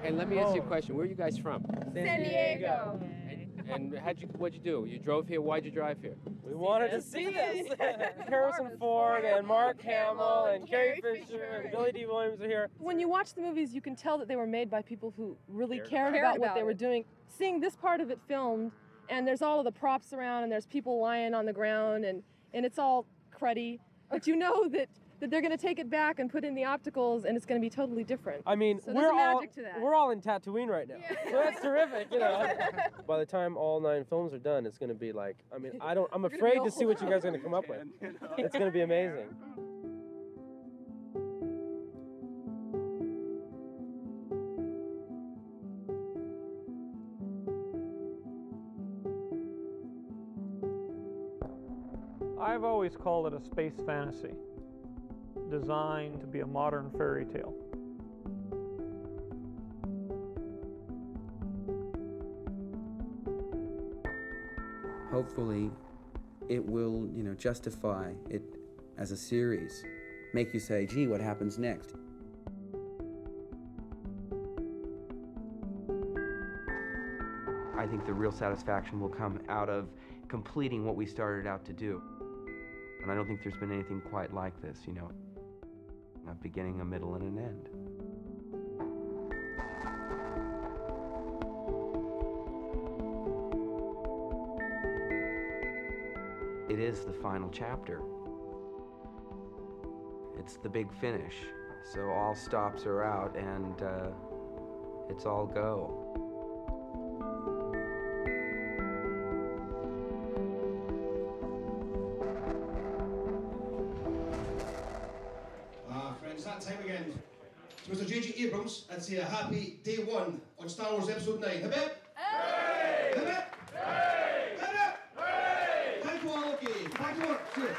Hey, let me ask you a question. Where are you guys from? San Diego. And what'd you do? You drove here? Why'd you drive here? We wanted to see this. Harrison Ford and Mark Hamill and Carrie Fisher and Billy D. Williams are here. When you watch the movies, you can tell that they were made by people who really cared about what they were doing. Seeing this part of it filmed, and there's all of the props around, and there's people lying on the ground, and it's all cruddy. But you know that they're going to take it back and put in the opticals, and it's going to be totally different. I mean, so we're all in Tatooine right now, so that's terrific, you know. By the time all 9 films are done, it's going to be like, I mean, I'm afraid to see what you guys are going to come up with. It's going to be amazing. I've always called it a space fantasy, designed to be a modern fairy tale. Hopefully, it will, justify it as a series, make you say, gee, what happens next? I think the real satisfaction will come out of completing what we started out to do. And I don't think there's been anything quite like this, a beginning, a middle, and an end. It is the final chapter. It's the big finish. So all stops are out and it's all go. Friends, that time again. To Mr. J.J. Abrams, I'd say a happy day 1 on Star Wars Episode 9. Hip hip? Hey! Hip hip? Hey! Hip hip? Hey! Thank you all, okay. Back to work. Cheers.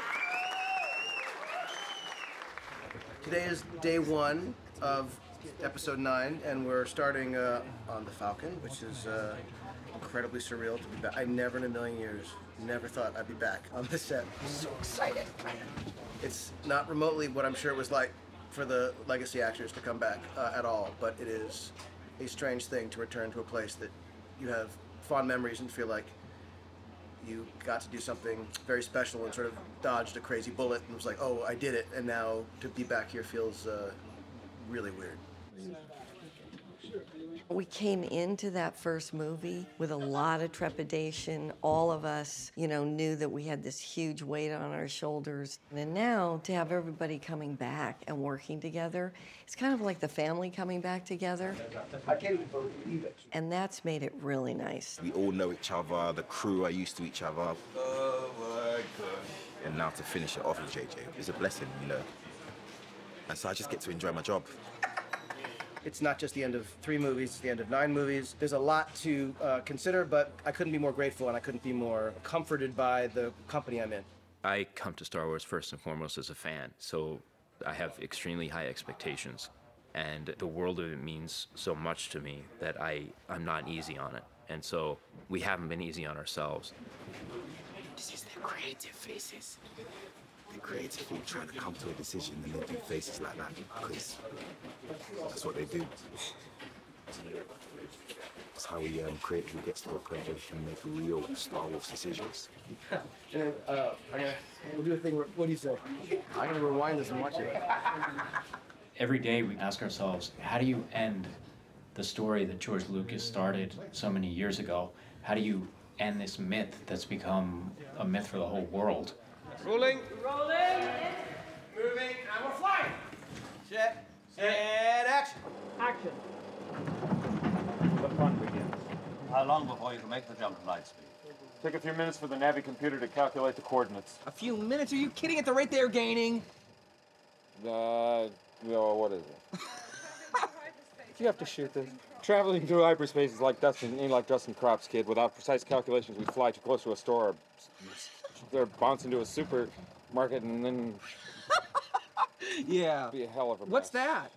Today is day 1 of Episode 9, and we're starting on the Falcon, which is incredibly surreal to be back. I never in a million years, never thought I'd be back on the set. I'm so excited. It's not remotely what I'm sure it was like for the legacy actors to come back at all, but it is a strange thing to return to a place that you have fond memories and feel like you got to do something very special and sort of dodged a crazy bullet and was like, oh, I did it, and now to be back here feels really weird. We came into that first movie with a lot of trepidation. All of us, knew that we had this huge weight on our shoulders. And now to have everybody coming back and working together, it's kind of like the family coming back together. I can't believe it. And that's made it really nice. We all know each other, the crew are used to each other. Oh my God. And now to finish it off with JJ is a blessing, And so I just get to enjoy my job. It's not just the end of 3 movies, it's the end of 9 movies. There's a lot to consider, but I couldn't be more grateful and I couldn't be more comforted by the company I'm in. I come to Star Wars first and foremost as a fan, so I have extremely high expectations. And the world of it means so much to me that I'm not easy on it. And so we haven't been easy on ourselves. This is the creative faces. The creative people trying to come to a decision and they do faces like that because that's what they do. That's how we creatively get to a point where we can make real Star Wars decisions. And then, we'll do a thing where, what do you say? I'm gonna rewind this and watch it. Every day we ask ourselves, how do you end the story that George Lucas started so many years ago? How do you end this myth that's become a myth for the whole world? Rolling. Rolling. Moving, and we're flying. Set. And action. Action. The fun begins. How long before you can make the jump to light speed? Take a few minutes for the Navi computer to calculate the coordinates. A few minutes? Are you kidding? At the rate they're gaining? No, what is it? You have to shoot this. Traveling through hyperspace is like ain't like dusting crops, kid. Without precise calculations, we fly too close to a store. They're bounce into a supermarket and then yeah. Be a hell of a mess. What's that?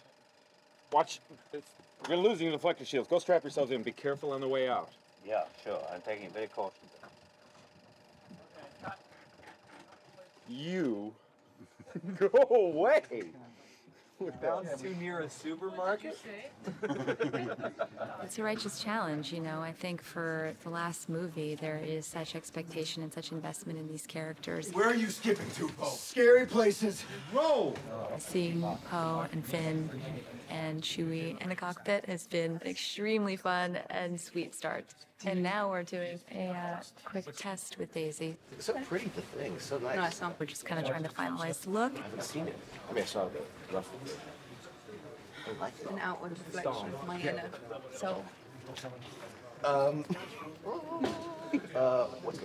Watch. You're losing the deflector shields. Go strap yourselves in. Be careful on the way out. Yeah, sure. I'm taking it very cautiously. You go away. Bounce too near a supermarket? It's a righteous challenge, you know. I think for the last movie, there is such expectation and such investment in these characters. Where are you skipping to, Poe? Scary places. Roll! Seeing Poe and Finn and Chewie in the cockpit has been an extremely fun and sweet start. And now we're doing a quick test with Daisy. It's so pretty, the thing. So nice. No, it's not. We're just kind of trying to finalize the look. I haven't seen it. I mean, I saw the rough. I like it. An outward reflection of my inner soul. What's going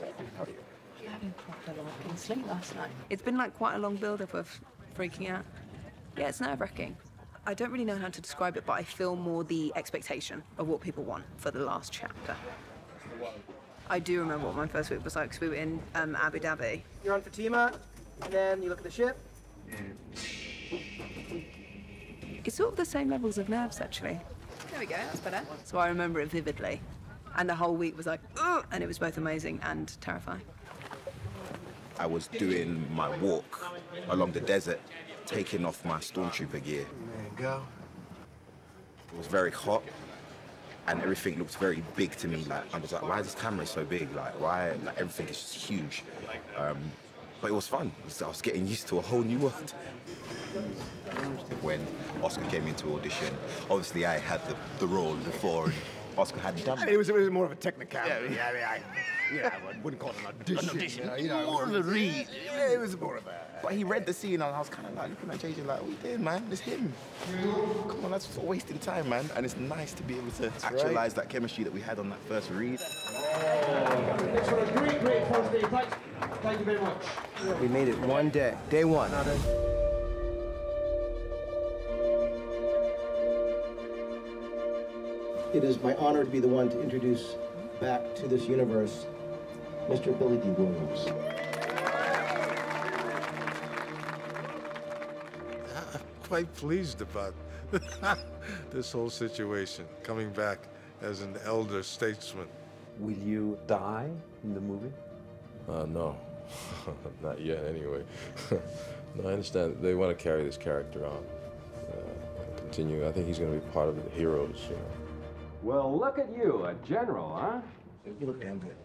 on? How are you? Having proper long sleep last night. It's been like quite a long build-up of freaking out. Yeah, it's nerve-wracking. I don't really know how to describe it, but I feel more the expectation of what people want for the last chapter. I do remember what my first week was like, because we were in Abu Dhabi. You're on Fatima, and then you look at the ship. It's sort of the same levels of nerves, actually. There we go, that's better. So I remember it vividly. And the whole week was like, ugh! And it was both amazing and terrifying. I was doing my walk along the desert, taking off my stormtrooper gear. There you go. It was very hot, and everything looked very big to me. Like, I was like, why is this camera so big? Like, why? Like, everything is just huge. But it was fun. I was getting used to a whole new world. When Oscar came into audition, obviously I had the role before, and Oscar hadn't done it. It was more of a technicality. I wouldn't call it an audition. More of a read. Yeah, it was more of a... But he read the scene, and I was kind of like looking at JJ like, what you doing, man? It's him. Come on, that's wasting time, man. And it's nice to be able to actualize that chemistry that we had on that first read. Thanks for a great first day. Thank you very much. We made it one day. Day one. It is my honor to be the one to introduce back to this universe Mr. Billy Dee Williams. I'm quite pleased about this whole situation, coming back as an elder statesman. Will you die in the movie? No, not yet anyway. No, I understand they want to carry this character on, and continue. I think he's going to be part of the heroes, you know. Well, look at you, a general, huh? You look damn good.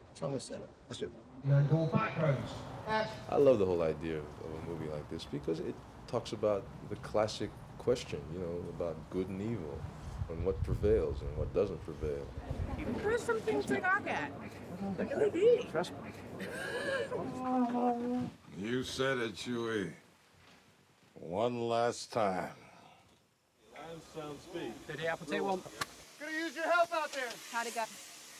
What's wrong with that? Let's do it. Go backgrounds. I love the whole idea of a movie like this because it talks about the classic question, you know, about good and evil, and what prevails and what doesn't prevail. There's some things to gawk at. Trust me. You said it, Chewie. One last time. Steady, Apple, take one. Gonna use your help out there. How'd it go?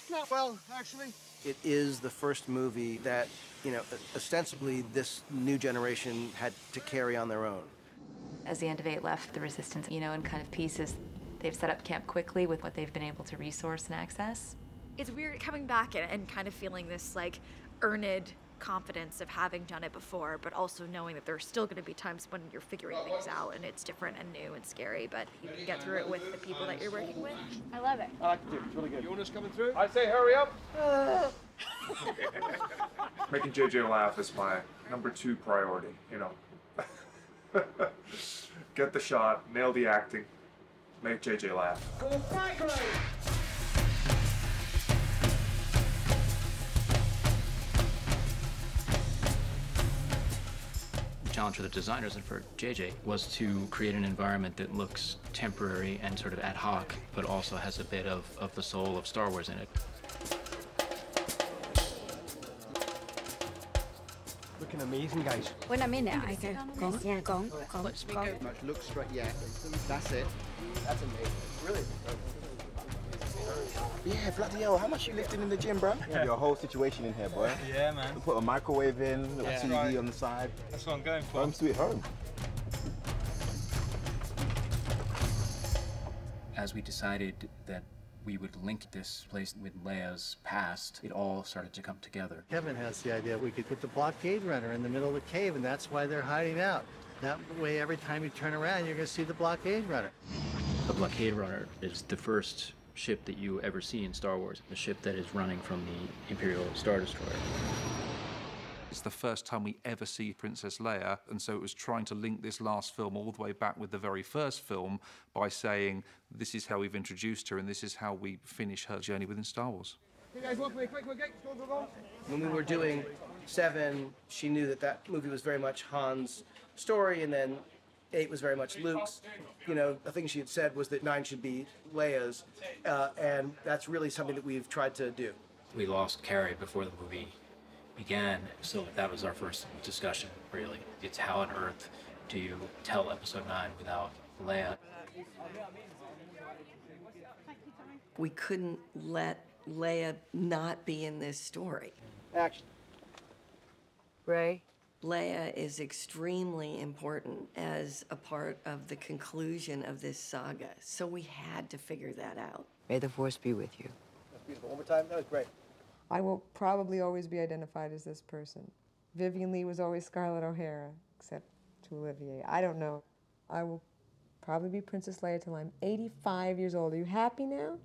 Not well, actually. It is the first movie that, you know, ostensibly this new generation had to carry on their own. As the End of 8 left the Resistance, you know, in kind of pieces, they've set up camp quickly with what they've been able to resource and access. It's weird coming back and kind of feeling this, like, earned confidence of having done it before, but also knowing that there's still going to be times when you're figuring things out and it's different and new and scary, but you can get through it with the people that you're working with. I love it. I like it too. It's really good. Jonas coming through? I say hurry up. Making JJ laugh is my #2 priority, you know. Get the shot, nail the acting, make JJ laugh. Go background. Challenge for the designers and for JJ was to create an environment that looks temporary and sort of ad hoc, but also has a bit of the soul of Star Wars in it. Looking amazing, guys. When I'm in it, I go, gone, yeah, gone. Look straight, yeah. That's it. That's amazing. Really? Yeah, bloody hell, how much you lifting in the gym, bro? Yeah. Your whole situation in here, boy. Yeah, man. Put a microwave in, little TV on the side. That's what I'm going for. Home sweet home. As we decided that we would link this place with Leia's past, it all started to come together. Kevin has the idea we could put the blockade runner in the middle of the cave, and that's why they're hiding out. That way, every time you turn around, you're going to see the blockade runner. The blockade runner is the first ship that you ever see in Star Wars, the ship that is running from the Imperial Star Destroyer. It's the first time we ever see Princess Leia, and so it was trying to link this last film all the way back with the very first film by saying, this is how we've introduced her and this is how we finish her journey within Star Wars. Hey guys, walk away, quick, go. When we were doing 7, she knew that that movie was very much Han's story, and then 8 was very much Luke's. You know, the thing she had said was that 9 should be Leia's, and that's really something that we've tried to do. We lost Carrie before the movie began, so that was our first discussion, really. It's how on earth do you tell Episode 9 without Leia? We couldn't let Leia not be in this story. Action. Ray? Leia is extremely important as a part of the conclusion of this saga, so we had to figure that out. May the Force be with you. That's beautiful. One more time. That was great. I will probably always be identified as this person. Vivian Leigh was always Scarlett O'Hara, except to Olivier. I don't know. I will probably be Princess Leia till I'm 85 years old. Are you happy now?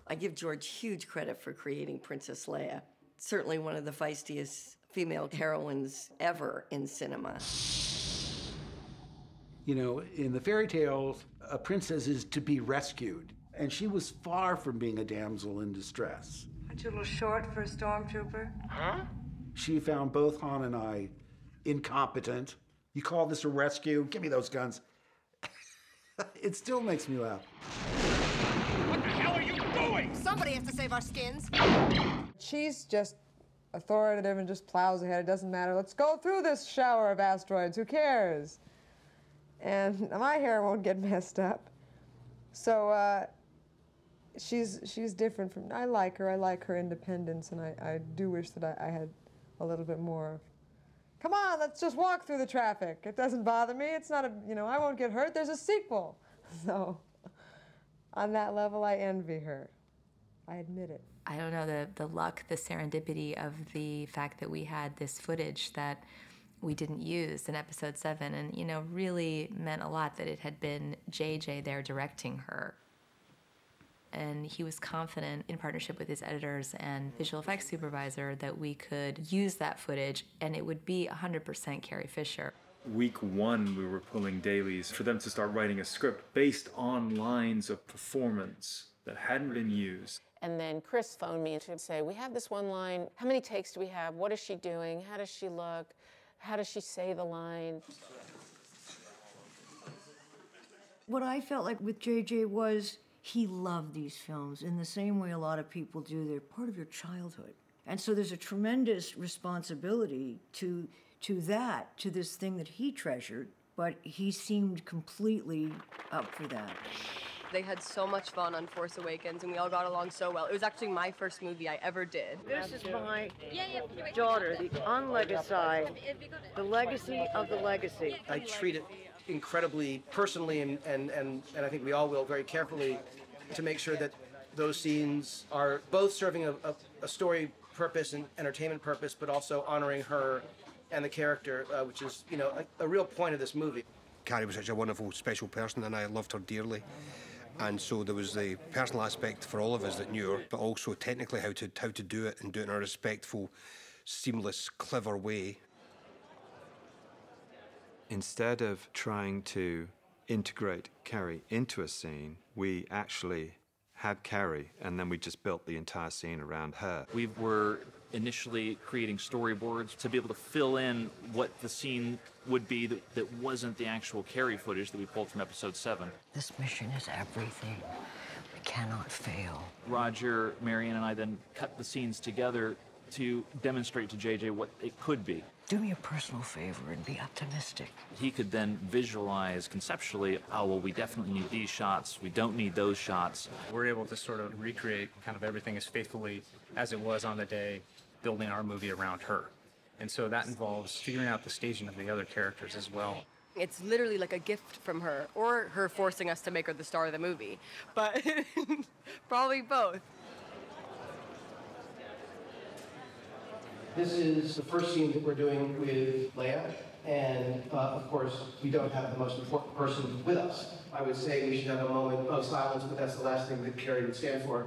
I give George huge credit for creating Princess Leia. Certainly one of the feistiest female heroines ever in cinema. You know, in the fairy tales, a princess is to be rescued, and she was far from being a damsel in distress. Aren't you a little short for a stormtrooper? Huh? She found both Han and I incompetent. You call this a rescue? Give me those guns. It still makes me laugh. What the hell are you doing? Somebody has to save our skins. She's just authoritative and just plows ahead. It doesn't matter. Let's go through this shower of asteroids. Who cares? And my hair won't get messed up. So she's different from. I like her. I like her independence, and I do wish that I had a little bit more. Come on, let's just walk through the traffic. It doesn't bother me. It's not a, you know, I won't get hurt. There's a sequel. So on that level, I envy her. I admit it. I don't know, the luck, the serendipity of the fact that we had this footage that we didn't use in Episode 7, and, you know, really meant a lot that it had been JJ there directing her. And he was confident, in partnership with his editors and visual effects supervisor, that we could use that footage and it would be 100% Carrie Fisher. Week 1, we were pulling dailies for them to start writing a script based on lines of performance that hadn't been used. And then Chris phoned me to say, we have this one line, how many takes do we have? What is she doing? How does she look? How does she say the line? What I felt like with JJ was he loved these films in the same way a lot of people do. They're part of your childhood. And so there's a tremendous responsibility to this thing that he treasured, but he seemed completely up for that. They had so much fun on Force Awakens, and we all got along so well. It was actually my first movie I ever did. This is my daughter, the unlegacy, the legacy of the legacy. I treat it incredibly personally, and I think we all will very carefully, to make sure that those scenes are both serving a story purpose and entertainment purpose, but also honoring her and the character, which is, you know, a real point of this movie. Carrie was such a wonderful, special person, and I loved her dearly. And so there was the personal aspect for all of us that knew her, but also technically how to do it and do it in a respectful, seamless, clever way. Instead of trying to integrate Carrie into a scene, we actually had Carrie, and then we just built the entire scene around her. We were initially creating storyboards to be able to fill in what the scene would be that wasn't the actual Carrie footage that we pulled from Episode 7. This mission is everything. We cannot fail. Roger, Marianne, and I then cut the scenes together to demonstrate to JJ what it could be. Do me a personal favor and be optimistic. He could then visualize conceptually, oh, well, we definitely need these shots, we don't need those shots. We're able to sort of recreate kind of everything as faithfully as it was on the day, building our movie around her. And so that involves figuring out the staging of the other characters as well. It's literally like a gift from her, or her forcing us to make her the star of the movie. But probably both. This is the first scene that we're doing with Leia, and of course, we don't have the most important person with us. I would say we should have a moment of silence, but that's the last thing that Carrie would stand for.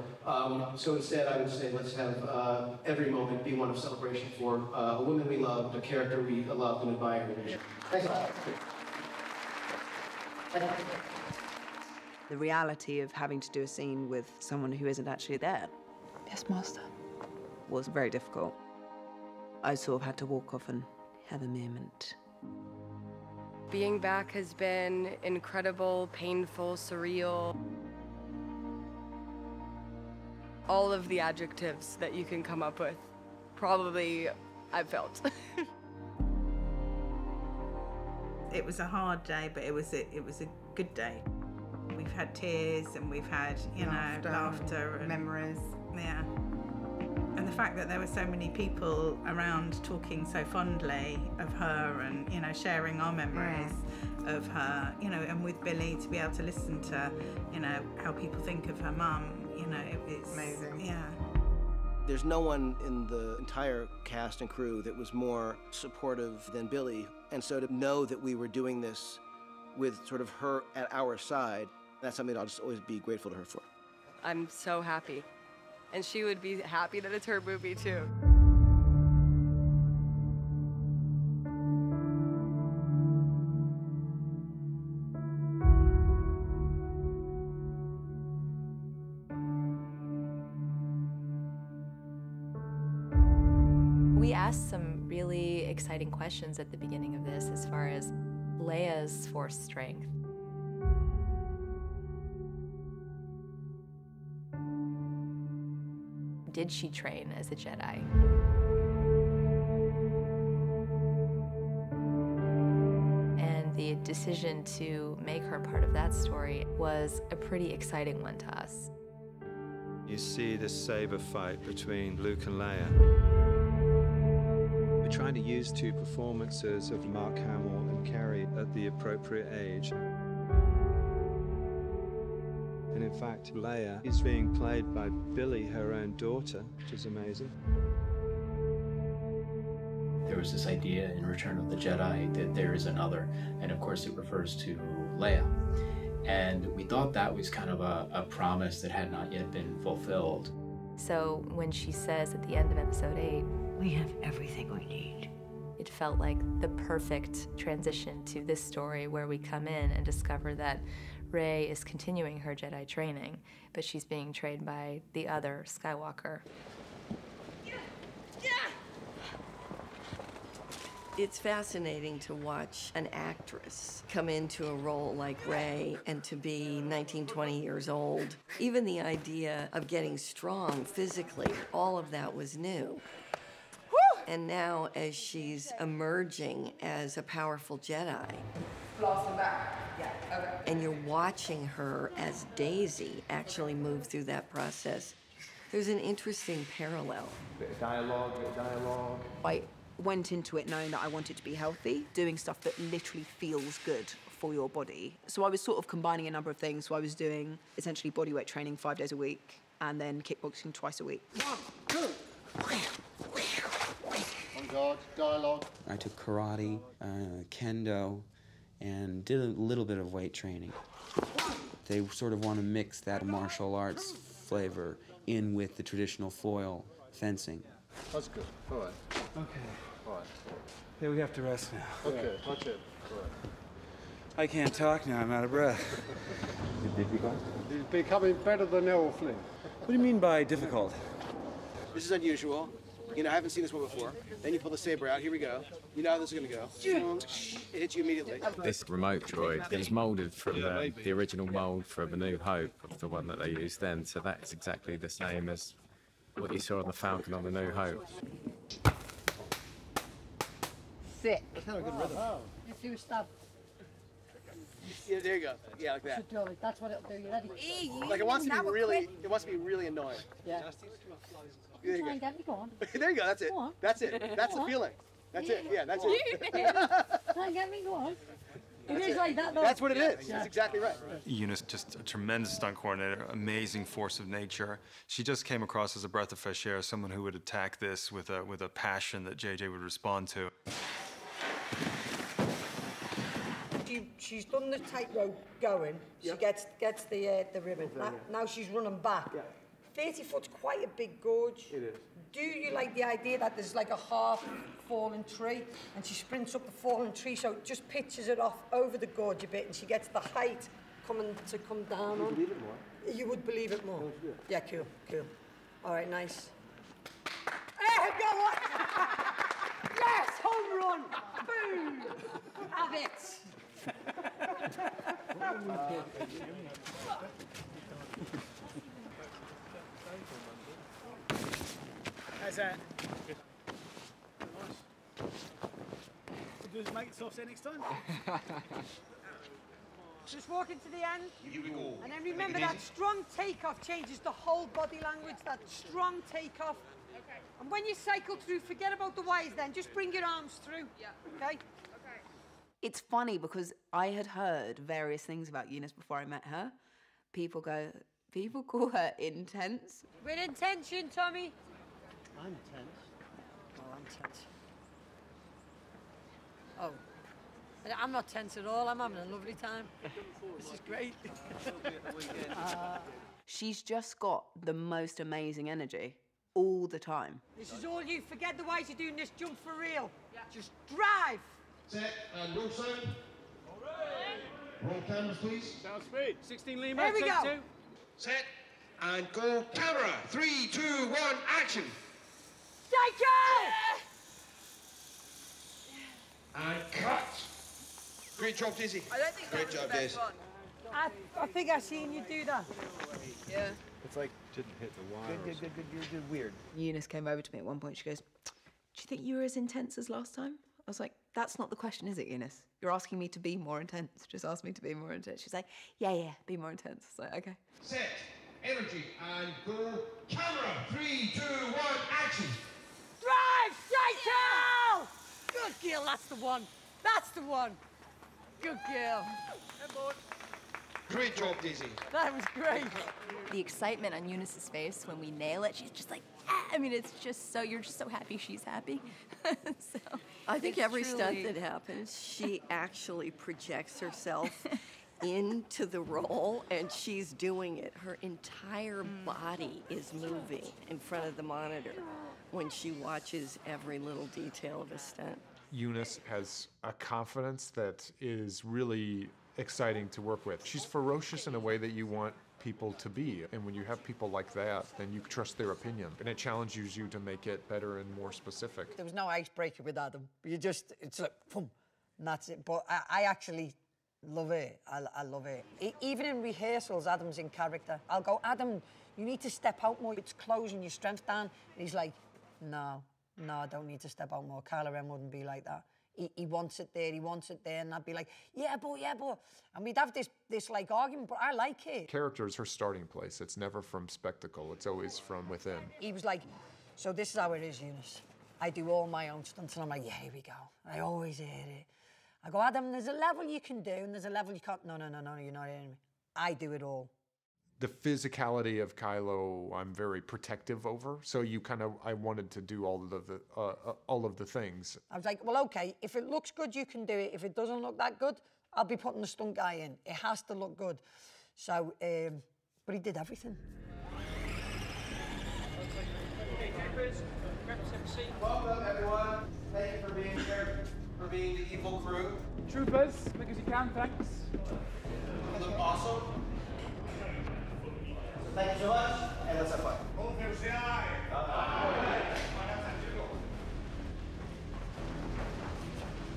So instead, I would say let's have every moment be one of celebration for a woman we loved, a character we loved and admired. Thanks a lot. The reality of having to do a scene with someone who isn't actually there. Yes, Master. Was very difficult. I sort of had to walk off and have a moment. Being back has been incredible, painful, surreal. All of the adjectives that you can come up with, probably I've felt. It was a hard day, but it was a good day. We've had tears and we've had, laughter and memories. Yeah. And the fact that there were so many people around talking so fondly of her and, sharing our memories of her, and with Billy to be able to listen to, how people think of her mum, it's amazing. Yeah. There's no one in the entire cast and crew that was more supportive than Billy. And so to know that we were doing this with sort of her at our side, that's something I'll just always be grateful to her for. I'm so happy. And she would be happy that it's her movie too. We asked some really exciting questions at the beginning of this as far as Leia's force strength. Did she train as a Jedi? And the decision to make her part of that story was a pretty exciting one to us. You see this saber fight between Luke and Leia. We're trying to use two performances of Mark Hamill and Carrie at the appropriate age. And in fact, Leia is being played by Billy, her own daughter, which is amazing. There was this idea in Return of the Jedi that there is another, and of course it refers to Leia. And we thought that was kind of a promise that had not yet been fulfilled. So when she says at the end of episode 8, we have everything we need. It felt like the perfect transition to this story where we come in and discover that Rey is continuing her Jedi training, but she's being trained by the other Skywalker. It's fascinating to watch an actress come into a role like Rey and to be 19, 20 years old. Even the idea of getting strong physically, all of that was new. And now as she's emerging as a powerful Jedi, and you're watching her as Daisy actually move through that process, there's an interesting parallel. Bit of dialogue. I went into it knowing that I wanted to be healthy, doing stuff that literally feels good for your body. So I was sort of combining a number of things. So I was doing essentially bodyweight training 5 days a week and then kickboxing twice a week. 1, 2. On guard, dialogue. I took karate, kendo, and did a little bit of weight training. They sort of want to mix that martial arts flavor in with the traditional foil fencing. That's good. All right. Okay. All right. Yeah, we have to rest now. Okay, that's it. All right. I can't talk now, I'm out of breath. Difficult? He's becoming better than Errol Flynn. What do you mean by difficult? This is unusual. I haven't seen this one before. Then you pull the saber out. Here we go. You know how this is going to go. It hits you immediately. This remote droid is moulded from the original mould from A New Hope, of the one that they used then, so that's exactly the same as what you saw on the Falcon on A New Hope. Sit. That's kind of a good rhythm. Let's do a stab. Yeah, there you go. Yeah, like that. That's what it'll do. You ready? Like it wants to be really annoying. Yeah. There you Try go. and get me going. There you go. That's it. That's it. That's the feeling. That's it. Yeah, that's it. Try and get me going. It is like that, though. That's what it is. Yeah. That's exactly right. Eunice, just a tremendous stunt coordinator, amazing force of nature. She just came across as a breath of fresh air, someone who would attack this with a passion that JJ would respond to. She's done the tightrope going. She gets the ribbon. Now she's running back. 30 foot's quite a big gorge. It is. Do you like the idea that there's like a half fallen tree and she sprints up the fallen tree, so it just pitches it off over the gorge a bit and she gets the height come down on? Believe it more. You would believe it more? Yeah, cool. All right, nice. Hey, go on! Yes, home run! Boom! Have it! How's that? Does make soft next time? Just walk into the end. Here we go. And then remember that strong takeoff changes the whole body language, that strong takeoff. Okay. And when you cycle through, forget about the wires then, just bring your arms through. Yeah. Okay? It's funny because I had heard various things about Eunice before I met her. People call her intense. With intention, Tommy. I'm tense. Oh, I'm tense. Oh. I'm not tense at all. I'm having a lovely time. This is great. She's just got the most amazing energy all the time. This is all you. Forget the ways you're doing this jump for real. Yeah. Just drive. Set and roll sound. Roll cameras, please. Sound speed. 16 Lima. Here we take go. 2. Set and go. Camera. 3, 2, 1, action. Psycho! And cut. Great job, Daisy. I don't think Great job, Daisy. I think I've seen you do that. Yeah. It's like didn't hit the wire. Good. You're weird. Eunice came over to me at one point. She goes, "Do you think you were as intense as last time?" I was like, "That's not the question, is it, Eunice? You're asking me to be more intense. Just ask me to be more intense." She's like, yeah, be more intense. I was like, okay. Set, energy, and go. Camera. 3, 2, 1, action. Drive, Psycho! Good girl, that's the one. That's the one. Good girl. Great job, Daisy. That was great. The excitement on Eunice's face when we nail it, she's just like, ah! I mean, it's just so, you're just so happy she's happy. So I think it's every stunt truly- that happens, she actually projects herself into the role and she's doing it. Her entire body is moving in front of the monitor when she watches every little detail of a stunt. Eunice has a confidence that is really exciting to work with. She's ferocious in a way that you want people to be. And when you have people like that, then you trust their opinion. And it challenges you to make it better and more specific. There was no icebreaker with Adam. It's like, boom, and that's it. But I actually love it. I love it. Even in rehearsals, Adam's in character. I'll go, Adam, you need to step out more. It's closing your strength down. And he's like, no, I don't need to step out more. Kylo Ren wouldn't be like that. He wants it there, and I'd be like, yeah, but. And we'd have this like argument, but I like it. Character is her starting place. It's never from spectacle. It's always from within. He was like, so this is how it is, Eunice. I do all my own stunts, and I'm like, yeah, here we go. I always hear it. I go, Adam, there's a level you can do, and there's a level you can't. No, you're not hearing me. I do it all. The physicality of Kylo, I'm very protective over. So I wanted to do all of the things. I was like, well, okay, if it looks good, you can do it. If it doesn't look that good, I'll be putting the stunt guy in. It has to look good. So, but he did everything. Welcome, everyone. Thank you for being here, for being the evil crew. Troopers, quick as you can, thanks. You look awesome. Thank you so much, and let's have fun.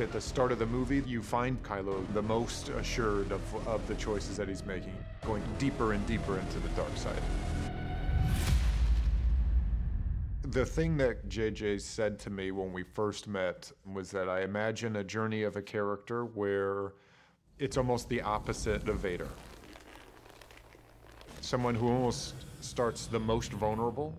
At the start of the movie, you find Kylo the most assured of the choices that he's making, going deeper and deeper into the dark side. The thing that JJ said to me when we first met was that I imagine a journey of a character where it's almost the opposite of Vader. Someone who almost starts the most vulnerable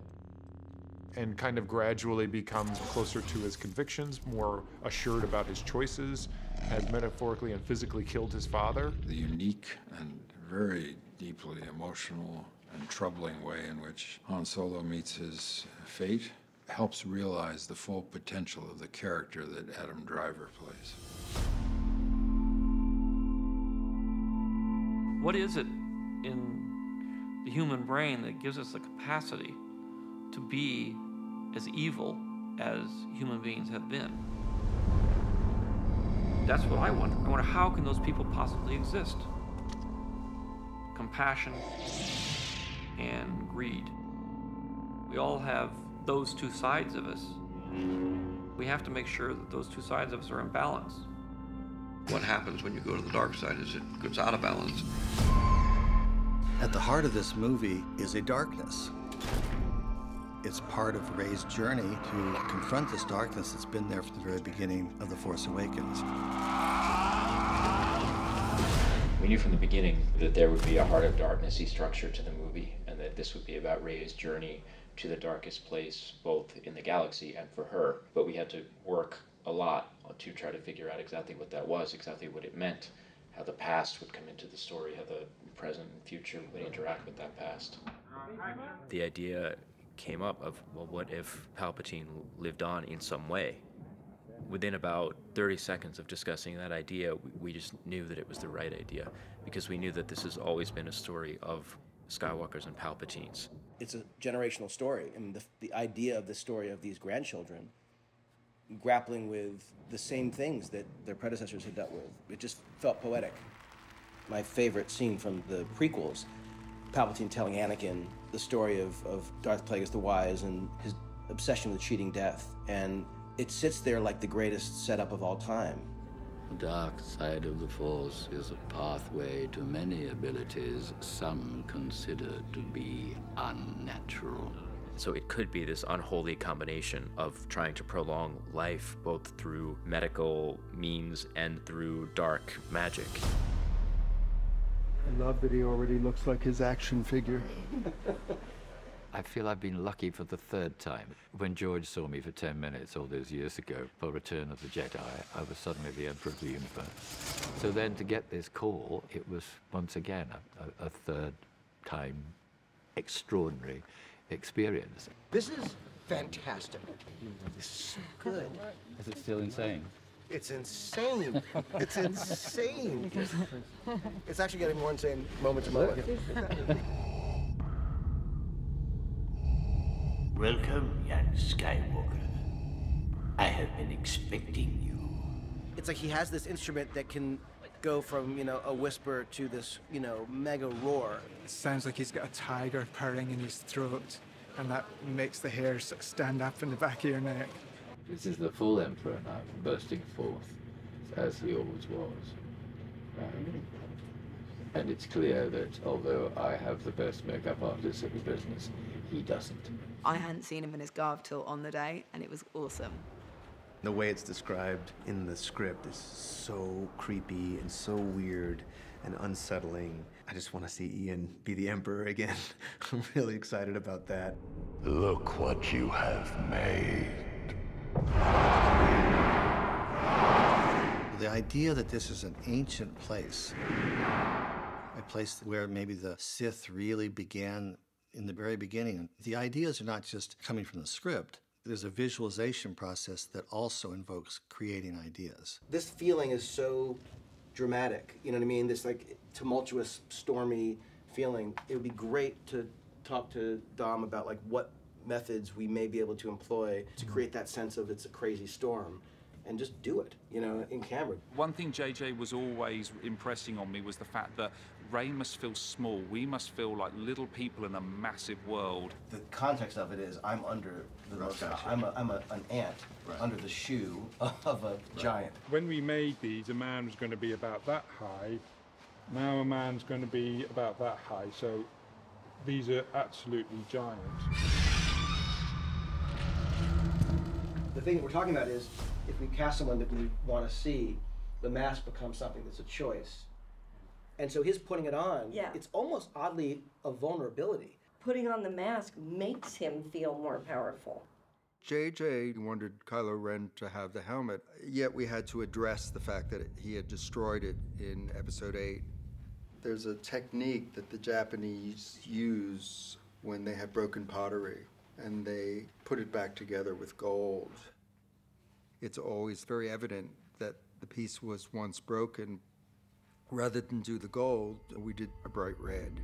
and kind of gradually becomes closer to his convictions, more assured about his choices, has metaphorically and physically killed his father. The unique and very deeply emotional and troubling way in which Han Solo meets his fate helps realize the full potential of the character that Adam Driver plays. What is it in the human brain that gives us the capacity to be as evil as human beings have been? That's what I wonder. I wonder, how can those people possibly exist? Compassion and greed. We all have those two sides of us. We have to make sure that those two sides of us are in balance. What happens when you go to the dark side is it gets out of balance. At the heart of this movie is a darkness. It's part of Rey's journey to confront this darkness that's been there from the very beginning of The Force Awakens. We knew from the beginning that there would be a Heart of Darkness-y structure to the movie, and that this would be about Rey's journey to the darkest place, both in the galaxy and for her. But we had to work a lot to try to figure out exactly what that was, exactly what it meant, how the past would come into the story, how the present and future would interact with that past. The idea came up of, well, what if Palpatine lived on in some way? Within about 30 seconds of discussing that idea, we just knew that it was the right idea, because we knew that this has always been a story of Skywalkers and Palpatines. It's a generational story. I mean, the idea of the story of these grandchildren grappling with the same things that their predecessors had dealt with, it just felt poetic. My favorite scene from the prequels, Palpatine telling Anakin the story of Darth Plagueis the Wise and his obsession with cheating death. And it sits there like the greatest setup of all time. The dark side of the Force is a pathway to many abilities some consider to be unnatural. So it could be this unholy combination of trying to prolong life both through medical means and through dark magic. I love that he already looks like his action figure. I feel I've been lucky for the third time. When George saw me for 10 minutes all those years ago for Return of the Jedi, I was suddenly the Emperor of the Universe. So then to get this call, it was once again a third time extraordinary experience. This is fantastic. This is so good. Is it still insane? It's insane. It's insane. It's actually getting more insane moment to moment. Welcome, young Skywalker. I have been expecting you. It's like he has this instrument that can go from, a whisper to this, mega roar. It sounds like he's got a tiger purring in his throat, and that makes the hair stand up in the back of your neck. This is the full Emperor now, bursting forth, as he always was. And it's clear that although I have the best makeup artist in the business, he doesn't. I hadn't seen him in his garb till on the day, and it was awesome. The way it's described in the script is so creepy and so weird and unsettling. I just want to see Ian be the Emperor again. I'm really excited about that. Look what you have made. The idea that this is an ancient place, a place where maybe the Sith really began in the very beginning. The ideas are not just coming from the script. There's a visualization process that also invokes creating ideas. This feeling is so dramatic, you know what I mean? This like tumultuous, stormy feeling. It would be great to talk to Dom about like what methods we may be able to employ to create that sense of it's a crazy storm. And just do it, in camera. One thing JJ was always impressing on me was the fact that Rey must feel small. We must feel like little people in a massive world. The context of it is I'm under the I'm an ant under the shoe of a giant. When we made these, a man was going to be about that high. Now a man's going to be about that high. So these are absolutely giants. The thing that we're talking about is if we cast someone that we want to see, the mask becomes something that's a choice. And so his putting it on, it's almost oddly a vulnerability. Putting on the mask makes him feel more powerful. JJ wanted Kylo Ren to have the helmet, yet we had to address the fact that he had destroyed it in Episode 8. There's a technique that the Japanese use when they have broken pottery, and they put it back together with gold. It's always very evident that the piece was once broken. Rather than do the gold, we did a bright red.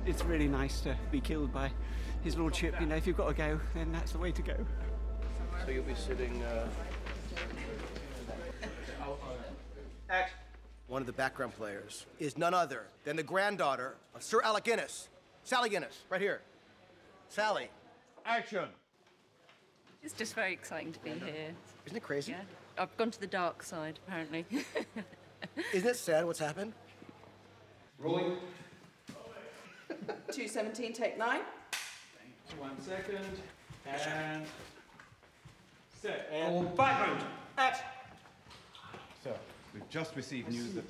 It's really nice to be killed by His Lordship. You know, if you've got to go, then that's the way to go. So you'll be sitting. One of the background players is none other than the granddaughter of Sir Alec Guinness, Sally Guinness, right here. Sally. Action. It's just very exciting to be here. Isn't it crazy? Yeah. I've gone to the dark side, apparently. Isn't it sad what's happened? Rolling. 217, take 9. 1 second. And set. And background. Act. So, we've just received news that...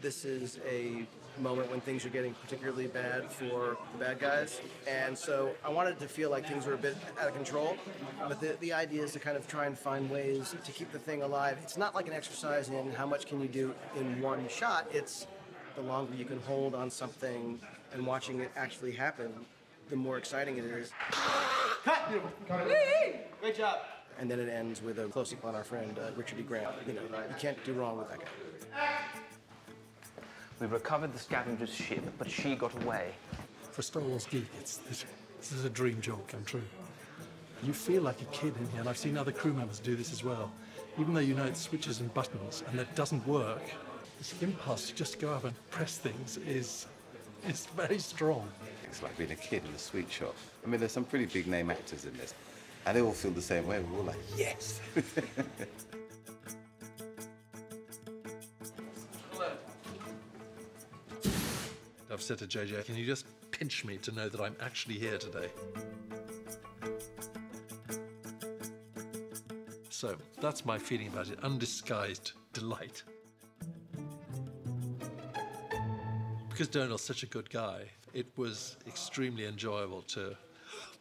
This is a moment when things are getting particularly bad for the bad guys, and so I wanted it to feel like things were a bit out of control, but the idea is to kind of try and find ways to keep the thing alive. It's not like an exercise in how much can you do in one shot, it's the longer you can hold on something and watching it actually happen, the more exciting it is. Cut! Great job! And then it ends with a close-up on our friend Richard E. Grant. You know, you can't do wrong with that guy. We've recovered the scavenger's ship, but she got away. For a Star Wars geek, this is a dream job come true. You feel like a kid in here, and I've seen other crew members do this as well. Even though you know it's switches and buttons, and that doesn't work, this impulse to just go up and press things is very strong. It's like being a kid in a sweet shop. I mean, there's some pretty big name actors in this, and they all feel the same way. We're all like, yes! I've said to JJ, can you just pinch me to know that I'm actually here today? So that's my feeling about it, undisguised delight. Because Donald's such a good guy, it was extremely enjoyable to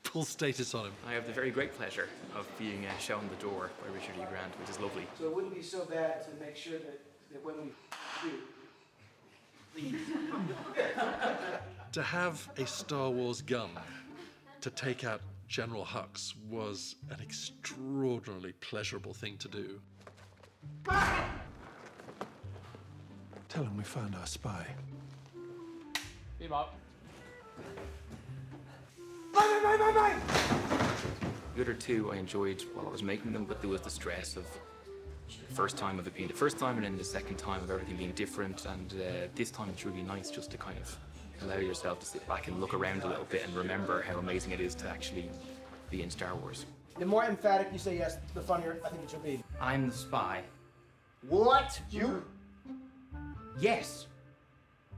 pull status on him. I have the very great pleasure of being shown the door by Richard E. Grant, which is lovely. So it wouldn't be so bad to make sure that when we do, To have a Star Wars gun to take out General Hux was an extraordinarily pleasurable thing to do. Tell him we found our spy. Beam up. The other two I enjoyed while I was making them, but there was the stress of the first time of it being the first time and then the second time of everything being different, and this time it's really nice just to kind of allow yourself to sit back and look around a little bit and remember how amazing it is to actually be in Star Wars. The more emphatic you say yes, the funnier I think it should be. I'm the spy. What? You? Yes.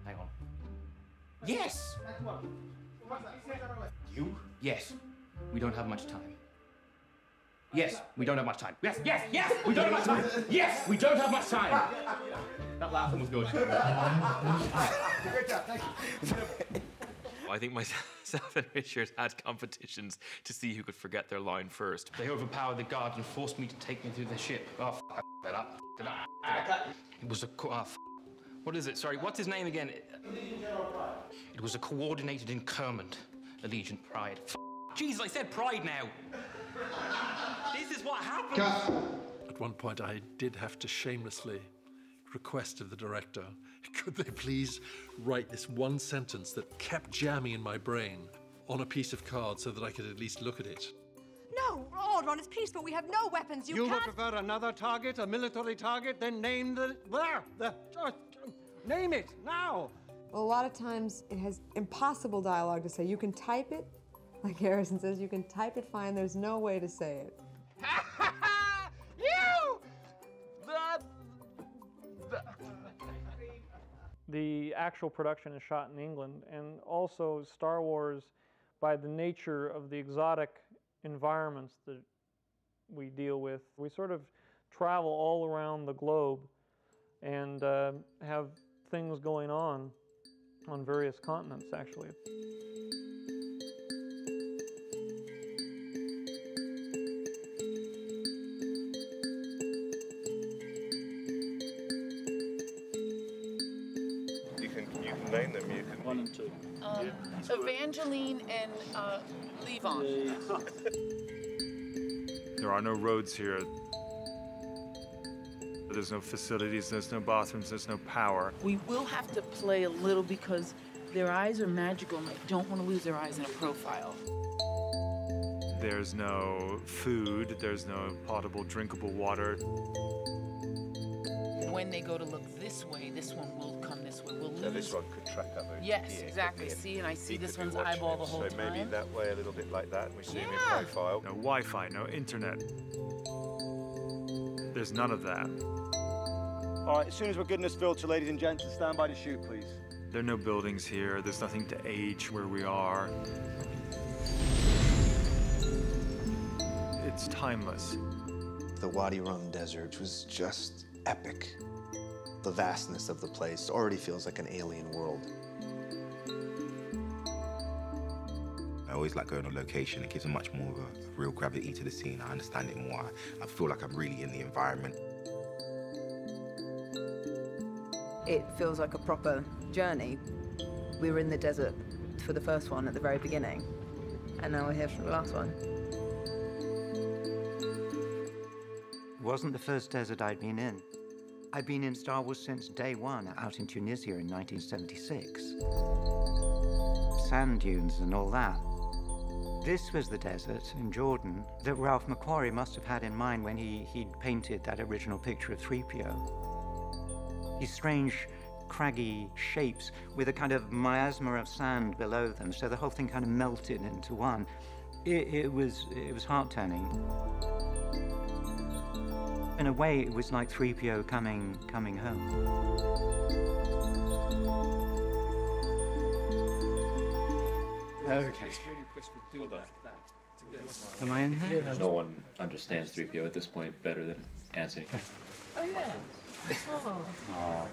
Hang on. Yes. You? Yes. We don't have much time. Yes, we don't have much time. Yes, yes, yes, we don't have much time. Yes, we don't have much time. That last one was good. Great job, thank you. I think myself and Richard had competitions to see who could forget their line first. They overpowered the guards and forced me to take me through the ship. Oh, f*** that up. It was a... what is it? Sorry, what's his name again? It was a coordinated incurment. Allegiant Pride. Jesus, I said Pride now. This is what happened. At one point, I did have to shamelessly request of the director, could they please write this one sentence that kept jamming in my brain on a piece of card so that I could at least look at it. No, order on his peace, but we have no weapons. You would can't... prefer another target, a military target, then name the... name it, now! Well, a lot of times it has impossible dialogue to say. You can type it, like Harrison says, you can type it fine. There's no way to say it. You! The actual production is shot in England, and also Star Wars, by the nature of the exotic environments that we deal with, we sort of travel all around the globe and have things going on various continents, actually. You can name them. You can 1 and 2. Evangeline and Levon. There are no roads here. There's no facilities, there's no bathrooms, there's no power. We will have to play a little because their eyes are magical and they don't want to lose their eyes in a profile. There's no food, there's no potable, drinkable water. When they go to look this way, this one will come this way. We'll lose. So this one could track up over Yes, here, exactly. couldn't it? See, and I see He this could be one's eyeball watching the it. whole So time. maybe that way, a little bit like that. We see him in Yeah. profile. No Wi-Fi, no internet. There's none of that. All right, as soon as we're good in this filter, ladies and gents, stand by to shoot, please. There are no buildings here. There's nothing to age where we are. It's timeless. The Wadi Rum Desert was just epic. The vastness of the place already feels like an alien world. I always like going on location. It gives a much more of a real gravity to the scene. I understand it more. I feel like I'm really in the environment. It feels like a proper journey. We were in the desert for the first one at the very beginning, and now we're here for the last one. It wasn't the first desert I'd been in. I'd been in Star Wars since day one, out in Tunisia in 1976. Sand dunes and all that. This was the desert in Jordan that Ralph McQuarrie must have had in mind when he'd painted that original picture of 3PO. These strange, craggy shapes with a kind of miasma of sand below them, so the whole thing kind of melted into one. It was heart-turning. In a way, it was like 3PO coming home. Okay. Am I in there? No one understands 3PO at this point better than Anthony. Oh, yeah.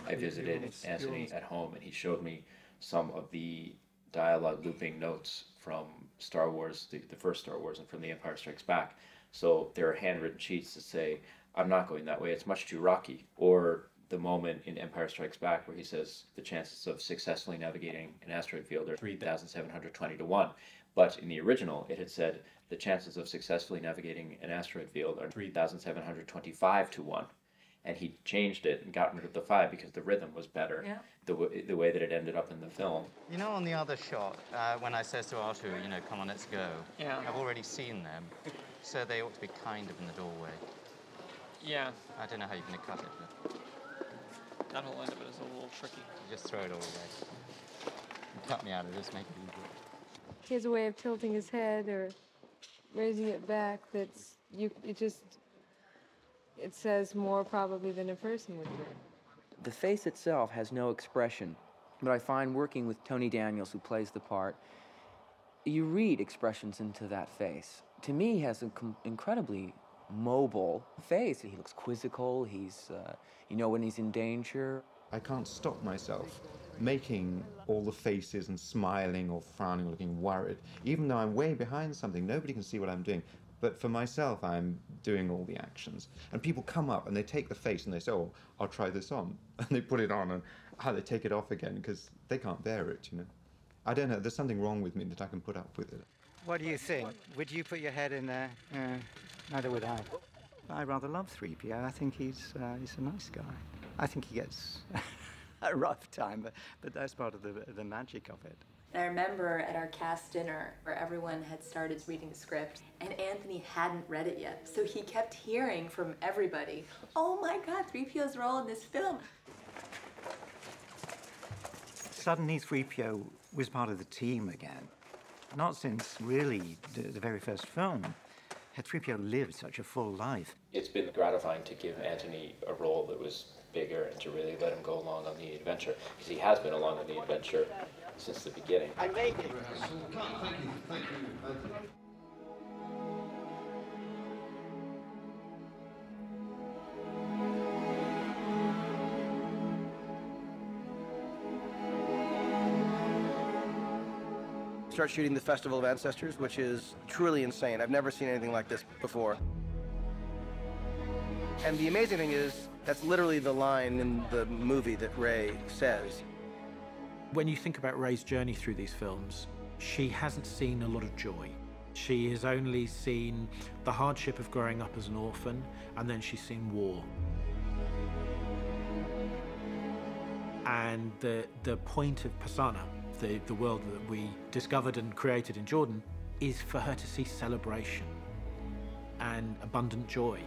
I visited Anthony at home, and he showed me some of the dialogue looping notes from Star Wars, the first Star Wars, and from The Empire Strikes Back. So there are handwritten sheets that say, "I'm not going that way, it's much too rocky." Or the moment in Empire Strikes Back where he says the chances of successfully navigating an asteroid field are 3,720 to 1. But in the original, it had said the chances of successfully navigating an asteroid field are 3,725 to 1. And he changed it and got rid of the 5 because the rhythm was better, Yeah. the way that it ended up in the film. You know, on the other shot, when I says to Arthur, you know, come on, let's go. Yeah. I've already seen them, so they ought to be kind of in the doorway. Yeah. I don't know how you're going to cut it, but That whole end of it is a little tricky. just throw it all away. Cut me out of this, make it easier. He has a way of tilting his head or raising it back that's, it says more probably than a person would do. The face itself has no expression, but I find working with Tony Daniels, who plays the part, you read expressions into that face. To me, he has an incredibly mobile face. He looks quizzical, you know when he's in danger. I can't stop myself making all the faces and smiling or frowning or looking worried. Even though I'm way behind something, nobody can see what I'm doing. But for myself, I'm doing all the actions. And people come up and they take the face and they say, "Oh, I'll try this on." And they put it on and they take it off again because they can't bear it, you know. I don't know, there's something wrong with me that I can put up with it. What do you think? Would you put your head in there? Neither would I. I rather love 3PO. I think he's a nice guy. I think he gets a rough time, but that's part of the magic of it. And I remember at our cast dinner where everyone had started reading the script and Anthony hadn't read it yet. So he kept hearing from everybody, "Oh my God, 3PO's role in this film." Suddenly 3PO was part of the team again. Not since really the very first film had 3PO lived such a full life. It's been gratifying to give Anthony a role that was bigger and to really let him go along on the adventure, because he has been along on the adventure since the beginning. I made it. Thank you. Thank you. start shooting the Festival of Ancestors, which is truly insane. I've never seen anything like this before. And the amazing thing is, that's literally the line in the movie that Ray says. When you think about Ray's journey through these films, she hasn't seen a lot of joy. She has only seen the hardship of growing up as an orphan, and then she's seen war. And the point of Pasaana, the world that we discovered and created in Jordan, is for her to see celebration and abundant joy.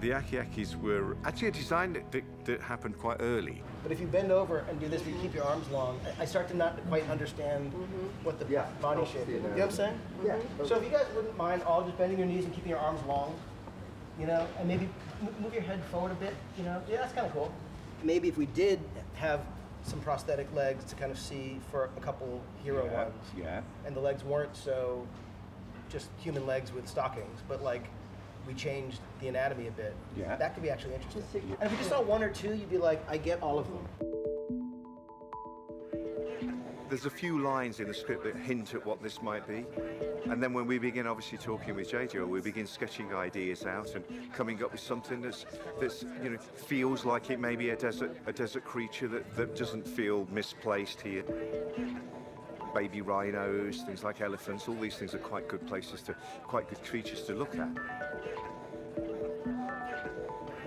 The Aki-Akis were actually a design that happened quite early. But if you bend over and do this, you keep your arms long, I start to not quite understand what the body shape is. You know what I'm saying? Yeah. So if you guys wouldn't mind all just bending your knees and keeping your arms long, you know, and maybe move your head forward a bit, you know? Yeah, that's kind of cool. Maybe if we did have some prosthetic legs to kind of see for a couple hero ones. Yeah. And the legs weren't so just human legs with stockings, but like we changed the anatomy a bit. Yeah. That could be actually interesting. And if you just saw one or two, you'd be like, I get all of them. There's a few lines in the script that hint at what this might be. And then when we begin obviously talking with JJ, we begin sketching ideas out and coming up with something that's you know, feels like it may be a desert creature that doesn't feel misplaced here. Baby rhinos, things like elephants, all these things are quite good creatures to look at.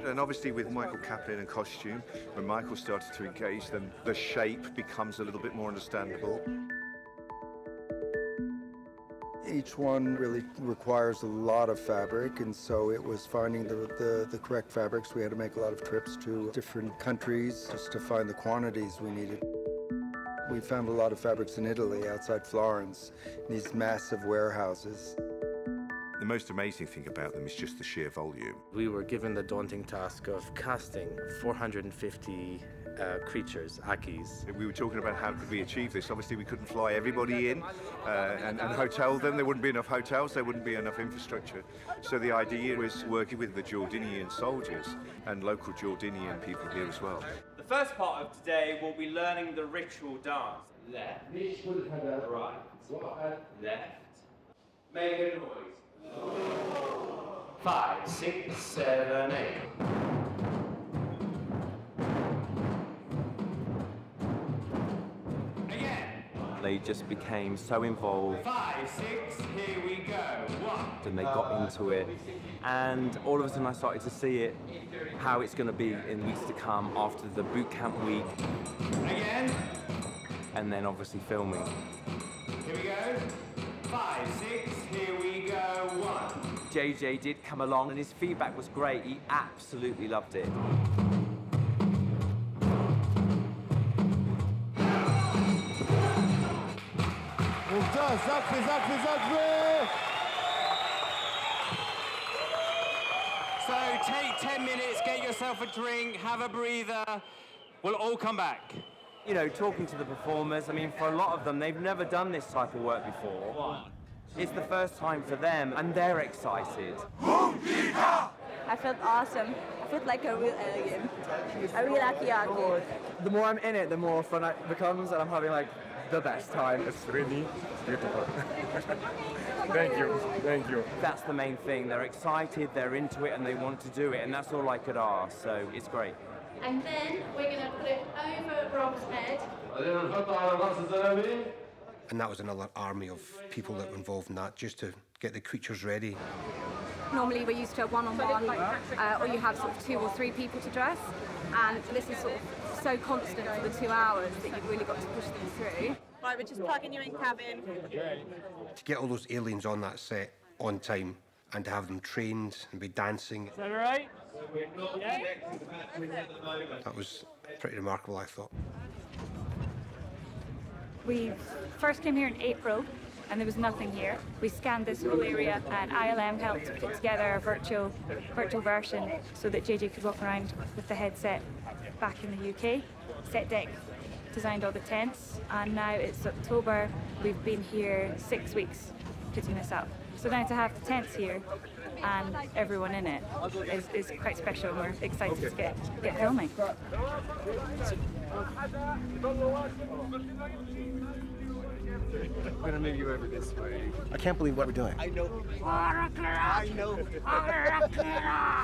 And obviously with Michael Kaplan and costume, when Michael started to engage them, the shape becomes a little bit more understandable. Each one really requires a lot of fabric, and so it was finding the correct fabrics. We had to make a lot of trips to different countries just to find the quantities we needed. We found a lot of fabrics in Italy, outside Florence, in these massive warehouses. The most amazing thing about them is just the sheer volume. We were given the daunting task of casting 450 creatures, Akis. We were talking about how could we achieve this. Obviously, we couldn't fly everybody in and hotel them. There wouldn't be enough hotels, there wouldn't be enough infrastructure. So the idea was working with the Jordanian soldiers and local Jordanian people here as well. The first part of today will be learning the ritual dance. Left. Right. Left. Make a noise. 5, 6, 7, 8. Again. They just became so involved. 5, 6, here we go. 1. And they got into it. And all of a sudden I started to see it, how it's going to be in weeks to come after the boot camp week. Again. And then obviously filming. Here we go. 5, 6, here we go. 1. JJ did come along and his feedback was great. He absolutely loved it. So take 10 minutes, get yourself a drink, have a breather. We'll all come back. You know, talking to the performers, I mean, for a lot of them, they've never done this type of work before. It's the first time for them, and they're excited. I felt awesome. I felt like a real alien, a real Aki-Aki. The more I'm in it, the more fun it becomes, and I'm having, like, the best time. It's really beautiful. Thank you, thank you. That's the main thing. They're excited, they're into it, and they want to do it, and that's all I could ask, so it's great. And then we're going to put it over Rob's head. And that was another army of people that were involved in that, just to get the creatures ready. Normally we're used to a one-on-one, or you have sort of 2 or 3 people to dress, and this is sort of so constant for the 2 hours that you've really got to push them through. Right, we're just plugging you in cabin. To get all those aliens on that set on time and to have them trained and be dancing. Is that all right? Yeah. That was pretty remarkable, I thought. We first came here in April, and there was nothing here. We scanned this whole area, and ILM helped put together a virtual version so that JJ could walk around with the headset back in the UK. Set Deck designed all the tents, and now it's October. We've been here 6 weeks putting this up. So now to have the tents here and everyone in it is quite special. We're excited to get filming. I'm gonna move you over this way. I can't believe what we're doing. I know. I know.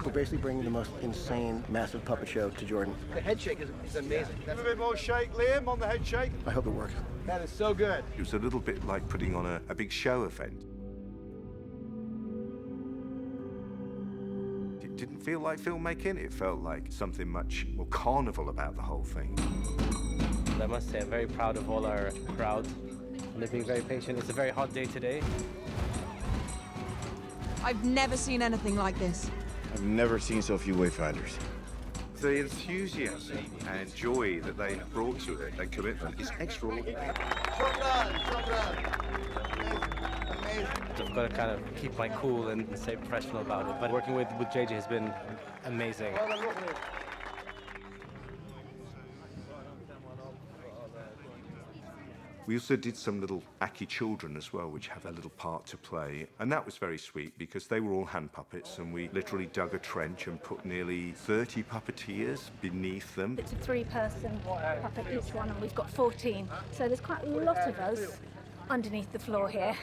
We're basically bringing the most insane, massive puppet show to Jordan. The head shake is amazing. A bit more shake, Liam, on the head shake. I hope it works. That is so good. It was a little bit like putting on a big show event. It didn't feel like filmmaking, it felt like something much more carnival about the whole thing. I must say I'm very proud of all our crowd. They're being very patient. It's a very hot day today. I've never seen anything like this. I've never seen so few wayfinders. The enthusiasm and joy that they brought to it and commitment is extraordinary. I've got to kind of keep my cool and stay professional about it. But working with JJ has been amazing. We also did some little Aki children as well, which have a little part to play. And that was very sweet because they were all hand puppets and we literally dug a trench and put nearly 30 puppeteers beneath them. It's a 3-person puppet each one, and we've got 14. So there's quite a lot of us underneath the floor here.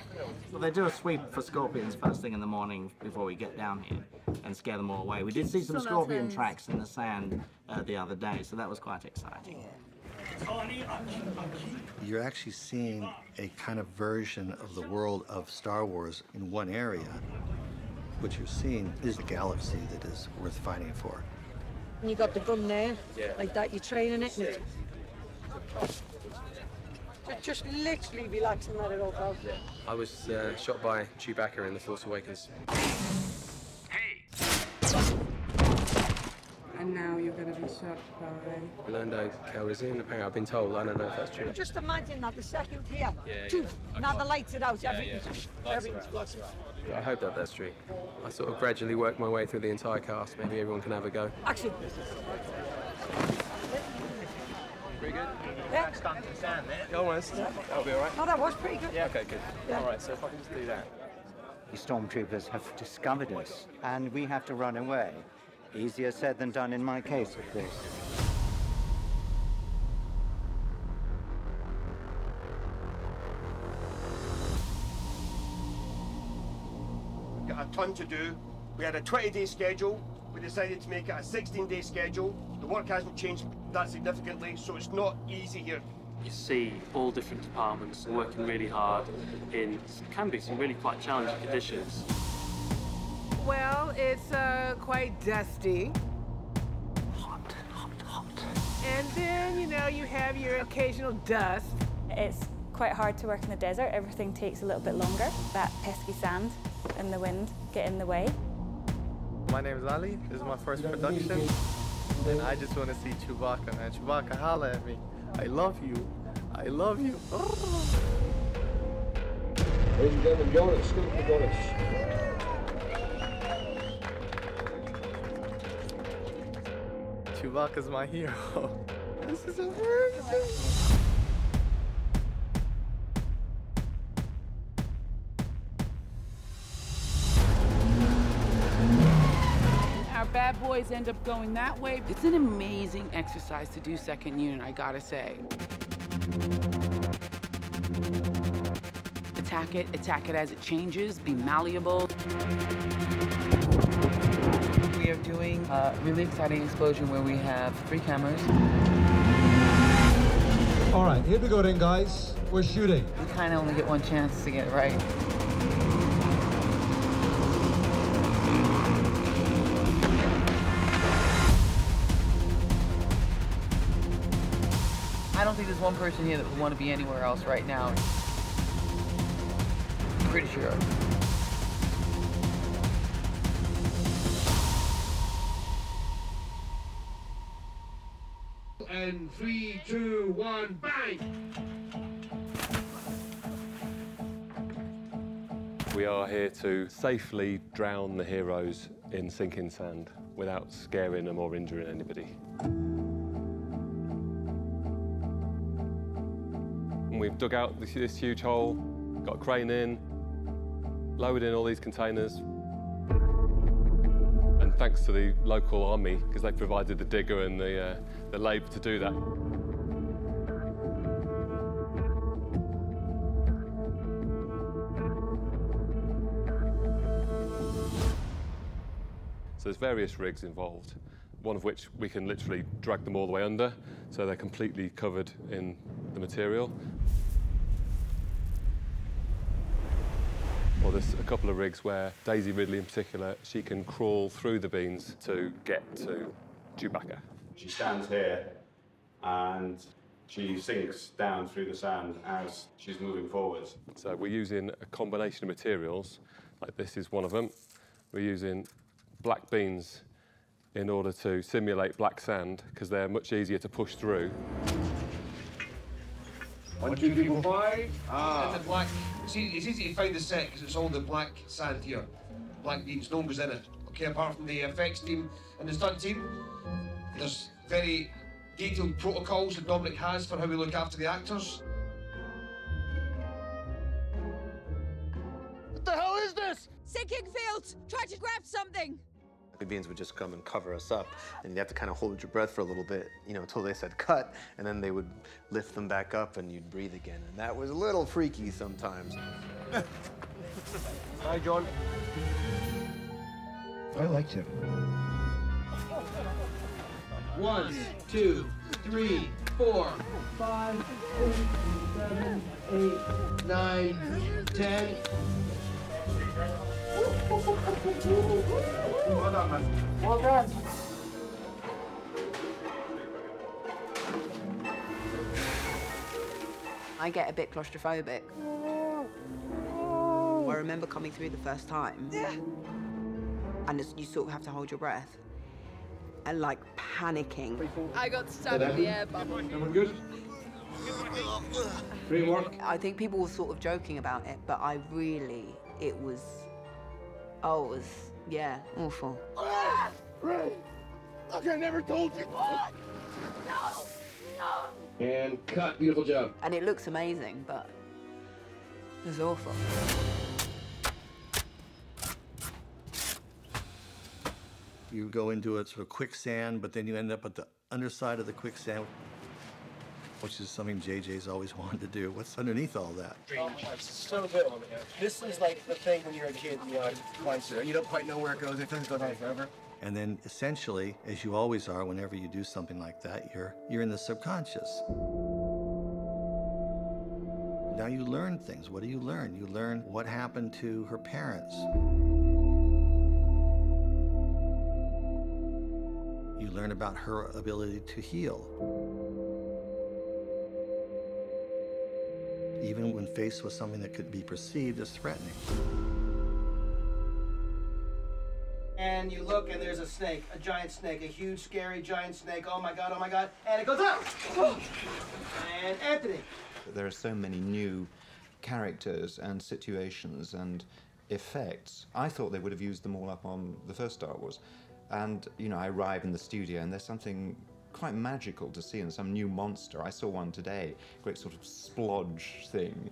Well, they do a sweep for scorpions first thing in the morning before we get down here and scare them all away. We did see some scorpion tracks in the sand the other day, so that was quite exciting. You're actually seeing a kind of version of the world of Star Wars in one area. What you're seeing is a galaxy that is worth fighting for. You got the gun there, like that, you're training it. Just literally relax and let it all go. I was shot by Chewbacca in The Force Awakens. And now you're going to be shot by... Lando Calrissian, apparently I've been told. I don't know if that's true. Just imagine that the second here, Yeah. now the lights are out, everything's flashing. I hope that that's true. I sort of gradually worked my way through the entire cast. Maybe everyone can have a go. Action. Pretty good? Yeah. Stand in sand there. Almost. That'll be all right. No, that was pretty good. Yeah, okay, good. Yeah. All right, so if I can just do that. The stormtroopers have discovered us, and we have to run away. Easier said than done in my case, of course. We've got a ton to do. We had a 20-day schedule. We decided to make it a 16-day schedule. The work hasn't changed that significantly, so it's not easy here. You see all different departments working really hard in can be some really quite challenging conditions. Well, it's quite dusty. Hot. And then, you know, you have your occasional dust. It's quite hard to work in the desert. Everything takes a little bit longer. That pesky sand and the wind get in the way. My name is Ali. This is my first production. And I just want to see Chewbacca, man. Chewbacca, holla at me. I love you. I love you. Oh. Ladies and gentlemen, Jonas, scoop the Jonas. Chewbacca's my hero. This is amazing. Our bad boys end up going that way. It's an amazing exercise to do second unit, I gotta say. Attack it as it changes, be malleable. We are doing a really exciting explosion where we have 3 cameras. All right, here we go then, guys. We're shooting. We kind of only get one chance to get it right. I don't think there's one person here that would want to be anywhere else right now. I'm pretty sure. And 3, 2, 1, bang! We are here to safely drown the heroes in sinking sand without scaring them or injuring anybody. We've dug out this huge hole, got a crane in, lowered in all these containers. And thanks to the local army, because they provided the digger and the labour to do that. there's various rigs involved, one of which we can literally drag them all the way under, so they're completely covered in the material. Or there's a couple of rigs where Daisy Ridley in particular, she can crawl through the beans to get to Chewbacca. She stands here and she sinks down through the sand as she's moving forwards. So we're using a combination of materials, like this is one of them. We're using black beans in order to simulate black sand, because they're much easier to push through. 1, 2, 3, 4, 5. And the black. See, it's easy to find the set because it's all the black sand here. Black beans, no one goes in it. Okay, apart from the effects team and the stunt team, there's very detailed protocols that Dominic has for how we look after the actors. What the hell is this? Sinking fields! Try to grab something! The beans would just come and cover us up, and you have to kind of hold your breath for a little bit, you know, until they said cut, and then they would lift them back up and you'd breathe again. And that was a little freaky sometimes. Hi, John. I liked him. 1, 2, 3, 4, 5, 6, 7, 8, 9, 10. Well done, man. Well done. I get a bit claustrophobic. I remember coming through the first time, and you sort of have to hold your breath, and like panicking. I got stuck in the air bubble. Everyone good? Great work. I think people were sort of joking about it, but it was yeah, awful. Ray, look, I never told you. No. And cut. Beautiful job. And it looks amazing, but it was awful. You go into a sort of quicksand, but then you end up at the underside of the quicksand, which is something JJ's always wanted to do. What's underneath all that? So good on it. This is like the thing when you're a kid, you know, you don't quite know where it goes. It doesn't go down forever. And then essentially, as you always are, whenever you do something like that, you're in the subconscious. Now you learn things. What do you learn? You learn what happened to her parents. You learn about her ability to heal. Even when faced with something that could be perceived as threatening. And you look and there's a snake, a giant snake, a huge, scary giant snake. Oh my God, and it goes out. And Anthony. There are so many new characters and situations and effects. I thought they would have used them all up on the first Star Wars. And, you know, I arrive in the studio and there's something quite magical to see, and some new monster. I saw one today, great sort of splodge thing.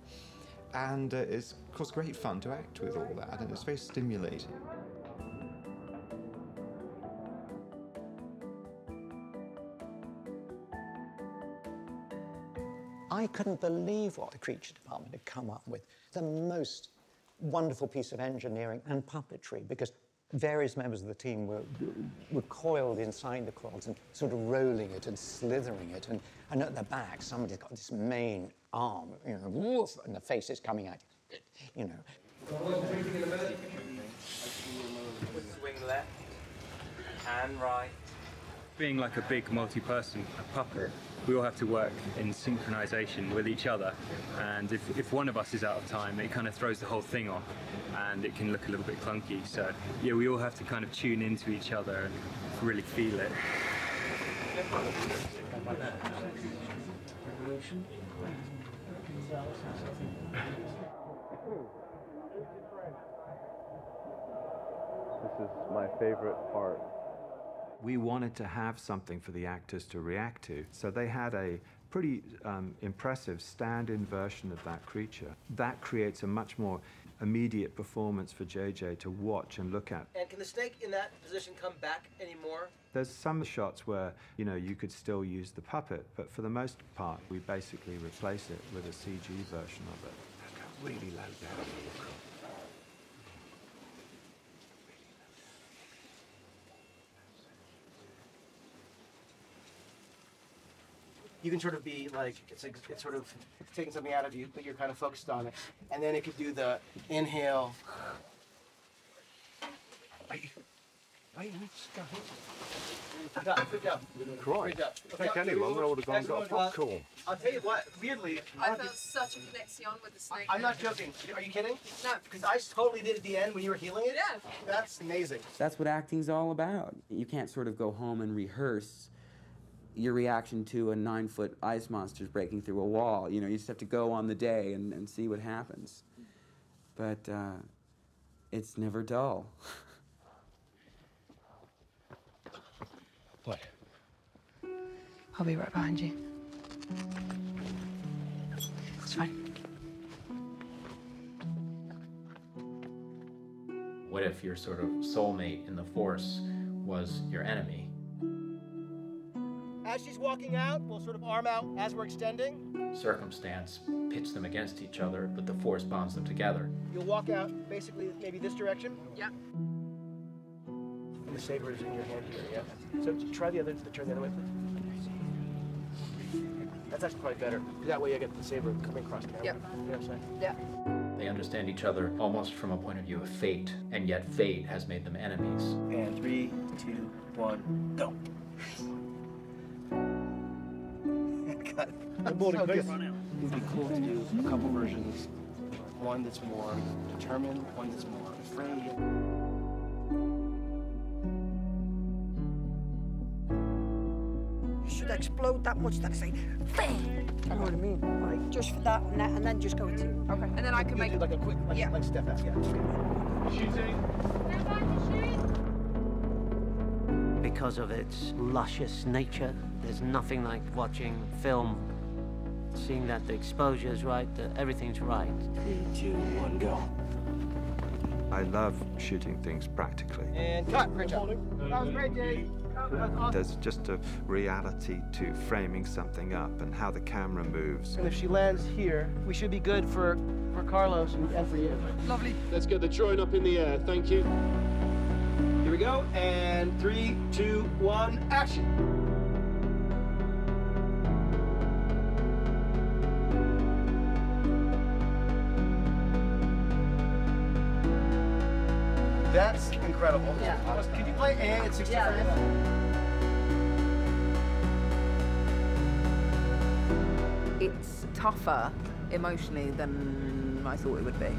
And it's, of course, great fun to act with all that, and it's very stimulating. I couldn't believe what the creature department had come up with. The most wonderful piece of engineering and puppetry, because various members of the team were coiled inside the quads and sort of rolling it and slithering it. And at the back, somebody's got this main arm, you know, woof, and the face is coming out, you know. Swing left and right. Being like a big multi-person puppet, we all have to work in synchronization with each other, and if one of us is out of time, it kind of throws the whole thing off, and it can look a little bit clunky. So yeah, we all have to kind of tune into each other and really feel it. This is my favorite part. We wanted to have something for the actors to react to, so they had a pretty impressive stand-in version of that creature. That creates a much more immediate performance for JJ to watch and look at. And can the snake in that position come back anymore? There's some shots where, you know, you could still use the puppet, but for the most part, we basically replace it with a CG version of it. Really low down. you can sort of be like, it's sort of taking something out of you, but you're kind of focused on it. And then it could do the inhale. Christ, take any longer, I would have gone and got a popcorn. I'll tell you what, weirdly, I felt such a connection with the snake. I'm not joking. Are you kidding? No. Because I totally did at the end when you were healing it. Yeah. That's amazing. That's what acting's all about. You can't sort of go home and rehearse your reaction to a 9-foot ice monster's breaking through a wall. You know, you just have to go on the day and see what happens. But it's never dull. What? I'll be right behind you. It's fine. What if your sort of soulmate in the Force was your enemy? As she's walking out, we'll sort of arm out as we're extending. Circumstance pits them against each other, but the Force bonds them together. You'll walk out basically maybe this direction. Yeah. And the saber is in your hand here, yeah. So try the turn the other way, please. That's actually probably better. That way I get the saber coming across camera. Yep. You know what I'm saying? Yeah. They understand each other almost from a point of view of fate, and yet fate has made them enemies. And 3, 2, 1, go. Got it. It would be cool to do a couple versions. One that's more determined, one that's more afraid. Should explode that much that I say, bang! You know what I mean? Like, just for that and then just go to. Okay. And then I can make do like a quick, like step out, yeah. Shooting. Because of its luscious nature, there's nothing like watching film, seeing that the exposure is right, that everything's right. 3, 2, 1, go. I love shooting things practically. And cut, great job. That was great, Dave. There's just a reality to framing something up and how the camera moves. And if she lands here, we should be good for Carlos and for you. Lovely. Let's get the drone up in the air. Thank you. Here we go. And 3, 2, 1, action. That's incredible. Yeah. Could you play A at 60 frames? It's tougher emotionally than I thought it would be.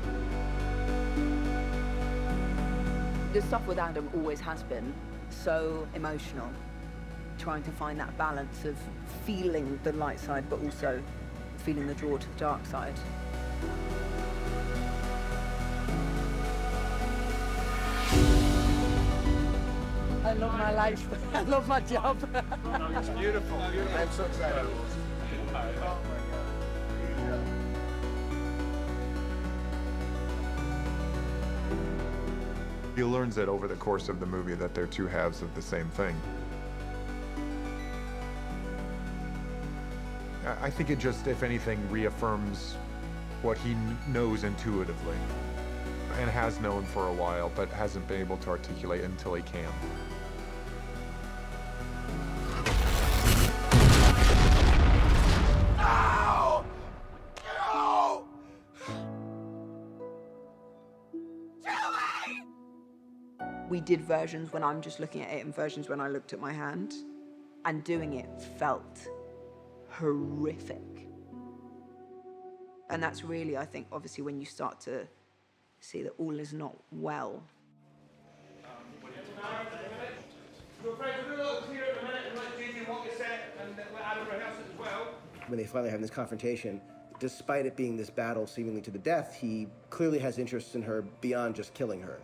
The stuff with Adam always has been so emotional, trying to find that balance of feeling the light side but also feeling the draw to the dark side. I love my life. I love my job. It's beautiful. I'm so excited. He learns that over the course of the movie that they're two halves of the same thing. I think it just, if anything, reaffirms what he knows intuitively and has known for a while, but hasn't been able to articulate until he can. Ow! Ow! We did versions when I'm just looking at it and versions when I looked at my hand, and doing it felt horrific. And that's really, I think, obviously when you start to see that all is not well. When they finally have this confrontation, despite it being this battle seemingly to the death, he clearly has interests in her beyond just killing her.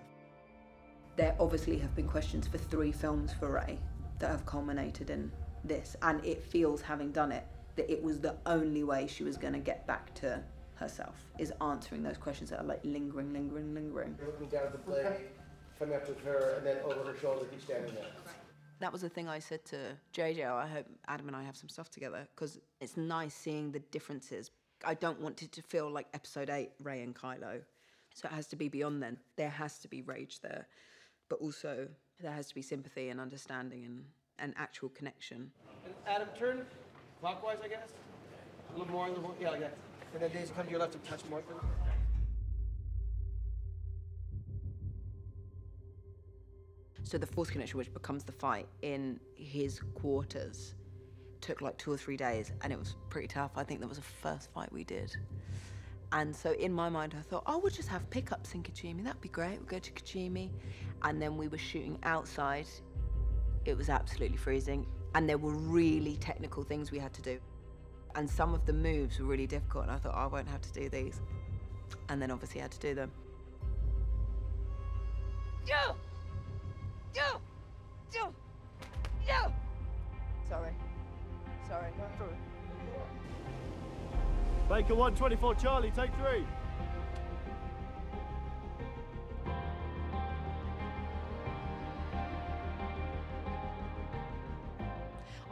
There obviously have been questions for 3 films for Ray that have culminated in this, and it feels, having done it, that it was the only way she was going to get back to herself, is answering those questions that are like lingering. Looking down at the blade, coming up with her, and then over her shoulder, keep standing there. That was the thing I said to JJ. I hope Adam and I have some stuff together, because it's nice seeing the differences. I don't want it to feel like episode 8, Ray and Kylo. So it has to be beyond then. There has to be rage there, but also there has to be sympathy and understanding and actual connection. Adam, turn Clockwise, I guess? A little more, yeah, like that. And then days come to your left and touch more. So the Force Connection, which becomes the fight in his quarters, took like 2 or 3 days, and it was pretty tough. I think that was the first fight we did. And so in my mind, I thought, oh, we'll just have pickups in Kijimi. That'd be great. We'll go to Kijimi. And then we were shooting outside. It was absolutely freezing. And there were really technical things we had to do. And some of the moves were really difficult. And I thought, oh, I won't have to do these. And then obviously I had to do them. Yo! Yo! Yo! Yo! Sorry. Sorry. Baker 124 Charlie, take 3.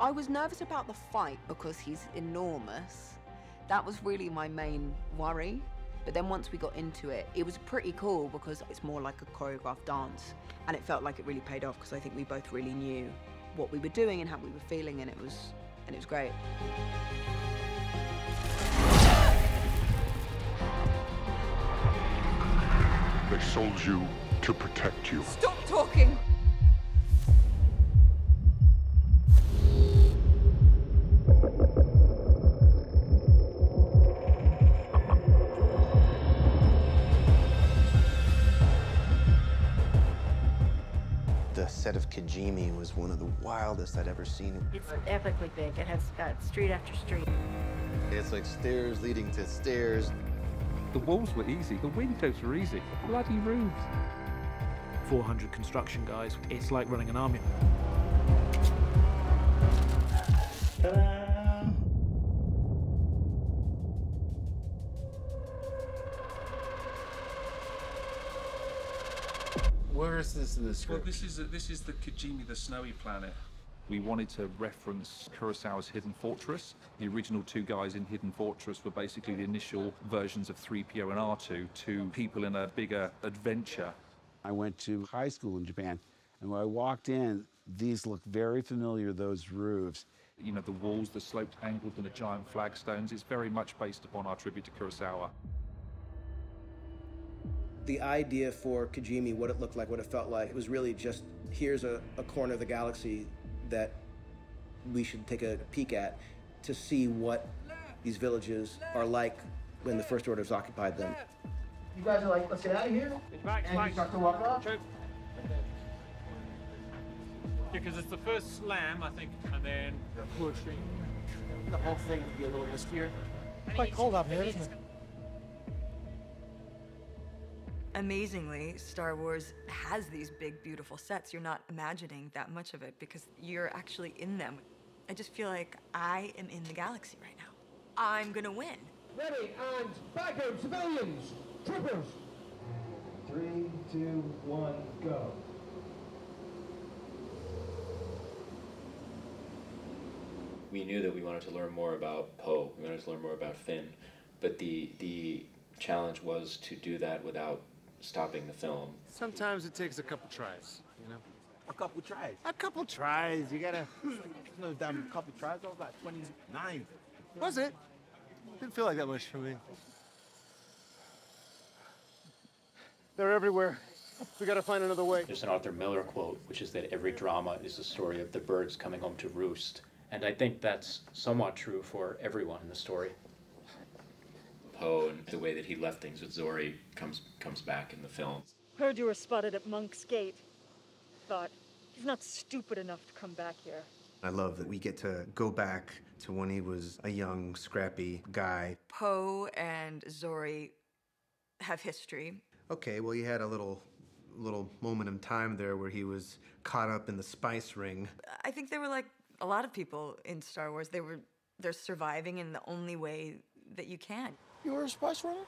I was nervous about the fight because he's enormous. That was really my main worry. But then once we got into it, it was pretty cool because it's more like a choreographed dance. And it felt like it really paid off because I think we both really knew what we were doing and how we were feeling, and it was great. They sold you to protect you. Stop talking! The set of Kijimi was one of the wildest I'd ever seen. It's epically big. It has got street after street. It's like stairs leading to stairs. The walls were easy, the windows were easy, bloody roofs. 400 construction guys. It's like running an army. Where is this in the script? Well, this is the Kijimi, the snowy planet. We wanted to reference Kurosawa's Hidden Fortress. The original 2 guys in Hidden Fortress were basically the initial versions of 3PO and R2, 2 people in a bigger adventure. I went to high school in Japan, and when I walked in, these looked very familiar, those roofs. You know, the walls, the sloped angles, and the giant flagstones. It's very much based upon our tribute to Kurosawa. The idea for Kijimi, what it looked like, what it felt like, it was really just, here's a corner of the galaxy that we should take a peek at to see what these villages are like when the First Order's occupied them. You guys are like, let's get out of here? And you start to walk off? Because it's the first slam, I think, and then pushing. The whole thing would be a little riskier. Quite cold up here, isn't it? Amazingly, Star Wars has these big, beautiful sets. You're not imagining that much of it because you're actually in them. I just feel like I am in the galaxy right now. I'm gonna win. Ready, and back out, civilians, troopers. 3, 2, 1, go. We knew that we wanted to learn more about Poe, we wanted to learn more about Finn, but the challenge was to do that without stopping the film. Sometimes it takes a couple tries, you know? A couple tries. A couple tries, you gotta... No damn couple tries, I was like 29. Was it? Didn't feel like that much for me. They're everywhere. We gotta find another way. There's an Arthur Miller quote, which is that every drama is the story of the birds coming home to roost. And I think that's somewhat true for everyone in the story. Poe and the way that he left things with Zori comes back in the film. Heard you were spotted at Monk's Gate. Thought, he's not stupid enough to come back here. I love that we get to go back to when he was a young, scrappy guy. Poe and Zori have history. Okay, well, you had a little moment in time there where he was caught up in the spice ring. I think they were like a lot of people in Star Wars. They're surviving in the only way that you can. You were a spice runner?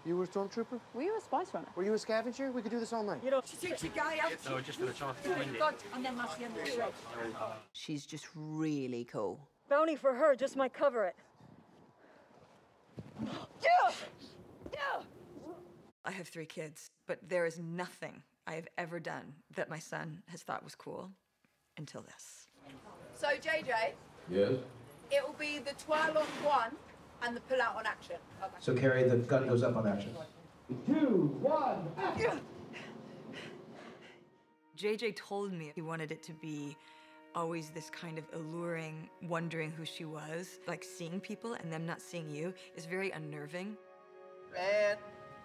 You were a stormtrooper? Were you a spice runner? Were you a scavenger? We could do this all night. You know, She takes a guy out. No, just for the chance to win it. And then that's the end of the show. She's just really cool. bounty for her just might cover it. I have 3 kids, but there is nothing I have ever done that my son has thought was cool until this. So, JJ, Yes? It will be the twirl on one and the pull out on action. Okay. So, Carrie, the gun goes up on action. 2, 1, action! JJ told me he wanted it to be always this kind of alluring, wondering who she was. Like seeing people and them not seeing you is very unnerving. And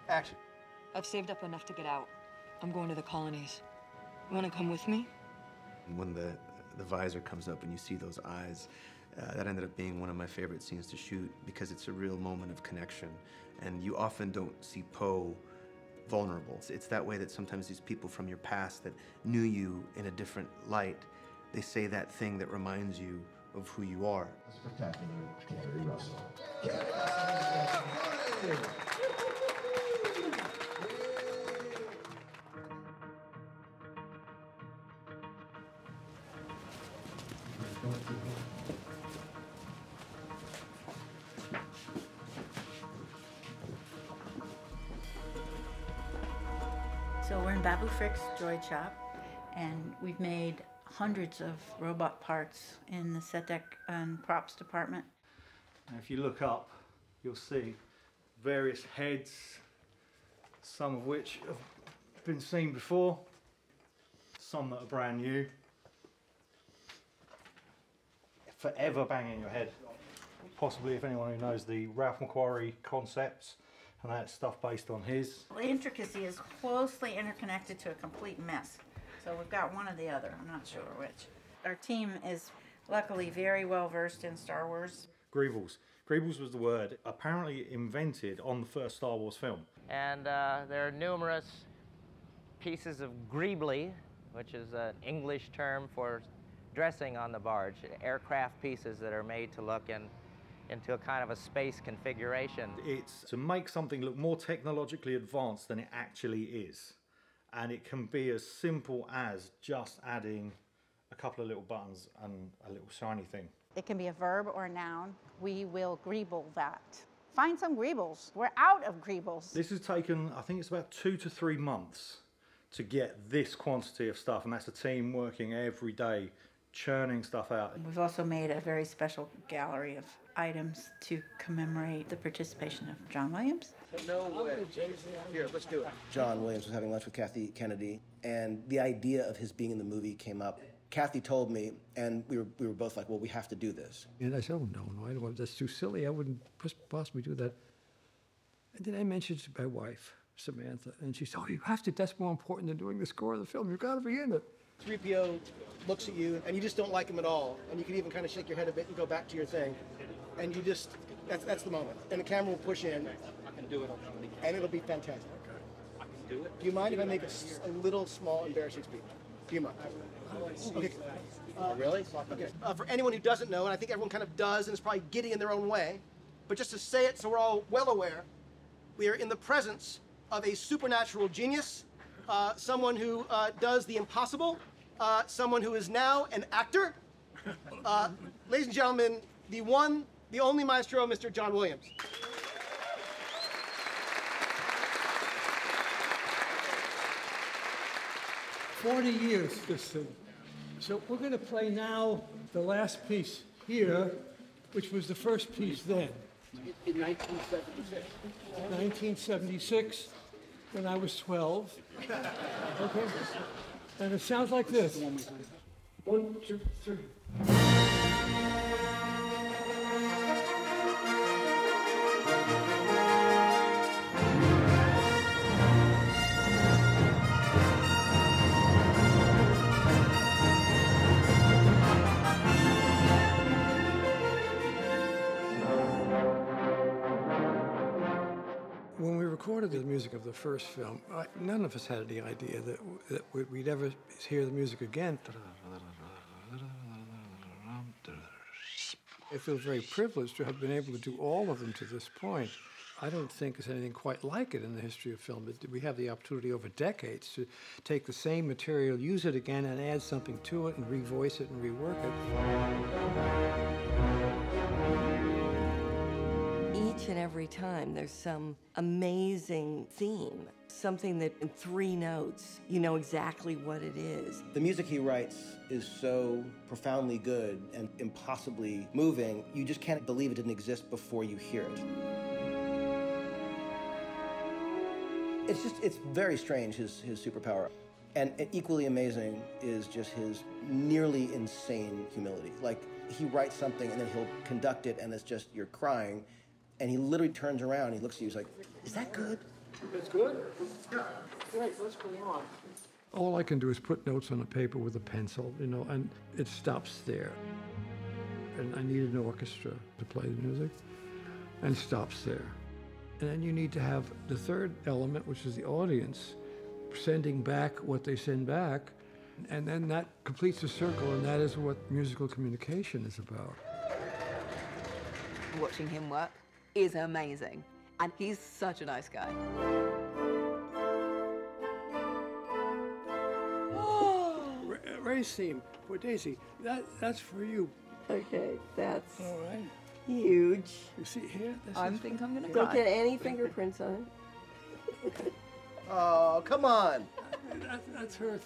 action. I've saved up enough to get out. I'm going to the colonies. You want to come with me? When the visor comes up and you see those eyes, that ended up being one of my favorite scenes to shoot because it's a real moment of connection. And you often don't see Poe vulnerable. It's that way that sometimes these people from your past that knew you in a different light, they say that thing that reminds you of who you are. Spectacular, Carrie Russell. So we're in Babu Frick's droid shop, and we've made hundreds of robot parts in the set deck and props department. And if you look up, you'll see various heads, some of which have been seen before, some that are brand new. Forever banging your head. Possibly, if anyone who knows the Ralph McQuarrie concepts, and that stuff based on his. The intricacy is closely interconnected to a complete mess. So we've got one or the other, I'm not sure which. Our team is luckily very well versed in Star Wars. Greebles. Greebles was the word apparently invented on the first Star Wars film. And there are numerous pieces of greebly, which is an English term for dressing on the barge, aircraft pieces that are made to look into a kind of a space configuration. It's to make something look more technologically advanced than it actually is. And it can be as simple as just adding a couple of little buttons and a little shiny thing. It can be a verb or a noun. We will greeble that. Find some greebles. We're out of greebles. This has taken, I think it's about 2 to 3 months to get this quantity of stuff, and that's a team working every day, churning stuff out. We've also made a very special gallery of items to commemorate the participation of John Williams. No way. Here, let's do it. John Williams was having lunch with Kathy Kennedy, and the idea of his being in the movie came up. Kathy told me, and we were both like, well, we have to do this. And I said, oh, no, I don't want, that's too silly. I wouldn't possibly do that. And then I mentioned to my wife, Samantha, and she said, oh, you have to, that's more important than doing the score of the film. You've got to be in it. 3PO looks at you, and you just don't like him at all, and you can even kind of shake your head a bit and go back to your thing. And you just, that's the moment. And the camera will push in. I can do it. And it'll be fantastic. I can do it. Do you mind if I make a little small embarrassing speech? Do you mind? Okay. Really? Okay. For anyone who doesn't know, and I think everyone kind of does, and is probably giddy in their own way, but just to say it so we're all well aware, we are in the presence of a supernatural genius, someone who does the impossible, someone who is now an actor. Ladies and gentlemen, the one, the only maestro, Mr. John Williams. 40 years, this thing. So we're going to play now the last piece here, which was the first piece then. In 1976. 1976, when I was 12. Okay? And it sounds like this. 1, 2, 3. When we recorded the music of the first film, none of us had any idea that we'd ever hear the music again. I feel very privileged to have been able to do all of them to this point. I don't think there's anything quite like it in the history of film. We have the opportunity over decades to take the same material, use it again, and add something to it, and revoice it and rework it. each and every time there's some amazing theme, something that in 3 notes, you know exactly what it is. The music he writes is so profoundly good and impossibly moving, you just can't believe it didn't exist before you hear it. It's very strange, his superpower. And equally amazing is just his nearly insane humility. Like, he writes something and then he'll conduct it and it's just, you're crying, and he literally turns around, he looks at you, he's like, is that good? It's good? Yeah. Great, let's go on. All I can do is put notes on a paper with a pencil, you know, and it stops there. And I need an orchestra to play the music, and it stops there. And then you need to have the third element, which is the audience, sending back what they send back, and then that completes the circle, and that is what musical communication is about. Watching him work is amazing, and he's such a nice guy. Race theme for Daisy. That's for you. Okay, that's all right. Huge. You see here? I think I'm gonna Don't cry. get any fingerprints on it. Oh, come on. That's her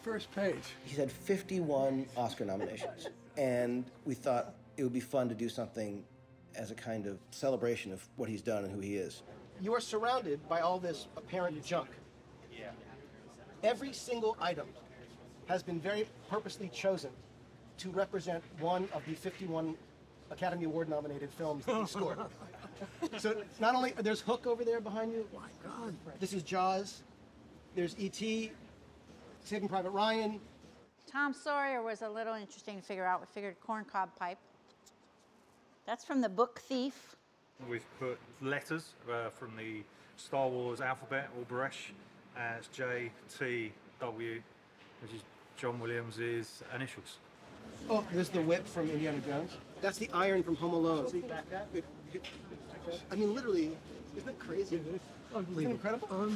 first page. He's had 51 Oscar nominations, and we thought it would be fun to do something as a kind of celebration of what he's done and who he is. You are surrounded by all this apparent junk. Yeah. Every single item has been very purposely chosen to represent one of the 51 Academy Award nominated films that he scored. So not only, there's Hook over there behind you. Oh my God. This is Jaws. There's E.T., Saving Private Ryan. Tom Sawyer was a little interesting to figure out. We figured corncob pipe. That's from the book Thief. We've put letters from the Star Wars alphabet, or Baresh, as J, T, W, which is John Williams' initials. Oh, there's the whip from Indiana Jones. That's the iron from Home Alone. I mean, literally, isn't it crazy? Isn't it incredible?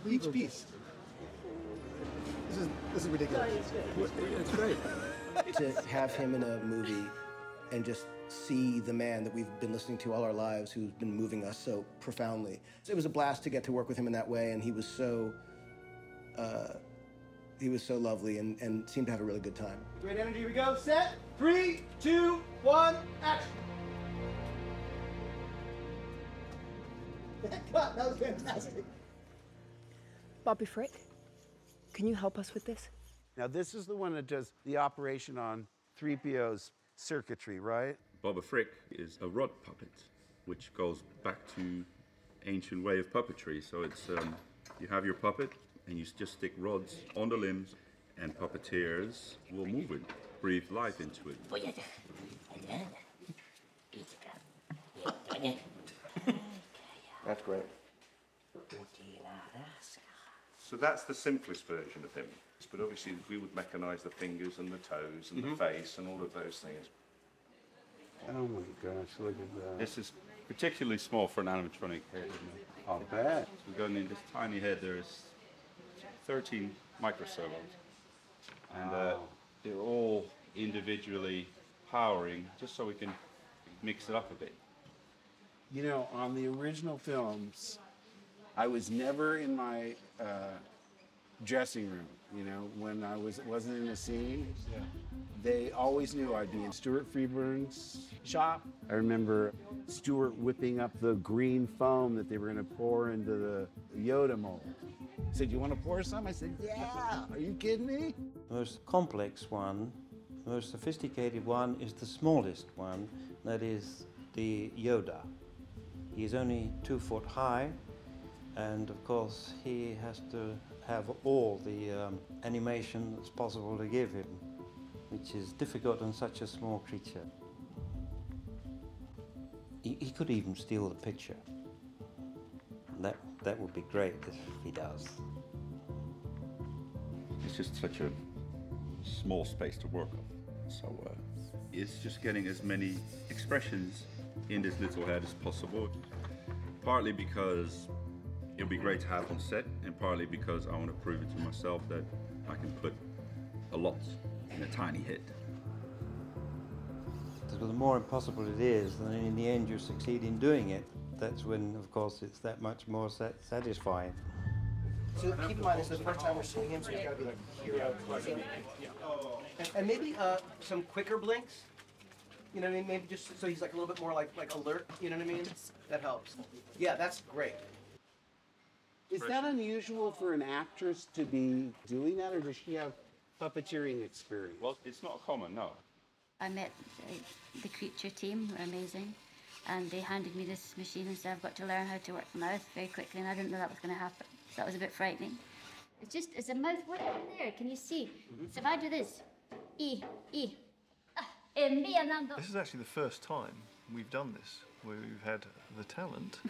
Each piece. This is ridiculous. It's great. To have him in a movie and just see the man that we've been listening to all our lives, who's been moving us so profoundly. It was a blast to get to work with him in that way, and he was so lovely and seemed to have a really good time. Great energy, here we go. Set, 3, 2, 1, action. God, that was fantastic. Bobby Frick, can you help us with this? Now, this is the one that does the operation on 3PO's circuitry, right? Boba Frick is a rod puppet, which goes back to ancient way of puppetry. So it's you have your puppet and you just stick rods on the limbs, and puppeteers will move it, breathe life into it. That's great. So that's the simplest version of him. But obviously we would mechanize the fingers and the toes and the face and all of those things. Oh my gosh, look at that. This is particularly small for an animatronic head. I'll bet. So we're going in this tiny head, there's 13 microservos. And they're all individually powering, just so we can mix it up a bit. You know, on the original films, I was never in my dressing room. You know, when I wasn't in a scene, they always knew I'd be in Stuart Freeburn's shop. I remember Stuart whipping up the green foam that they were going to pour into the Yoda mold. He said, "You want to pour some?" I said, "Yeah." Are you kidding me? The most complex one, the most sophisticated one is the smallest one, that is the Yoda. He's only 2 foot high, and of course he has to have all the animation that's possible to give him, which is difficult on such a small creature. He could even steal the picture. That would be great if he does. It's just such a small space to work on. So it's just getting as many expressions in this little head as possible. Partly because it'll be great to have on set, and partly because I want to prove it to myself that I can put a lot in a tiny head. The more impossible it is, then in the end you succeed in doing it. that's when, of course, it's that much more satisfying. So keep in mind, this is the first time we're seeing him, so he's got to be like hero. And maybe some quicker blinks. You know what I mean? Maybe just so he's like a little bit more like alert. You know what I mean? That helps. Yeah, that's great. Is that unusual for an actress to be doing that, or does she have puppeteering experience? Well, it's not common, no. I met the creature team, were amazing, and they handed me this machine and said I've got to learn how to work the mouth very quickly, and I didn't know that was going to happen, so that was a bit frightening. It's a mouth right over there, can you see? So if I do this, This is actually the first time we've done this, where we've had the talent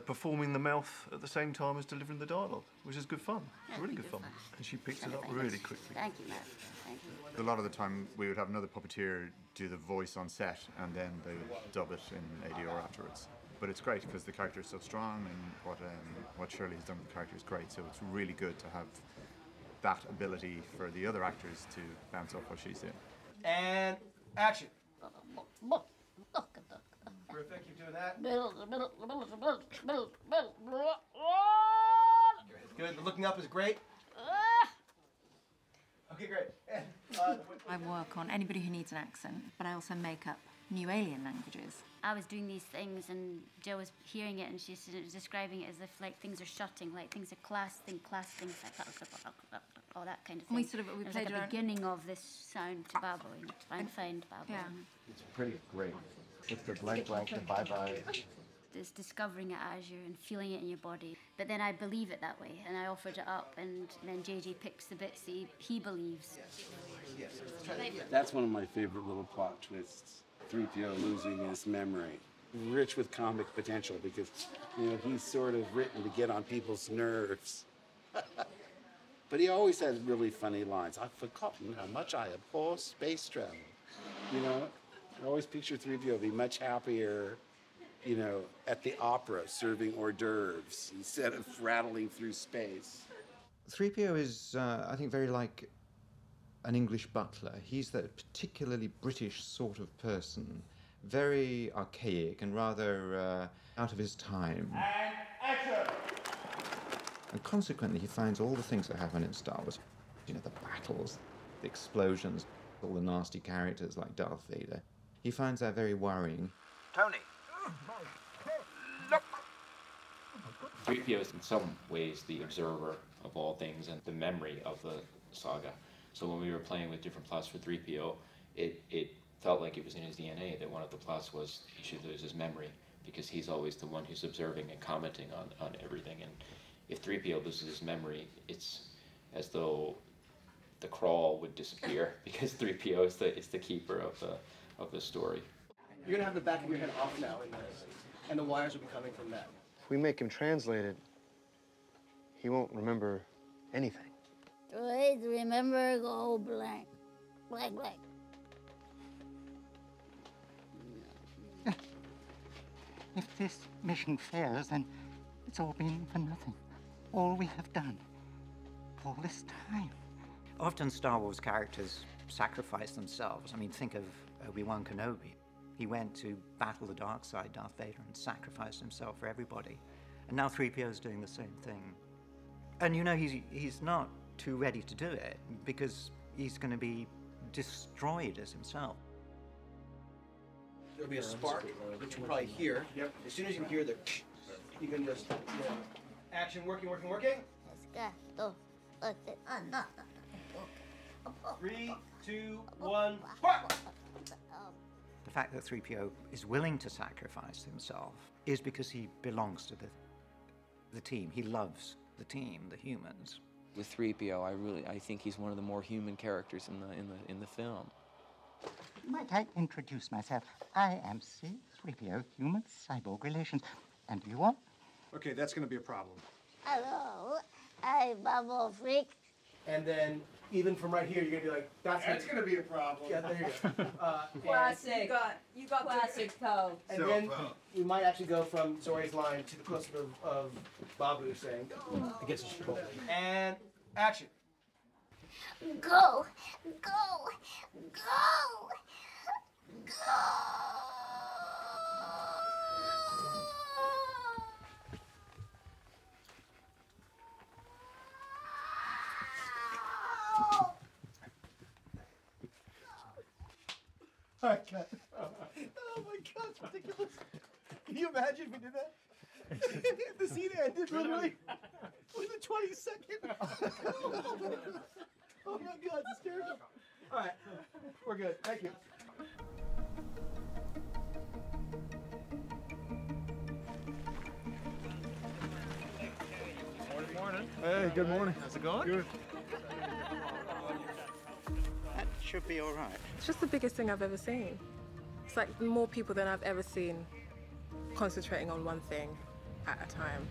performing the mouth at the same time as delivering the dialogue, which is good fun. It's really good fun. And she picks it up really quickly. Thank you, Matt. Thank you. A lot of the time we would have another puppeteer do the voice on set and then they would dub it in ADR afterwards. But it's great because the character is so strong and what Shirley has done with the character is great, so it's really good to have that ability for the other actors to bounce off what she's doing. And action. Terrific, keep doing that. Good, the looking up is great. Okay, great. I work on anybody who needs an accent, but I also make up new alien languages. I was doing these things and Jill was hearing it and she was describing it as if like things are shutting, like things are clasping, like all that kind of thing. We it was played like around. a beginning of this sound to babble, find babble. Yeah. It's pretty great. It's the blank, the bye-bye. It's discovering it as you're and feeling it in your body. But then I believe it that way, and I offered it up, and then JJ picks the bits he believes. That's one of my favorite little plot twists. 3PO losing his memory. Rich with comic potential because, he's sort of written to get on people's nerves. But he always has really funny lines. I've forgotten how much I abhor space travel. I always picture 3PO be much happier, at the opera serving hors d'oeuvres instead of rattling through space. 3PO is, I think, very like an English butler. He's that particularly British sort of person, very archaic and rather out of his time. And action! And consequently, he finds all the things that happen in Star Wars, the battles, the explosions, all the nasty characters like Darth Vader. He finds that very worrying. Tony! 3PO is in some ways the observer of all things and the memory of the saga. So when we were playing with different plots for 3PO, it felt like it was in his DNA that one of the plots was he should lose his memory because he's always the one who's observing and commenting on everything. And if 3PO loses his memory, it's as though the crawl would disappear because 3PO is the keeper of the story. You're gonna have the back of your head off now in this, and the wires will be coming from that. If we make him translate it, he won't remember anything. Wait, remember, go blank. Blank. If this mission fails, then it's all been for nothing. All we have done, all this time. Often Star Wars characters sacrifice themselves. I mean, think of Obi-Wan Kenobi. He went to battle the dark side, Darth Vader, and sacrificed himself for everybody. And now 3PO's doing the same thing. And he's not too ready to do it because he's going to be destroyed as himself. There'll be a spark, which you'll probably hear. Yep. As soon as you hear the, you can just, action, working. 3, 2, 1, spark! The fact that 3PO is willing to sacrifice himself is because he belongs to the team. He loves the team, the humans. With 3PO, I think he's one of the more human characters in the film. Might I introduce myself? I am C-3PO, Human Cyborg Relations. And you are? Okay, that's going to be a problem. Hello, I'm Bubble Freak. And then, even from right here, you're gonna be like, that's gonna be a problem. Yeah, there you go. Classic. You got classic Poe. And then we might actually go from Zori's line to the close-up of Babu saying, against the Chipotle. And action. Go. Sorry, cut. Oh my God, it's ridiculous. Can you imagine if we did that? The scene ended literally with a 20-second. Oh my God, it's hysterical. All right, we're good. Thank you. Morning. Hey, good morning. How's it going? Good. That should be all right. It's just the biggest thing I've ever seen. It's like more people than I've ever seen concentrating on one thing at a time.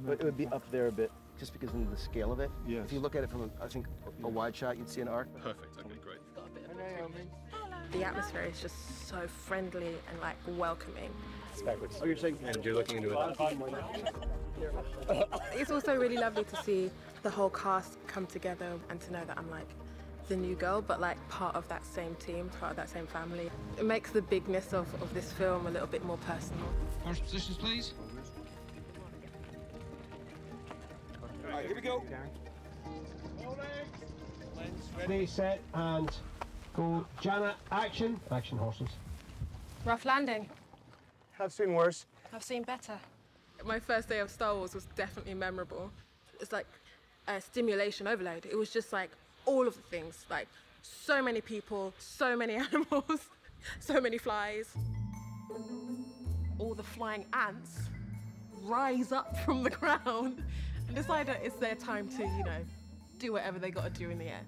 But it would be up there a bit, just because of the scale of it. Yes. If you look at it from, I think, a wide shot, you'd see an arc. Perfect. Okay, great. The atmosphere is just so friendly and like welcoming. It's backwards. Oh, you're saying, and you're looking into it. It's also really lovely to see the whole cast come together and to know that I'm like the new girl, but like part of that same team, part of that same family. It makes the bigness of this film a little bit more personal. First positions, please. All right, here we go. Ready, set, and go. Jana, action. Action, horses. Rough landing. I've seen worse. I've seen better. My first day of Star Wars was definitely memorable. It's like a stimulation overload. It was just like all of the things, like so many people, so many animals, so many flies. All the flying ants rise up from the ground and decide that it's their time to, you know, do whatever they got to do in the air.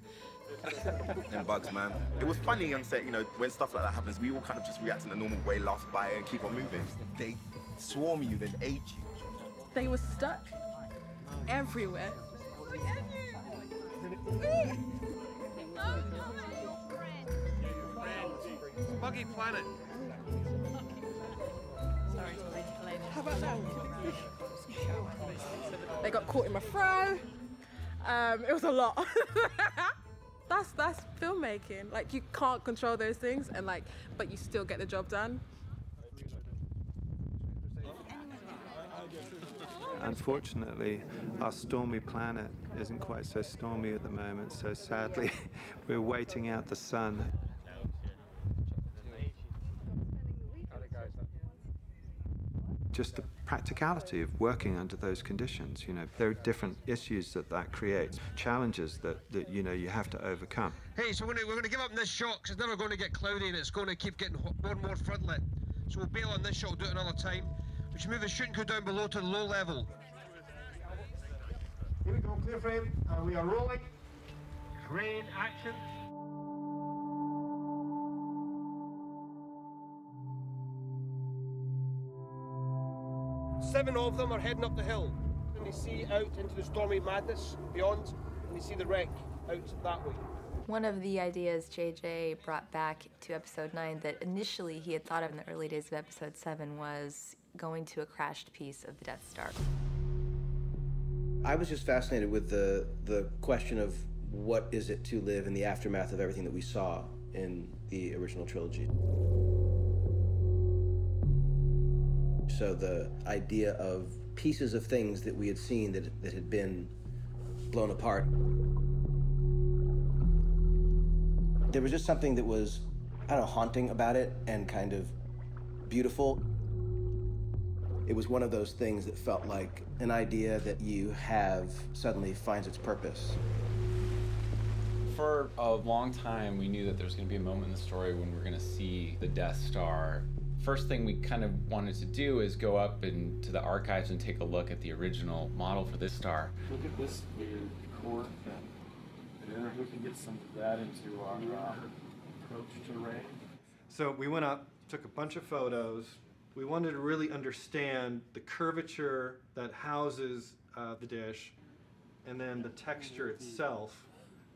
Them bugs, man. It was funny on set, you know, when stuff like that happens, we all kind of just react in a normal way, laugh by it, and keep on moving. They swarm you, then ate you. They were stuck everywhere. Buggy Planet. Sorry, how about that? They got caught in my fro. It was a lot. That's filmmaking. Like, you can't control those things, and like, but you still get the job done. Unfortunately, our stormy planet isn't quite so stormy at the moment, so sadly, we're waiting out the sun. Just the practicality of working under those conditions, you know, there are different issues that creates, challenges that you know you have to overcome. Hey, so we're going to give up on this shot because it's never going to get cloudy and it's going to keep getting more and more floodlit. So we'll bail on this shot, we'll do it another time. We should move the shooting crew down below to the low level. Here we go, clear frame, and we are rolling. Crane, action. Seven of them are heading up the hill. And they see out into the stormy madness beyond, and they see the wreck out that way. One of the ideas JJ brought back to episode 9 that initially he had thought of in the early days of episode 7 was going to a crashed piece of the Death Star. I was just fascinated with the question of what is it to live in the aftermath of everything that we saw in the original trilogy. So the idea of pieces of things that we had seen that had been blown apart. There was just something that was, I don't know, haunting about it and kind of beautiful. It was one of those things that felt like an idea that you have suddenly finds its purpose. For a long time, we knew that there was going to be a moment in the story when we were going to see the Death Star. First thing we kind of wanted to do is go up into the archives and take a look at the original model for this star. Look at this weird core thing. And we can get some of that into our approach to Ray. So we went up, took a bunch of photos. We wanted to really understand the curvature that houses the dish, and then the texture itself.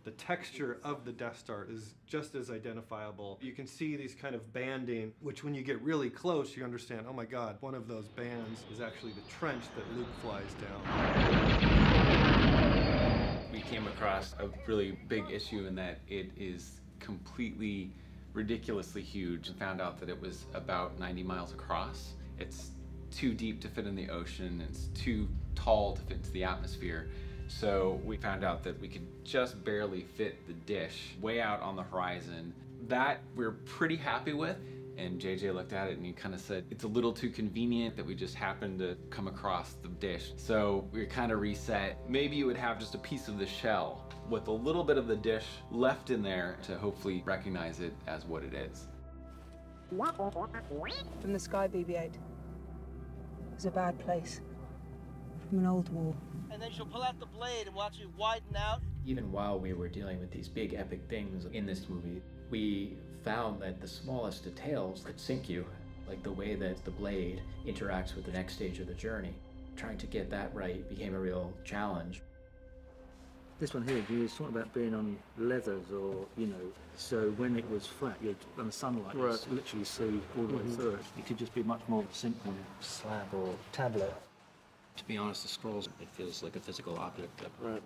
The texture of the Death Star is just as identifiable. You can see these kind of banding, which when you get really close, you understand, oh my God, one of those bands is actually the trench that Luke flies down. We came across a really big issue in that it is completely ridiculously huge, and found out that it was about 90 miles across. It's too deep to fit in the ocean, it's too tall to fit into the atmosphere. So we found out that we could just barely fit the dish way out on the horizon. That we're pretty happy with. And JJ looked at it and he kind of said, it's a little too convenient that we just happened to come across the dish. So we kind of reset. Maybe you would have just a piece of the shell with a little bit of the dish left in there to hopefully recognize it as what it is. From the sky, BB-8. It's a bad place. From an old war. And then she'll pull out the blade and watch it widen out. Even while we were dealing with these big epic things in this movie, we found that the smallest details could sink you, like the way that the blade interacts with the next stage of the journey. Trying to get that right became a real challenge. This one here, you was talking about being on leathers or, you know, so when it was flat, you'd, on the sunlight, you'd literally see all the way through it. It could just be much more simple slab or tablet. To be honest, the scrolls, it feels like a physical object. Right.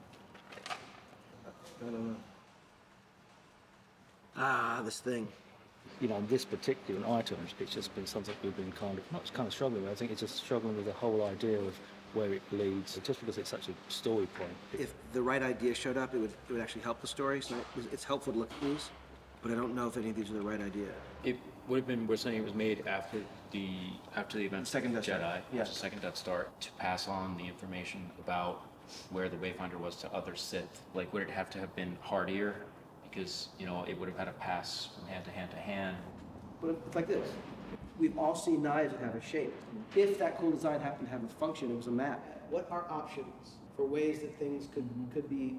I don't know. Ah, this thing. You know, this particular item, it's just been something we've been not struggling with. I think it's just struggling with the whole idea of where it leads, just because it's such a story point. If the right idea showed up, it would actually help the story. So it's helpful to look at these, but I don't know if any of these are the right idea. It would have been, we're saying it was made after the event Second Death Star. Jedi, Yeah. which is Second Death Star, to pass on the information about where the Wayfinder was to other Sith. Like, would it have to have been hardier? Because, you know, it would have had to pass from hand to hand to hand. But it's like this. We've all seen knives that have a shape. If that cool design happened to have a function, it was a map. What are options for ways that things could be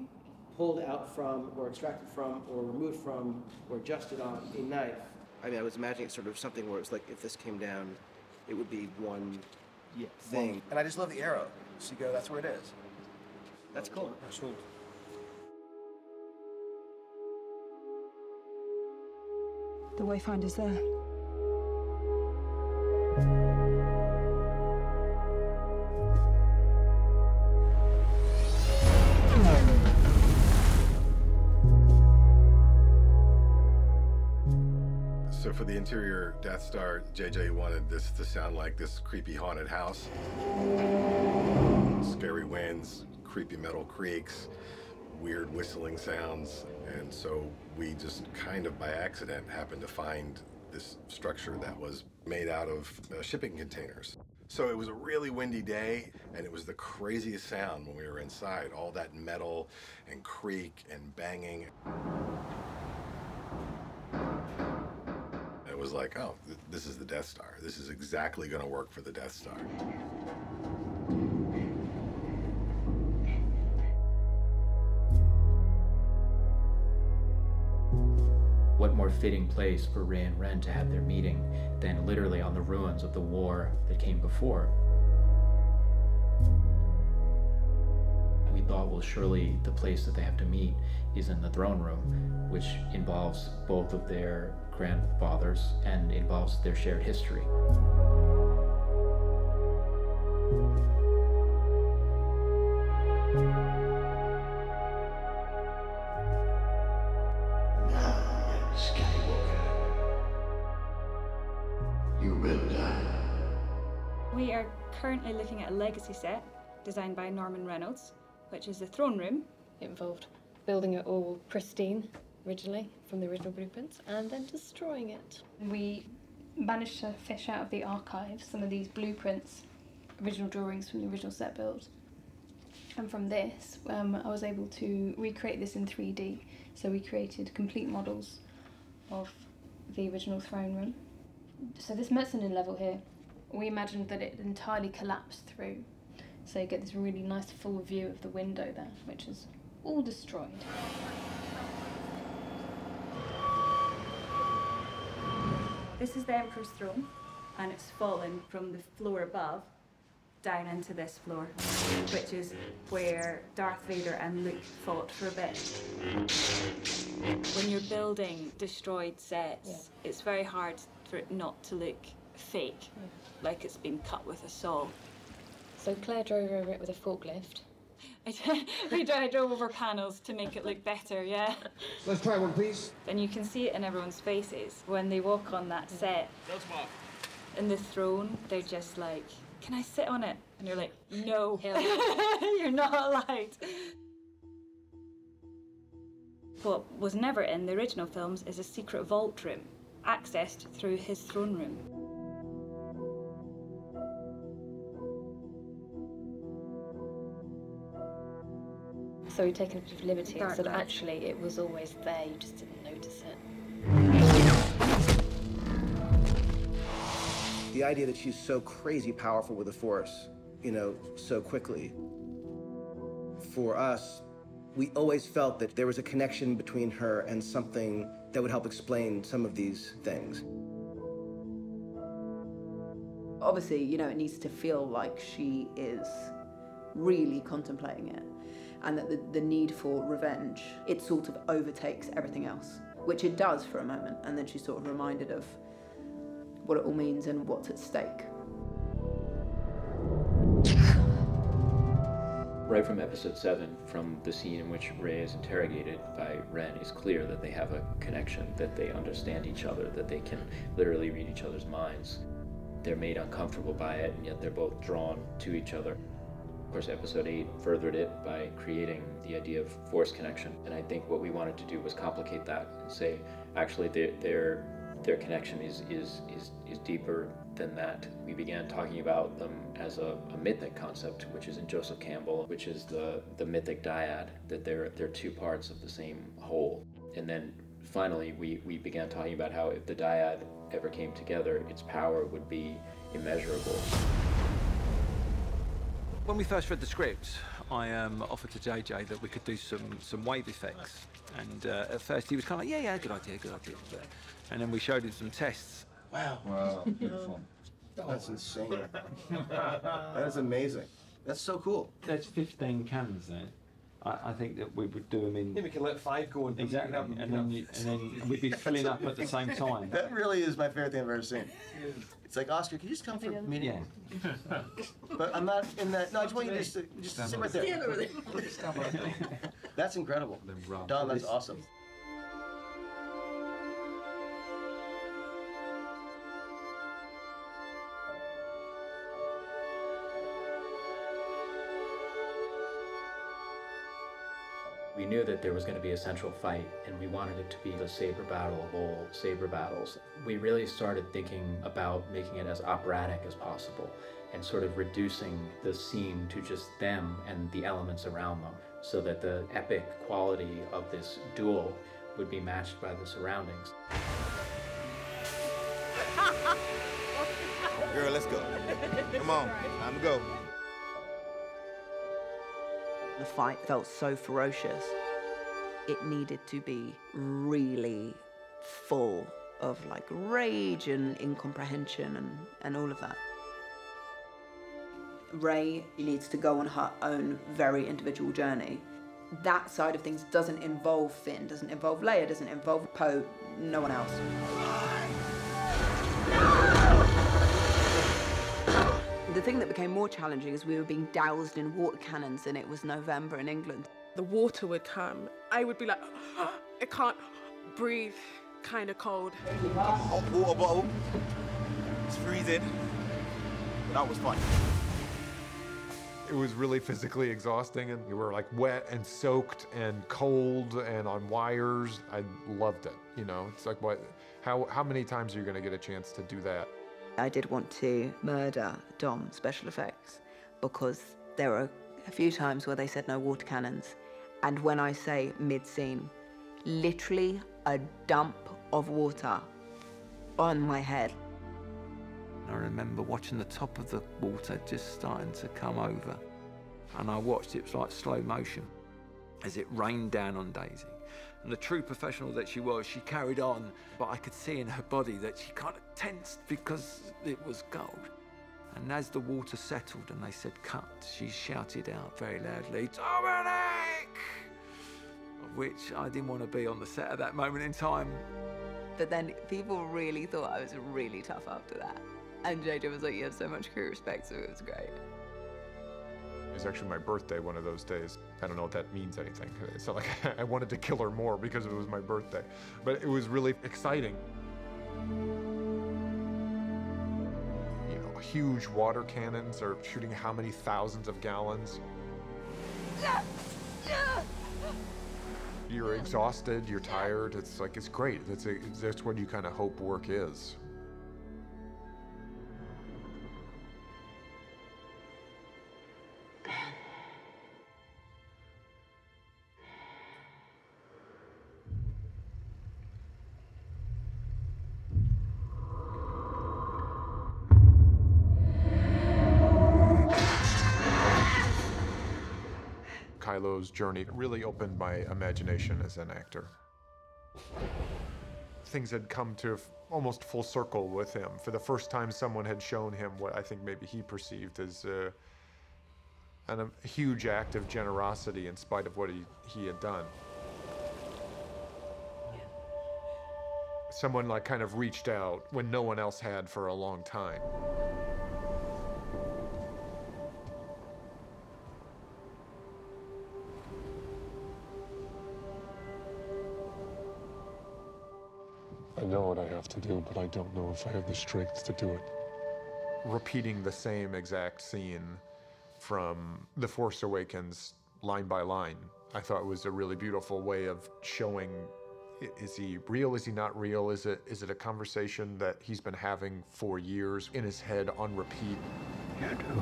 pulled out from, or extracted from, or removed from, or adjusted on a knife? I mean, I was imagining sort of something where it's like, if this came down, it would be one thing. And I just love the arrow. So you go, that's where it is. That's cool. Sure. The Wayfinder's there. So for the interior Death Star, JJ wanted this to sound like this creepy haunted house. Scary winds, creepy metal creaks, weird whistling sounds. And so we just kind of by accident happened to find this structure that was made out of shipping containers. So it was a really windy day, and it was the craziest sound when we were inside, all that metal and creak and banging. It was like, oh, this is the Death Star. This is exactly going to work for the Death Star. What more fitting place for Rey and Ren to have their meeting than literally on the ruins of the war that came before? We thought, well, surely the place that they have to meet is in the throne room, which involves both of their grandfathers and involves their shared history. We are currently looking at a legacy set designed by Norman Reynolds, which is the throne room. It involved building it all pristine originally from the original blueprints and then destroying it. We managed to fish out of the archives some of these blueprints, original drawings from the original set build. And from this, I was able to recreate this in 3D. So we created complete models of the original throne room. So this mezzanine level here, we imagined that it entirely collapsed through. So you get this really nice full view of the window there, which is all destroyed. This is the Emperor's throne, and it's fallen from the floor above down into this floor, which is where Darth Vader and Luke fought for a bit. When you're building destroyed sets, it's very hard for it not to look fake, like it's been cut with a saw. So Claire drove over it with a forklift. I drove over panels to make it look better, yeah. Let's try one, please. And you can see it in everyone's faces when they walk on that set. Let's walk. In the throne, they're just like, can I sit on it? And you're like, no, you're not allowed. What was never in the original films is a secret vault room, accessed through his throne room. So we've taken a bit of liberty, Dark so that light. actually it was always there, you just didn't notice it. The idea that she's so crazy powerful with the Force, you know, so quickly. For us, we always felt that there was a connection between her and something that would help explain some of these things. Obviously, you know, it needs to feel like she is really contemplating it, and that the need for revenge, it sort of overtakes everything else, which it does for a moment, and then she's sort of reminded of what it all means and what's at stake. Right from episode 7, from the scene in which Rey is interrogated by Ren, it's clear that they have a connection, that they understand each other, that they can literally read each other's minds. They're made uncomfortable by it, and yet they're both drawn to each other. Of course, episode 8 furthered it by creating the idea of Force connection, and I think what we wanted to do was complicate that and say, actually, their connection is deeper than that. We began talking about them as a mythic concept, which is in Joseph Campbell, which is the mythic dyad, that they're two parts of the same whole. And then finally, we began talking about how if the dyad ever came together, its power would be immeasurable. When we first read the script, I offered to JJ that we could do some wave effects. And at first he was kind of like, yeah, good idea. And then we showed him some tests. Wow. Wow, beautiful. That's insane. That is amazing. That's so cool. There's 15 cannons there. I think that we would do them in... Yeah, we can let 5 go and exactly, and then we'd be filling up at the same time. That really is my favorite thing I've ever seen. It's like, Oscar, can you just come for a minute? Yeah. But I'm not in that. No, I just want you to just sit right there. Stand over there. That's incredible. Don, that's awesome. We knew that there was going to be a central fight, and we wanted it to be the saber battle of all saber battles. We really started thinking about making it as operatic as possible and sort of reducing the scene to just them and the elements around them, so that the epic quality of this duel would be matched by the surroundings. Girl, let's go. Come on, time to go. The fight felt so ferocious. It needed to be really full of like rage and incomprehension and all of that. Rey needs to go on her own very individual journey. That side of things doesn't involve Finn, doesn't involve Leia, doesn't involve Poe, no one else. The thing that became more challenging is we were being doused in water cannons and it was November in England. The water would come. I would be like, I can't breathe, kind of cold. Hot water bottle. It's freezing. But that was fun. It was really physically exhausting, and you were like wet and soaked and cold and on wires. I loved it. You know, it's like how many times are you going to get a chance to do that? I did want to murder Dom Special Effects because there were a few times where they said no water cannons. And when I say mid-scene, literally a dump of water on my head. I remember watching the top of the water just starting to come over. And I watched it like slow motion as it rained down on Daisy. And the true professional that she was, she carried on, but I could see in her body that she kind of tensed because it was gold. And as the water settled and they said cut, she shouted out very loudly, "Dominic!" Of which I didn't want to be on the set at that moment in time. But then people really thought I was really tough after that. And JJ was like, you have so much crew respect, so it was great. It was actually my birthday one of those days. I don't know if that means anything. It's not like I wanted to kill her more because it was my birthday. But it was really exciting. You know, huge water cannons are shooting how many thousands of gallons. you're exhausted, you're tired. It's like, it's great. That's what you kind of hope work is. Kylo's journey really opened my imagination as an actor. Things had come to almost full circle with him. For the first time, someone had shown him what I think maybe he perceived as a huge act of generosity in spite of what he had done. Someone like kind of reached out when no one else had for a long time. I know what I have to do, but I don't know if I have the strength to do it. Repeating the same exact scene from The Force Awakens line by line, I thought was a really beautiful way of showing, is he real, is he not real? Is it a conversation that he's been having for years in his head on repeat? You do.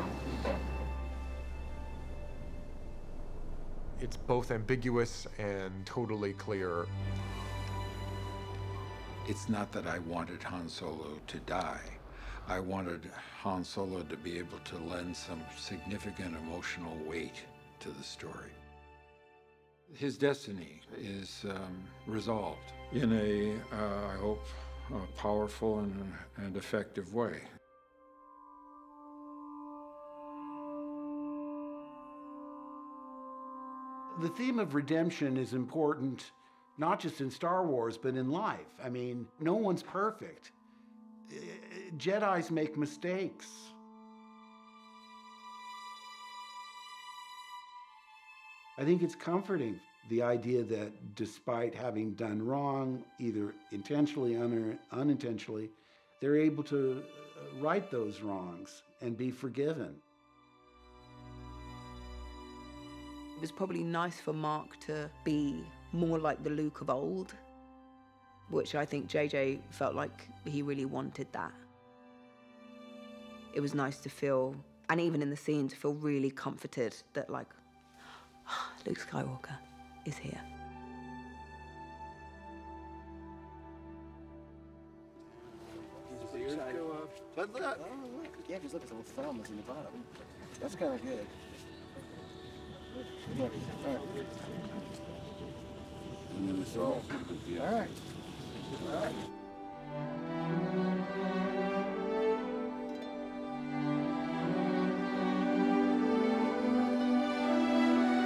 It's both ambiguous and totally clear. It's not that I wanted Han Solo to die. I wanted Han Solo to be able to lend some significant emotional weight to the story. His destiny is resolved in a, I hope, a powerful and effective way. The theme of redemption is important, not just in Star Wars, but in life. I mean, no one's perfect. Jedis make mistakes. I think it's comforting, the idea that despite having done wrong, either intentionally or unintentionally, they're able to right those wrongs and be forgiven. It was probably nice for Mark to be more like the Luke of old, which I think JJ felt like he really wanted that. It was nice to feel, and even in the scene, to feel really comforted that, like, Luke Skywalker is here. But look, yeah, just look at the little thumb in the bottom. That's kind of good. Yeah, all right. And then it's all right. All right.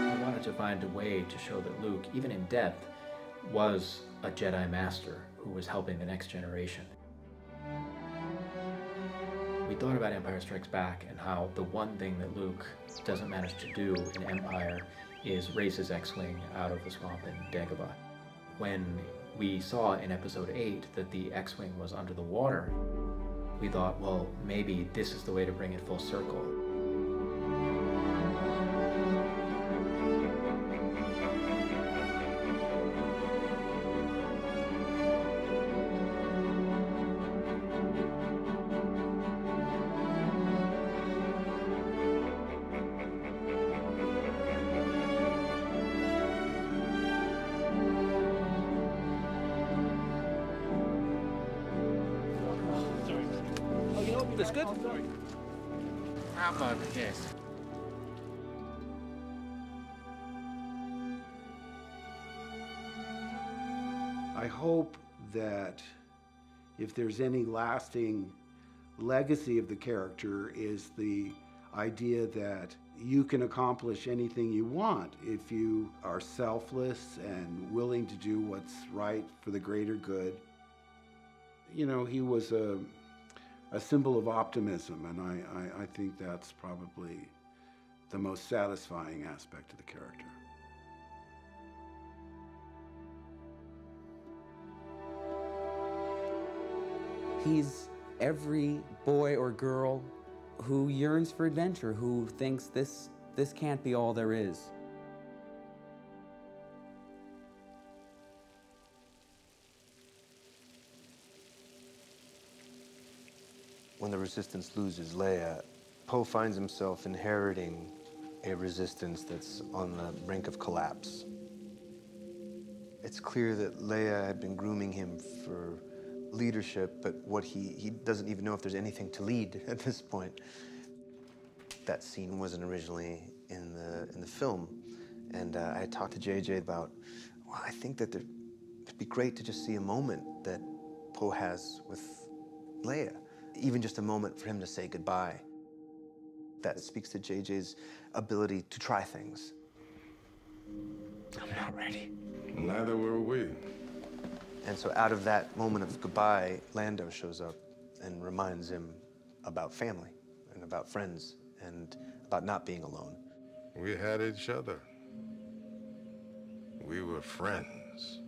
I wanted to find a way to show that Luke, even in death, was a Jedi Master who was helping the next generation. We thought about Empire Strikes Back and how the one thing that Luke doesn't manage to do in Empire is raise his X-Wing out of the swamp in Dagobah. When we saw in Episode 8 that the X-Wing was under the water, we thought, well, maybe this is the way to bring it full circle. That's good? How about this? I hope that if there's any lasting legacy of the character is the idea that you can accomplish anything you want if you are selfless and willing to do what's right for the greater good. You know, he was a symbol of optimism, and I think that's probably the most satisfying aspect of the character. He's every boy or girl who yearns for adventure, who thinks this can't be all there is. when the Resistance loses Leia, Poe finds himself inheriting a Resistance that's on the brink of collapse. It's clear that Leia had been grooming him for leadership, but he doesn't even know if there's anything to lead at this point. That scene wasn't originally in the film, and I had talked to JJ about, well, I think that it'd be great to just see a moment that Poe has with Leia, even just a moment for him to say goodbye. That speaks to JJ's ability to try things. I'm not ready. Neither were we. And so out of that moment of goodbye, Lando shows up and reminds him about family and about friends and about not being alone. We had each other. We were friends.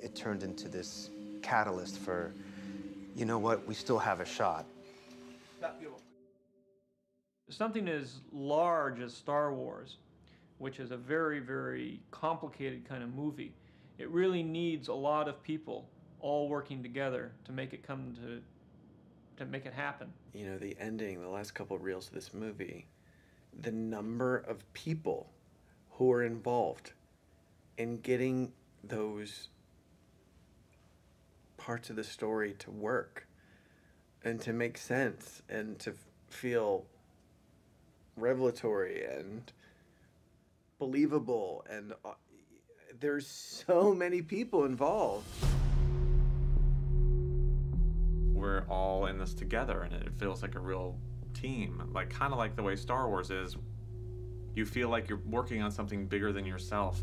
It turned into this catalyst for, you know what, we still have a shot. Something as large as Star Wars, which is a very, very complicated kind of movie, it really needs a lot of people all working together to make it to make it happen. You know, the ending, the last couple of reels of this movie, the number of people who are involved in getting those parts of the story to work and to make sense and to feel revelatory and believable, and there's so many people involved. We're all in this together, and it feels like a real team, like kind of like the way Star Wars is. You feel like you're working on something bigger than yourself.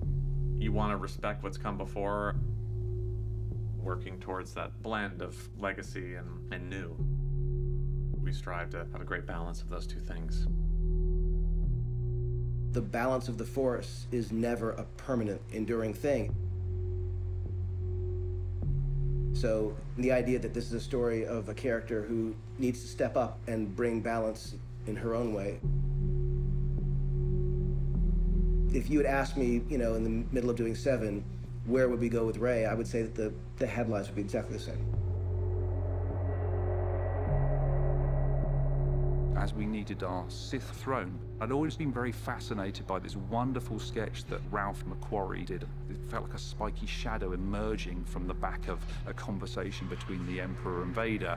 You want to respect what's come before, working towards that blend of legacy and new. We strive to have a great balance of those two things. The balance of the Force is never a permanent, enduring thing. So the idea that this is a story of a character who needs to step up and bring balance in her own way. If you had asked me, you know, in the middle of doing 7, where would we go with Rey, I would say that the headlines would be exactly the same. As we needed our Sith throne, I'd always been very fascinated by this wonderful sketch that Ralph McQuarrie did. It felt like a spiky shadow emerging from the back of a conversation between the Emperor and Vader.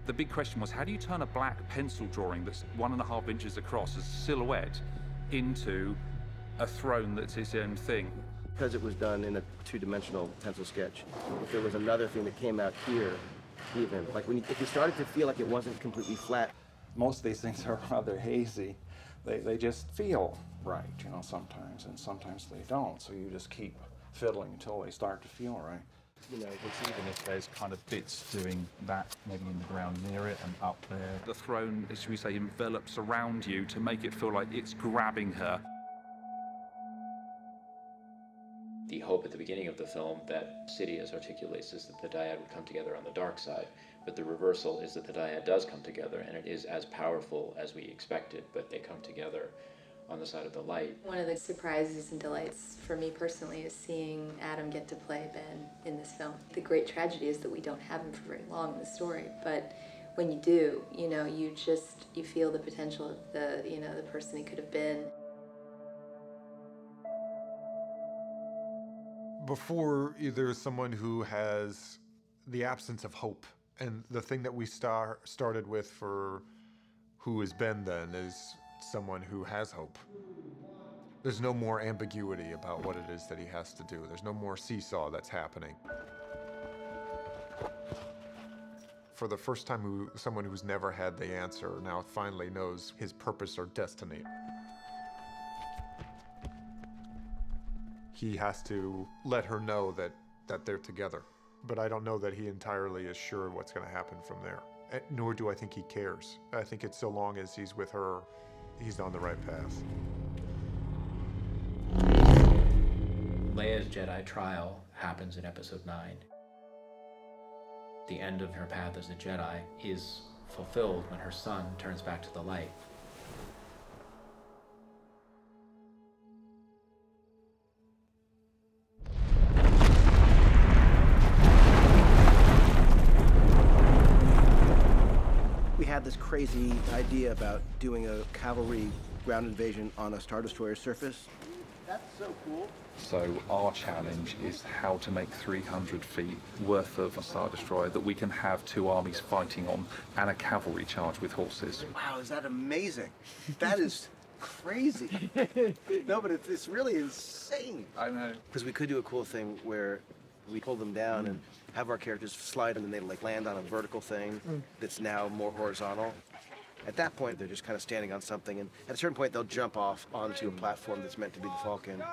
The big question was, how do you turn a black pencil drawing that's 1.5 inches across as a silhouette into a throne that's its own thing? Because it was done in a 2-dimensional pencil sketch, if there was another thing that came out here, even, like if you started to feel like it wasn't completely flat. Most of these things are rather hazy. They just feel right, you know, sometimes, and sometimes they don't. So you just keep fiddling until they start to feel right. You know, it's even if there's kind of bits doing that, maybe in the ground near it and up there. The throne, should we say, envelops around you to make it feel like it's grabbing her. The hope at the beginning of the film that Sidious articulates is that the dyad would come together on the dark side, but the reversal is that the dyad does come together, and it is as powerful as we expected, but they come together on the side of the light. One of the surprises and delights for me personally is seeing Adam get to play Ben in this film. The great tragedy is that we don't have him for very long in the story, but when you do, you know, you feel the potential of the person he could have been. Before, there's someone who has the absence of hope. And the thing that we started with for who is Ben then is someone who has hope. There's no more ambiguity about what it is that he has to do. There's no more seesaw that's happening. For the first time, someone who's never had the answer now finally knows his purpose or destiny. He has to let her know that they're together. But I don't know that he entirely is sure what's going to happen from there. Nor do I think he cares. I think it's so long as he's with her, he's on the right path. Leia's Jedi trial happens in Episode 9. The end of her path as a Jedi is fulfilled when her son turns back to the light. had this crazy idea about doing a cavalry ground invasion on a Star Destroyer surface. That's so cool. So our challenge is how to make 300 feet worth of a Star Destroyer that we can have 2 armies fighting on and a cavalry charge with horses. Wow, is that amazing? That is crazy. No, but it's really insane. I know. Because we could do a cool thing where we pull them down and have our characters slide and then they like land on a vertical thing that's now more horizontal. At that point, they're just kind of standing on something, and at a certain point, they'll jump off onto a platform that's meant to be the Falcon.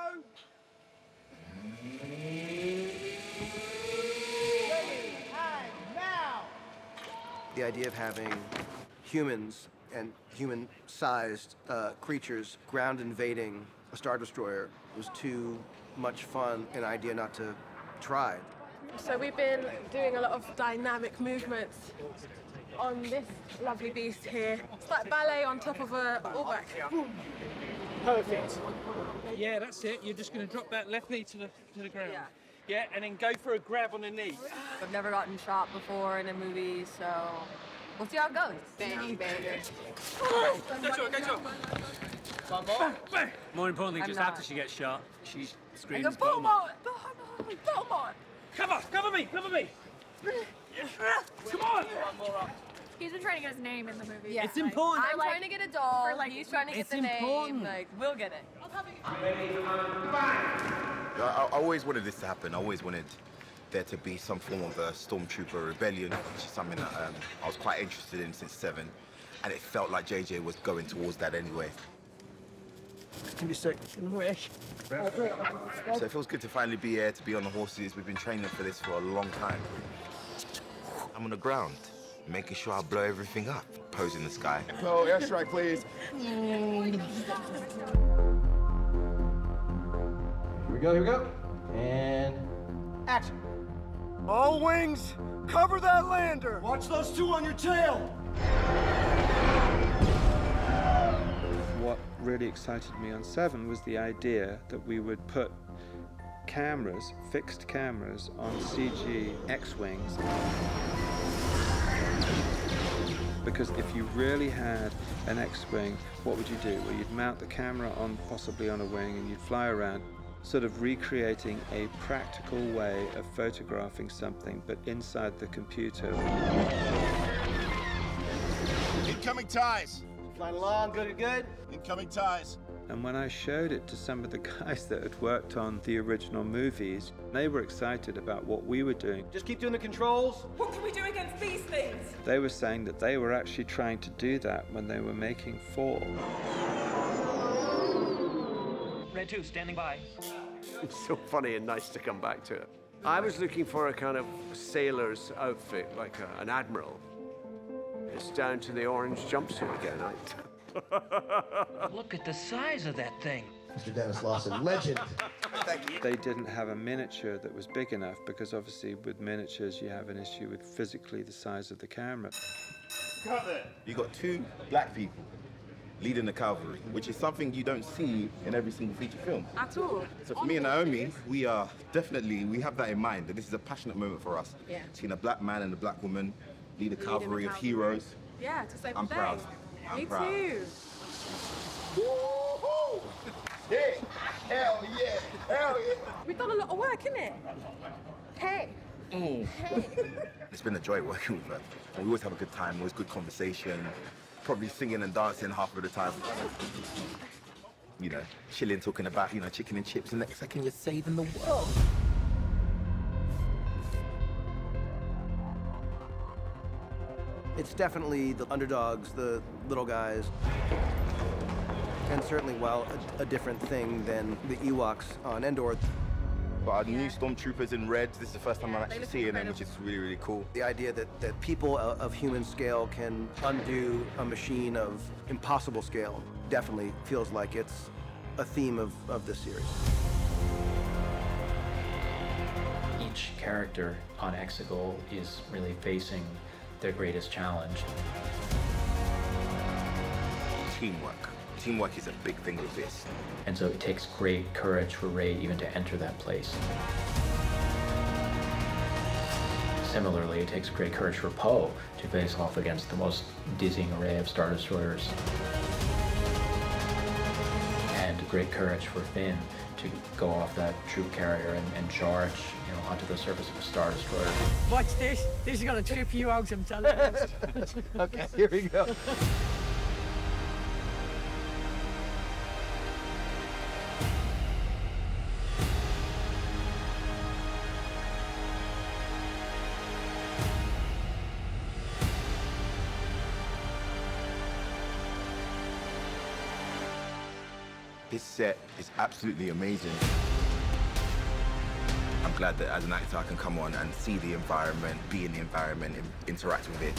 The idea of having humans and human-sized creatures ground invading a Star Destroyer was too much fun, an idea not to try. So we've been doing a lot of dynamic movements on this lovely beast here. It's like ballet on top of a all-back. Perfect. Yeah, that's it. You're just going to drop that left knee to the ground. Yeah. Yeah, and then go for a grab on the knee. I've never gotten shot before in a movie, so we'll see how it goes. Bang, banger. Go to it. One more. Bang, bang. More importantly, I'm just not. after she gets shot, she screams, I go, Beaumont. Beaumont! Cover me! Come on! He's been trying to get his name in the movie. It's important. I'm trying to get a doll. He's trying to get it's the important. name. Like, we'll get it. I always wanted this to happen. I always wanted there to be some form of a stormtrooper rebellion, which is something that I was quite interested in since 7, and it felt like JJ was going towards that anyway. It's gonna be sick. So it feels good to finally be here, to be on the horses. We've been training for this for a long time. I'm on the ground, making sure I blow everything up, pose in the sky. Oh, airstrike, please. Here we go. And action. All wings, cover that lander. Watch those 2 on your tail. What really excited me on 7 was the idea that we would put cameras, fixed cameras, on CG X-Wings. Because if you really had an X-Wing, what would you do? Well, you'd mount the camera on, possibly on a wing, and you'd fly around, sort of recreating a practical way of photographing something, but inside the computer. Incoming ties. Flying along, good. Incoming ties. And when I showed it to some of the guys that had worked on the original movies, they were excited about what we were doing. Just keep doing the controls. What can we do against these things? They were saying that they were actually trying to do that when they were making 4. Red 2, standing by. It's so funny and nice to come back to it. I was looking for a kind of sailor's outfit, like an admiral. It's down to the orange jumpsuit again. Look at the size of that thing. Mr. Dennis Lawson, legend. They didn't have a miniature that was big enough because obviously with miniatures you have an issue with physically the size of the camera. You got 2 black people leading the cavalry, which is something you don't see in every single feature film. At all. So for me and Naomi, we have that in mind, that this is a passionate moment for us. Yeah. Seeing a black man and a black woman lead a cavalry of heroes. Yeah, to save I'm the proud. day. I'm Me proud. too. Hey, hell yeah. We've done a lot of work, innit? Hey. Hey. It's been a joy working with her. We always have a good time, always good conversation, probably singing and dancing half of the time. You know, chilling, talking about, chicken and chips, and next second you're saving the world. It's definitely the underdogs, the little guys, and certainly, a different thing than the Ewoks on Endor. But our new stormtroopers in red, this is the first time I'm actually seeing them, which is really, really cool. The idea that people of human scale can undo a machine of impossible scale definitely feels like it's a theme of this series. Each character on Exegol is really facing their greatest challenge. Teamwork. Teamwork is a big thing with this. And so it takes great courage for Rey even to enter that place. Similarly, it takes great courage for Poe to face off against the most dizzying array of Star Destroyers. And great courage for Finn to go off that troop carrier and charge, you know, onto the surface of a Star Destroyer. Watch this. This is gonna trip you out, I'm telling you. Okay, here we go. This set is absolutely amazing. I'm glad that as an actor I can come on and see the environment, be in the environment, and interact with it.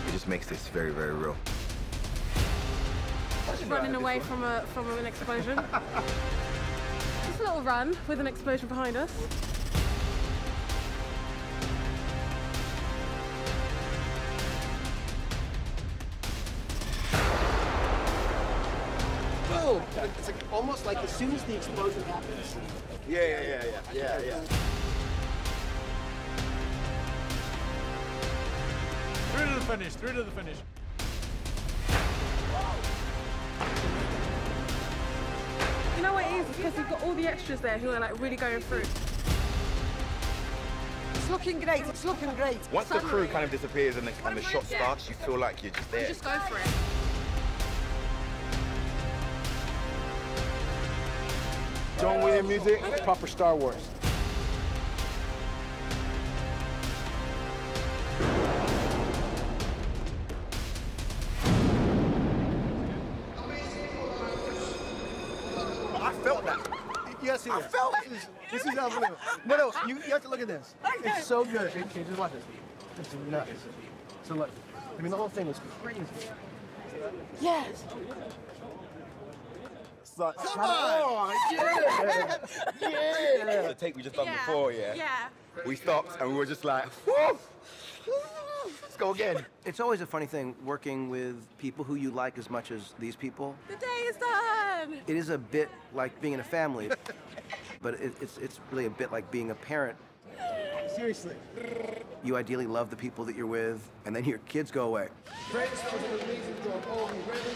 It just makes this very, very real. Just running away from an explosion. Just a little run with an explosion behind us. Boom! It's like, almost like as soon as the explosion happens. Yeah. Through to the finish, through to the finish. You know what it is? It's because you've got all the extras there who are like really going through. It's looking great, it's looking great. Once the crew kind of disappears and the shot starts, you feel like you're just there. Just go for it. John Williams music, proper Star Wars. I felt that. You gotta see this. I felt it. This is unbelievable. No, you have to look at this. It's so good. Okay, just watch this. It's nuts. So look, I mean, the whole thing was crazy. Yes. Come on! Yeah! Yeah! The take we just done before, yeah? We stopped and we were just like, whoo! Let's go again. It's always a funny thing working with people who you like as much as these people. The day is done! It is a bit like being in a family, but it's really a bit like being a parent. Seriously. You ideally love the people that you're with, and then your kids go away. Friends, that was an amazing job. Oh, we really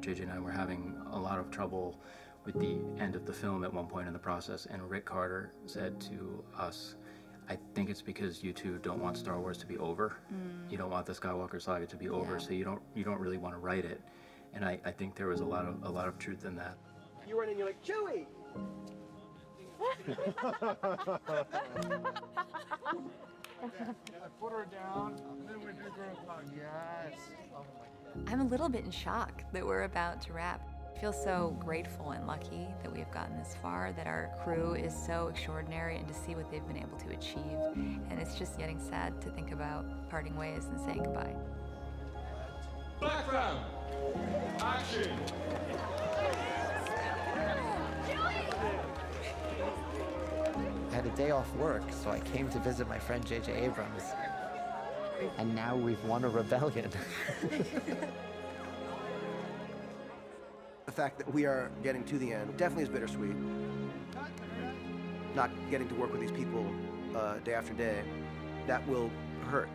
JJ and I were having a lot of trouble with the end of the film at one point in the process, and Rick Carter said to us, I think it's because you two don't want Star Wars to be over. You don't want the Skywalker saga to be over, so you don't really want to write it. And I think there was a lot of truth in that. You run in, you're like, Chewie! Put her down, and then we do girl talk. Yes. Oh my God. I'm a little bit in shock that we're about to wrap. I feel so grateful and lucky that we have gotten this far, that our crew is so extraordinary, and to see what they've been able to achieve. And it's just getting sad to think about parting ways and saying goodbye. Background. Action. I had a day off work, so I came to visit my friend J.J. Abrams. And now we've won a rebellion. The fact that we are getting to the end definitely is bittersweet. Not getting to work with these people day after day, that will hurt.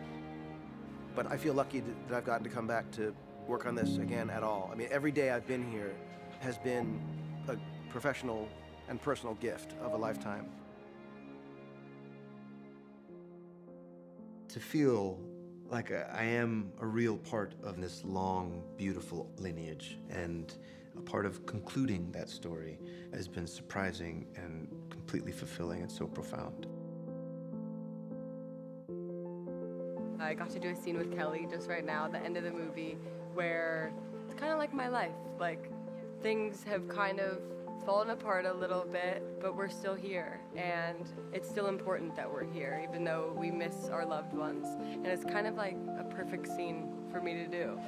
But I feel lucky that I've gotten to come back to work on this again at all. I mean, every day I've been here has been a professional and personal gift of a lifetime. To feel like I am a real part of this long, beautiful lineage, and a part of concluding that story has been surprising and completely fulfilling and so profound. I got to do a scene with Kelly just right now at the end of the movie where it's kind of like my life. Like, things have kind of fallen apart a little bit, but we're still here, and it's still important that we're here, even though we miss our loved ones. And it's kind of like a perfect scene for me to do.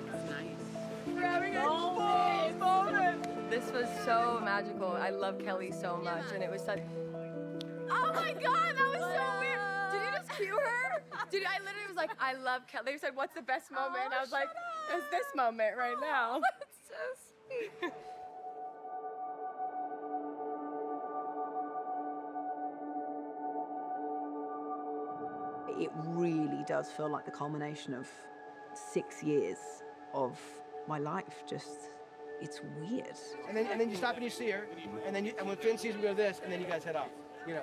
It's nice. We're having a moment. This was so magical. I love Kelly so much, and it was such. Oh my God, that was so weird. Did you just cue her? I literally was like, I love Kelly. They said, what's the best moment? And I was like, it's this moment right now. That's so sweet. It really does feel like the culmination of 6 years of my life. It's weird. And then you stop and you see her, and when Finn sees her, we go this, and then you guys head off. You know,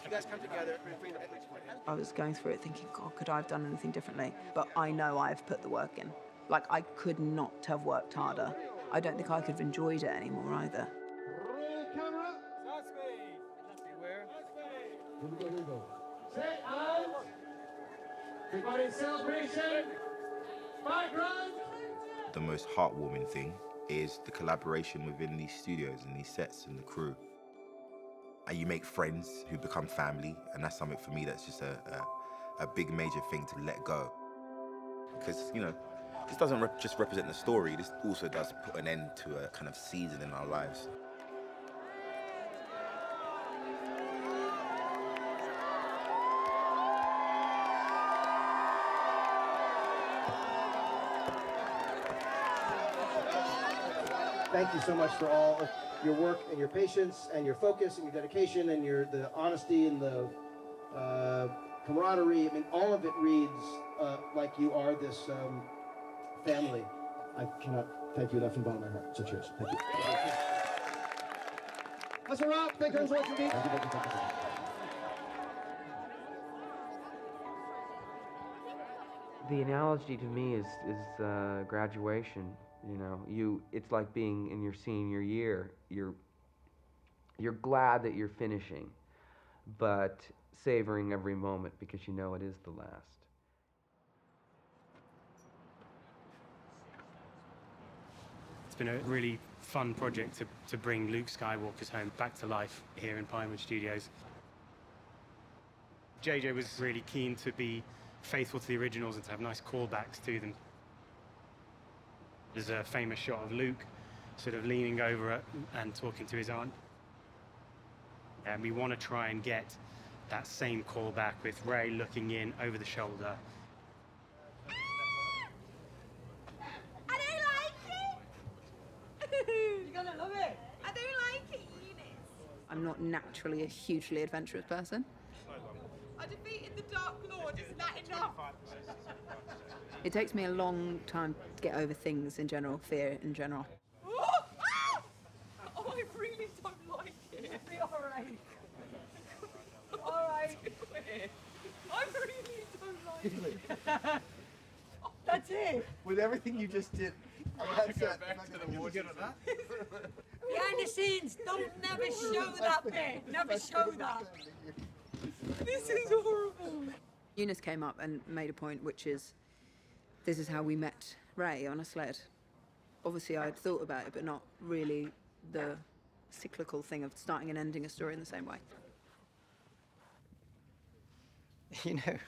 you guys come together. I was going through it thinking, God, could I have done anything differently? But I know I've put the work in. Like, I could not have worked harder. I don't think I could have enjoyed it anymore either. Camera. Beware. Here we go. Set and everybody in celebration. Background. The most heartwarming thing is the collaboration within these studios and these sets and the crew. And you make friends who become family, and that's something for me that's just a big major thing to let go. Because, you know, this doesn't just represent the story, this also does put an end to a kind of season in our lives. Thank you so much for all of your work and your patience and your focus and your dedication and the honesty and the camaraderie. I mean, all of it reads like you are this family. I cannot thank you enough from the bottom of my heart. So cheers. Thank you. That's a wrap. Thank you so much indeed. Thank you. The analogy to me is graduation. You know, it's like being in your senior year. You're glad that you're finishing, but savoring every moment because you know it is the last. It's been a really fun project to bring Luke Skywalker's home back to life here in Pinewood Studios. JJ was really keen to be faithful to the originals and to have nice callbacks to them. There's a famous shot of Luke sort of leaning over and talking to his aunt. And we want to try and get that same callback with Rey looking in over the shoulder. I don't like it! You're gonna love it! I don't like it, Eunice! I'm not naturally a hugely adventurous person. I defeated the Dark Lord, isn't that enough? It takes me a long time to get over things in general, fear in general. Oh, I really don't like it. It'll be alright. Alright. I really don't like it. That's it. With everything you just did. Behind the scenes, don't never show that bit. Never show that. This is horrible. Eunice came up and made a point, which is, this is how we met Rey on a sled. Obviously, I'd thought about it, but not really the cyclical thing of starting and ending a story in the same way. You know,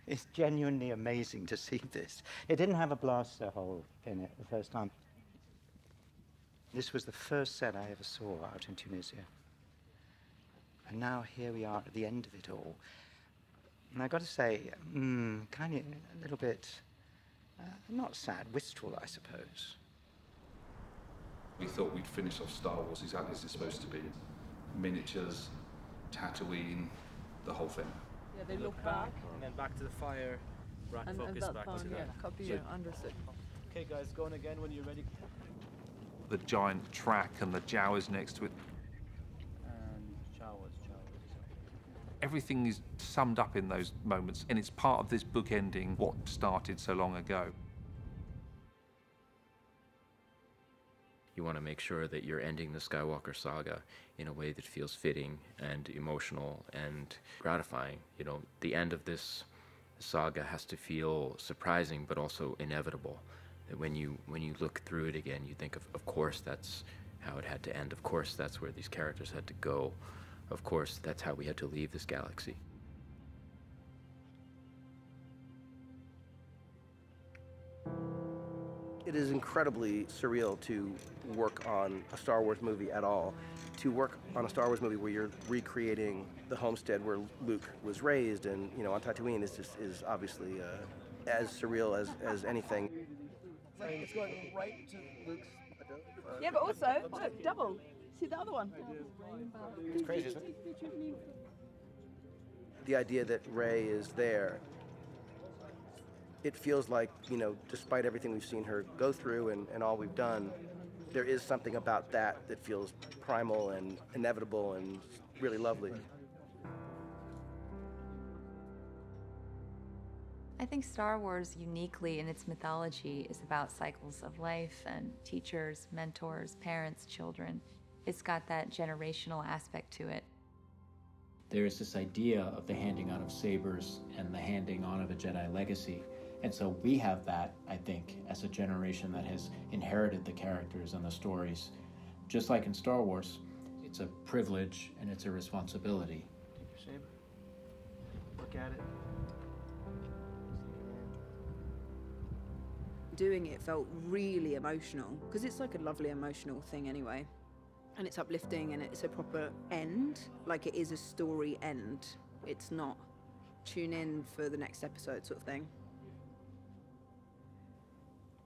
it's genuinely amazing to see this. It didn't have a blaster hole in it the first time. This was the first set I ever saw out in Tunisia. And now here we are at the end of it all. And I've got to say, kind of a little bit, not sad, wistful, I suppose. We thought we'd finish off Star Wars exactly as it's supposed to be. Miniatures, Tatooine, the whole thing. Yeah, they look back. And then back to the fire, rack And focus that's back fine, to yeah. that. Copy, So- understood. Okay guys, going again when you're ready. The giant track and the Jawas next to it. And showers. Everything is summed up in those moments, and it's part of this book ending what started so long ago. You want to make sure that you're ending the Skywalker saga in a way that feels fitting and emotional and gratifying. You know, the end of this saga has to feel surprising but also inevitable. That when you look through it again, you think of course that's how it had to end. Of course that's where these characters had to go. Of course that's how we had to leave this galaxy. It is incredibly surreal to work on a Star Wars movie at all. To work on a Star Wars movie where you're recreating the homestead where Luke was raised and, you know, on Tatooine is obviously as surreal as anything. It's going right to Luke's. Yeah, but also, look, double. See the other one? It's crazy, isn't it? The idea that Rey is there, it feels like, you know, despite everything we've seen her go through and all we've done, there is something about that feels primal and inevitable and really lovely. I think Star Wars uniquely in its mythology is about cycles of life and teachers, mentors, parents, children. It's got that generational aspect to it. There is this idea of the handing on of sabers and the handing on of a Jedi legacy. And so we have that, I think, as a generation that has inherited the characters and the stories. Just like in Star Wars, it's a privilege and it's a responsibility. Take your saber. Look at it. Doing it felt really emotional, because it's like a lovely emotional thing anyway. And it's uplifting and it's a proper end, like it is a story end. It's not tune in for the next episode sort of thing.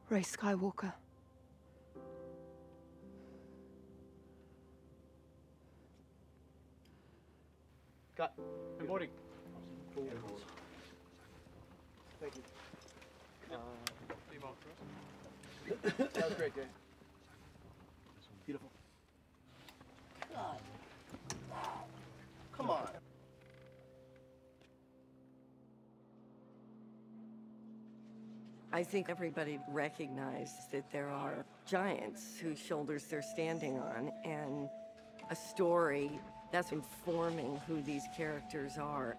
Rey Skywalker. Cut. Good morning. Thank you. That was great, Dave. Beautiful. God. Come on. I think everybody recognized that there are giants whose shoulders they're standing on, and a story that's informing who these characters are.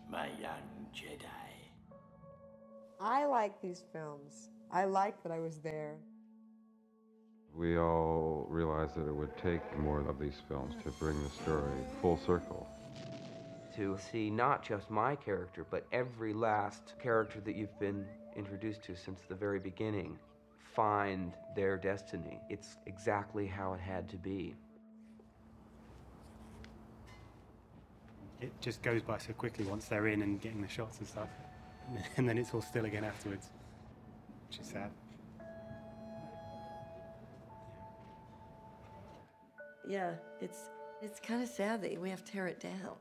My young Jedi. I like these films. I like that I was there. We all realized that it would take more of these films to bring the story full circle. To see not just my character, but every last character that you've been introduced to since the very beginning find their destiny. It's exactly how it had to be. It just goes by so quickly once they're in and getting the shots and stuff. And then it's all still again afterwards, which is sad. Yeah, it's kind of sad that we have to tear it down.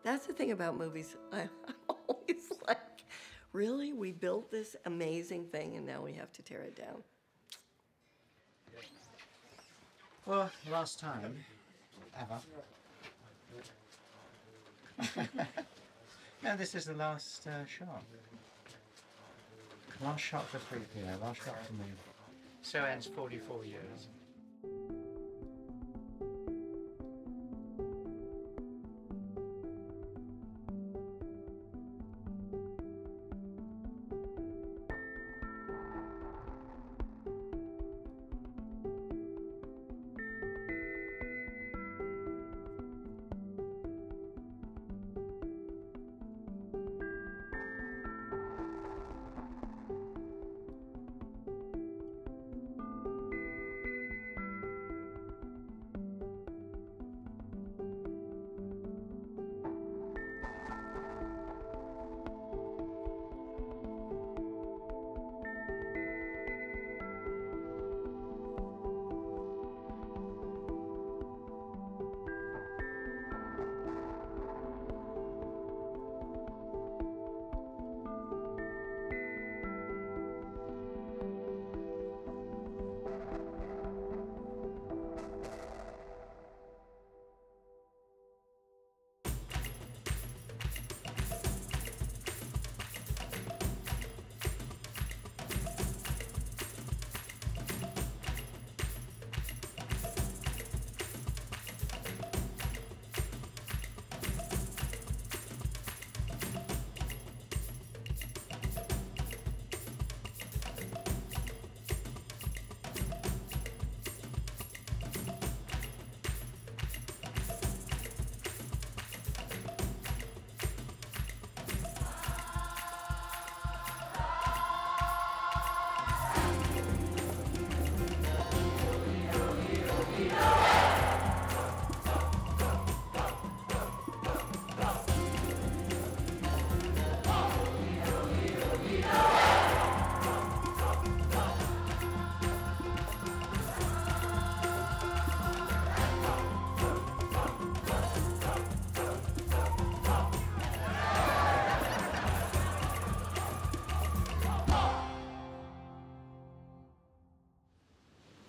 That's the thing about movies. I'm always like, really? We built this amazing thing and now we have to tear it down? Well, last time, ever. No, this is the last shot. Last shot for 3PO, last shot for me. So ends 44 years.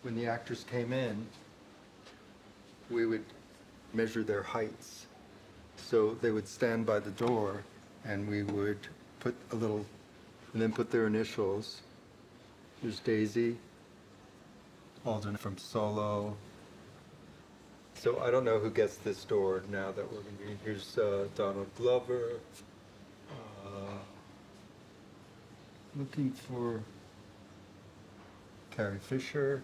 When the actors came in, we would measure their heights. So they would stand by the door, and we would put a little, and then put their initials. Here's Daisy, Alden from Solo. So I don't know who gets this door now that we're going to be. Here's Donald Glover. Looking for Carrie Fisher.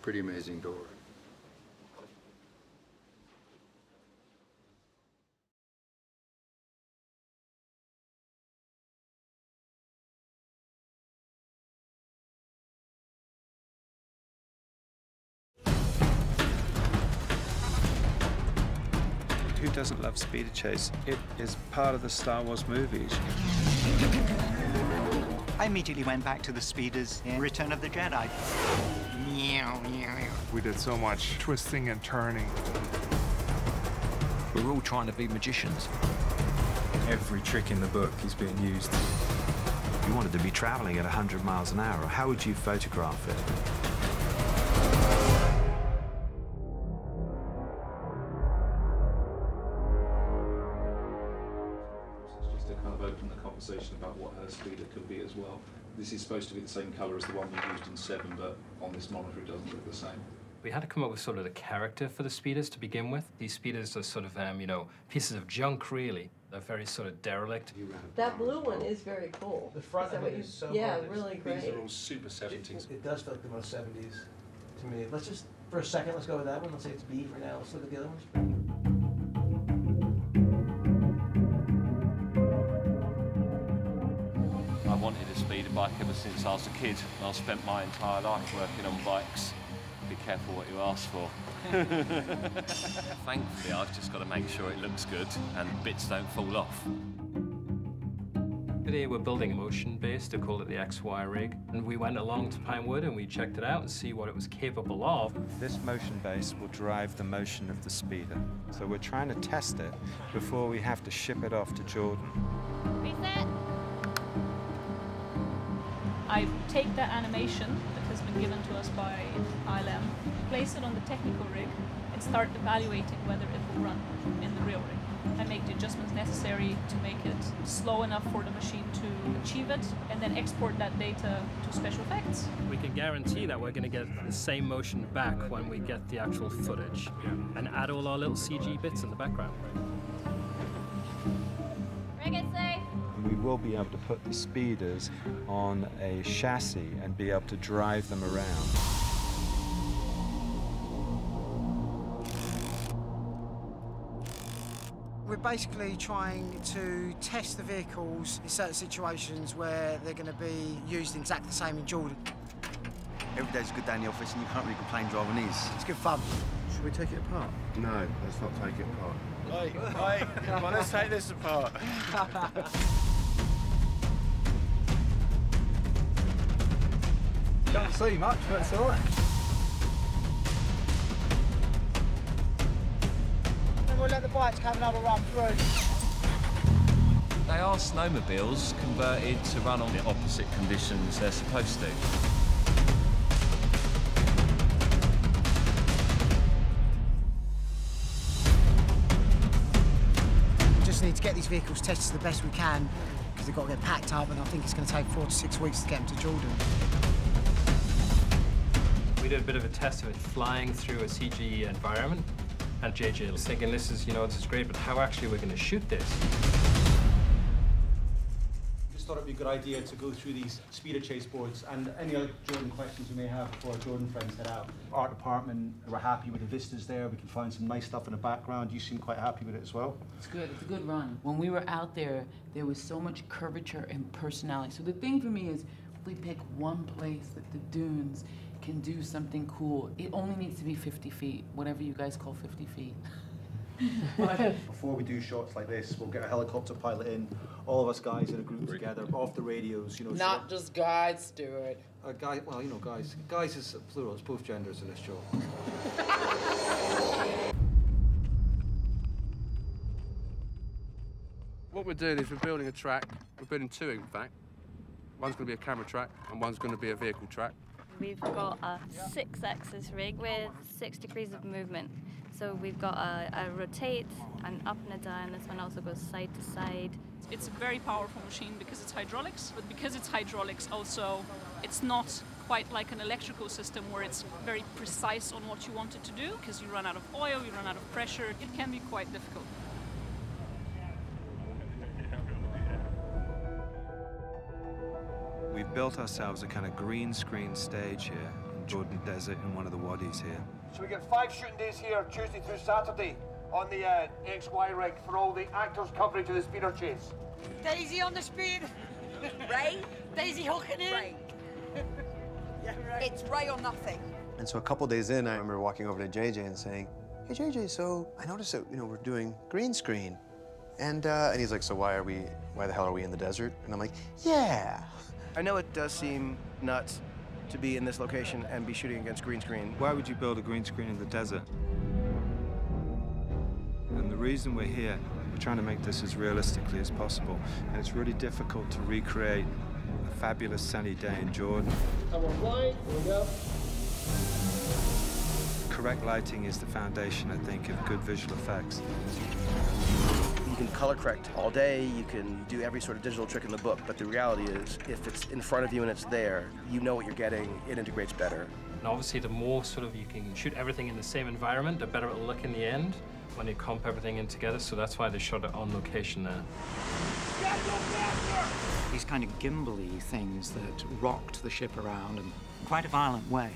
Pretty amazing door. Who doesn't love Speeder Chase? It is part of the Star Wars movies. I immediately went back to the speeders in Return of the Jedi. We did so much twisting and turning. We're all trying to be magicians. Every trick in the book is being used. You wanted to be traveling at 100 miles an hour. How would you photograph it? Just to kind of open the conversation about what her speeder could be as well. This is supposed to be the same colour as the one we used in 7, but on this monitor it doesn't look the same. We had to come up with sort of the character for the speeders to begin with. These speeders are sort of, you know, pieces of junk, really. They're very sort of derelict. That blue one is very cool. The front of it is so gorgeous. Really great. These are all super 70s. It does feel like the most 70s to me. Let's just, for a second, let's go with that one. Let's say it's B for now. Let's look at the other ones. I wanted a speeder bike ever since I was a kid. I spent my entire life working on bikes. Be careful what you ask for. Thankfully, I've just got to make sure it looks good and bits don't fall off. Today we're building a motion base to call it the XY rig. And we went along to Pinewood and we checked it out and see what it was capable of. This motion base will drive the motion of the speeder. So we're trying to test it before we have to ship it off to Jordan. Reset. I take that animation that has been given to us by ILM, place it on the technical rig, and start evaluating whether it will run in the real rig, and make the adjustments necessary to make it slow enough for the machine to achieve it, and then export that data to special effects. We can guarantee that we're going to get the same motion back when we get the actual footage, and add all our little CG bits in the background. Rig it safe. We will be able to put the speeders on a chassis and be able to drive them around. We're basically trying to test the vehicles in certain situations where they're going to be used exactly the same in Jordan. Every day's a good day in the office and you can't really complain driving these. It's good fun. Should we take it apart? No, let's not take it apart. Hey, come on, let's take this apart. Can't see much, but it's all right. Then we'll let the bikes have another run through. They are snowmobiles converted to run on the opposite conditions they're supposed to. We just need to get these vehicles tested the best we can because they've got to get packed up, and I think it's going to take 4 to 6 weeks to get them to Jordan. We did a bit of a test of it flying through a CG environment, and JJ was thinking, this is great, but how actually are we going to shoot this? Just thought it'd be a good idea to go through these speeder chase boards and any other Jordan questions we may have before our Jordan friends head out. Art department, we're happy with the vistas there. We can find some nice stuff in the background. You seem quite happy with it as well. It's good. It's a good run. When we were out there, there was so much curvature and personality. So the thing for me is, if we pick one place that the dunes can do something cool, it only needs to be 50 feet, whatever you guys call 50 feet. Before we do shots like this, we'll get a helicopter pilot in, all of us guys in a group together, off the radios, you know. Not just guys, Stuart. Guy, well, you know, guys. Guys is plural, it's both genders in this show. What we're doing is we're building a track. We're building 2, in fact. One's going to be a camera track and one's going to be a vehicle track. We've got a 6-axis rig with 6 degrees of movement. So we've got a rotate, an up and a down. This one also goes side to side. It's a very powerful machine because it's hydraulics, but because it's hydraulics also, it's not quite like an electrical system where it's very precise on what you want it to do, because you run out of oil, you run out of pressure. It can be quite difficult. We've built ourselves a kind of green screen stage here in Jordan Desert in one of the wadis here. So we get 5 shooting days here, Tuesday through Saturday, on the XY rig for all the actors' coverage of the speeder chase. Daisy on the speed. Ray? Daisy hooking in. Ray. Yeah, right. It's Ray or nothing. And so a couple days in, I remember walking over to JJ and saying, "Hey JJ, so I noticed that we're doing green screen," and he's like, "So why the hell are we in the desert?" And I'm like, "Yeah." I know it does seem nuts to be in this location and be shooting against green screen. Why would you build a green screen in the desert? And the reason we're here, we're trying to make this as realistically as possible. And it's really difficult to recreate a fabulous sunny day in Jordan. Correct lighting is the foundation, I think, of good visual effects. You can color correct all day, you can do every sort of digital trick in the book, but the reality is, if it's in front of you and it's there, you know what you're getting, it integrates better. And obviously, the more sort of you can shoot everything in the same environment, the better it'll look in the end when you comp everything in together. So that's why they shot it on location there. These kind of gimbally things that rocked the ship around in quite a violent way,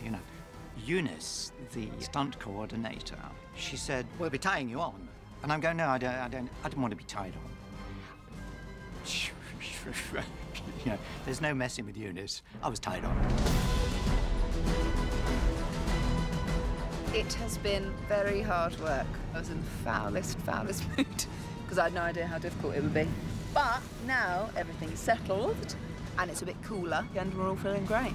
Eunice, the stunt coordinator, she said, "We'll be tying you on." And I'm going, "No, I don't want to be tied on." There's no messing with Eunice. I was tied on. It has been very hard work. I was in the foulest mood because I had no idea how difficult it would be. But now everything's settled and it's a bit cooler and we're all feeling great.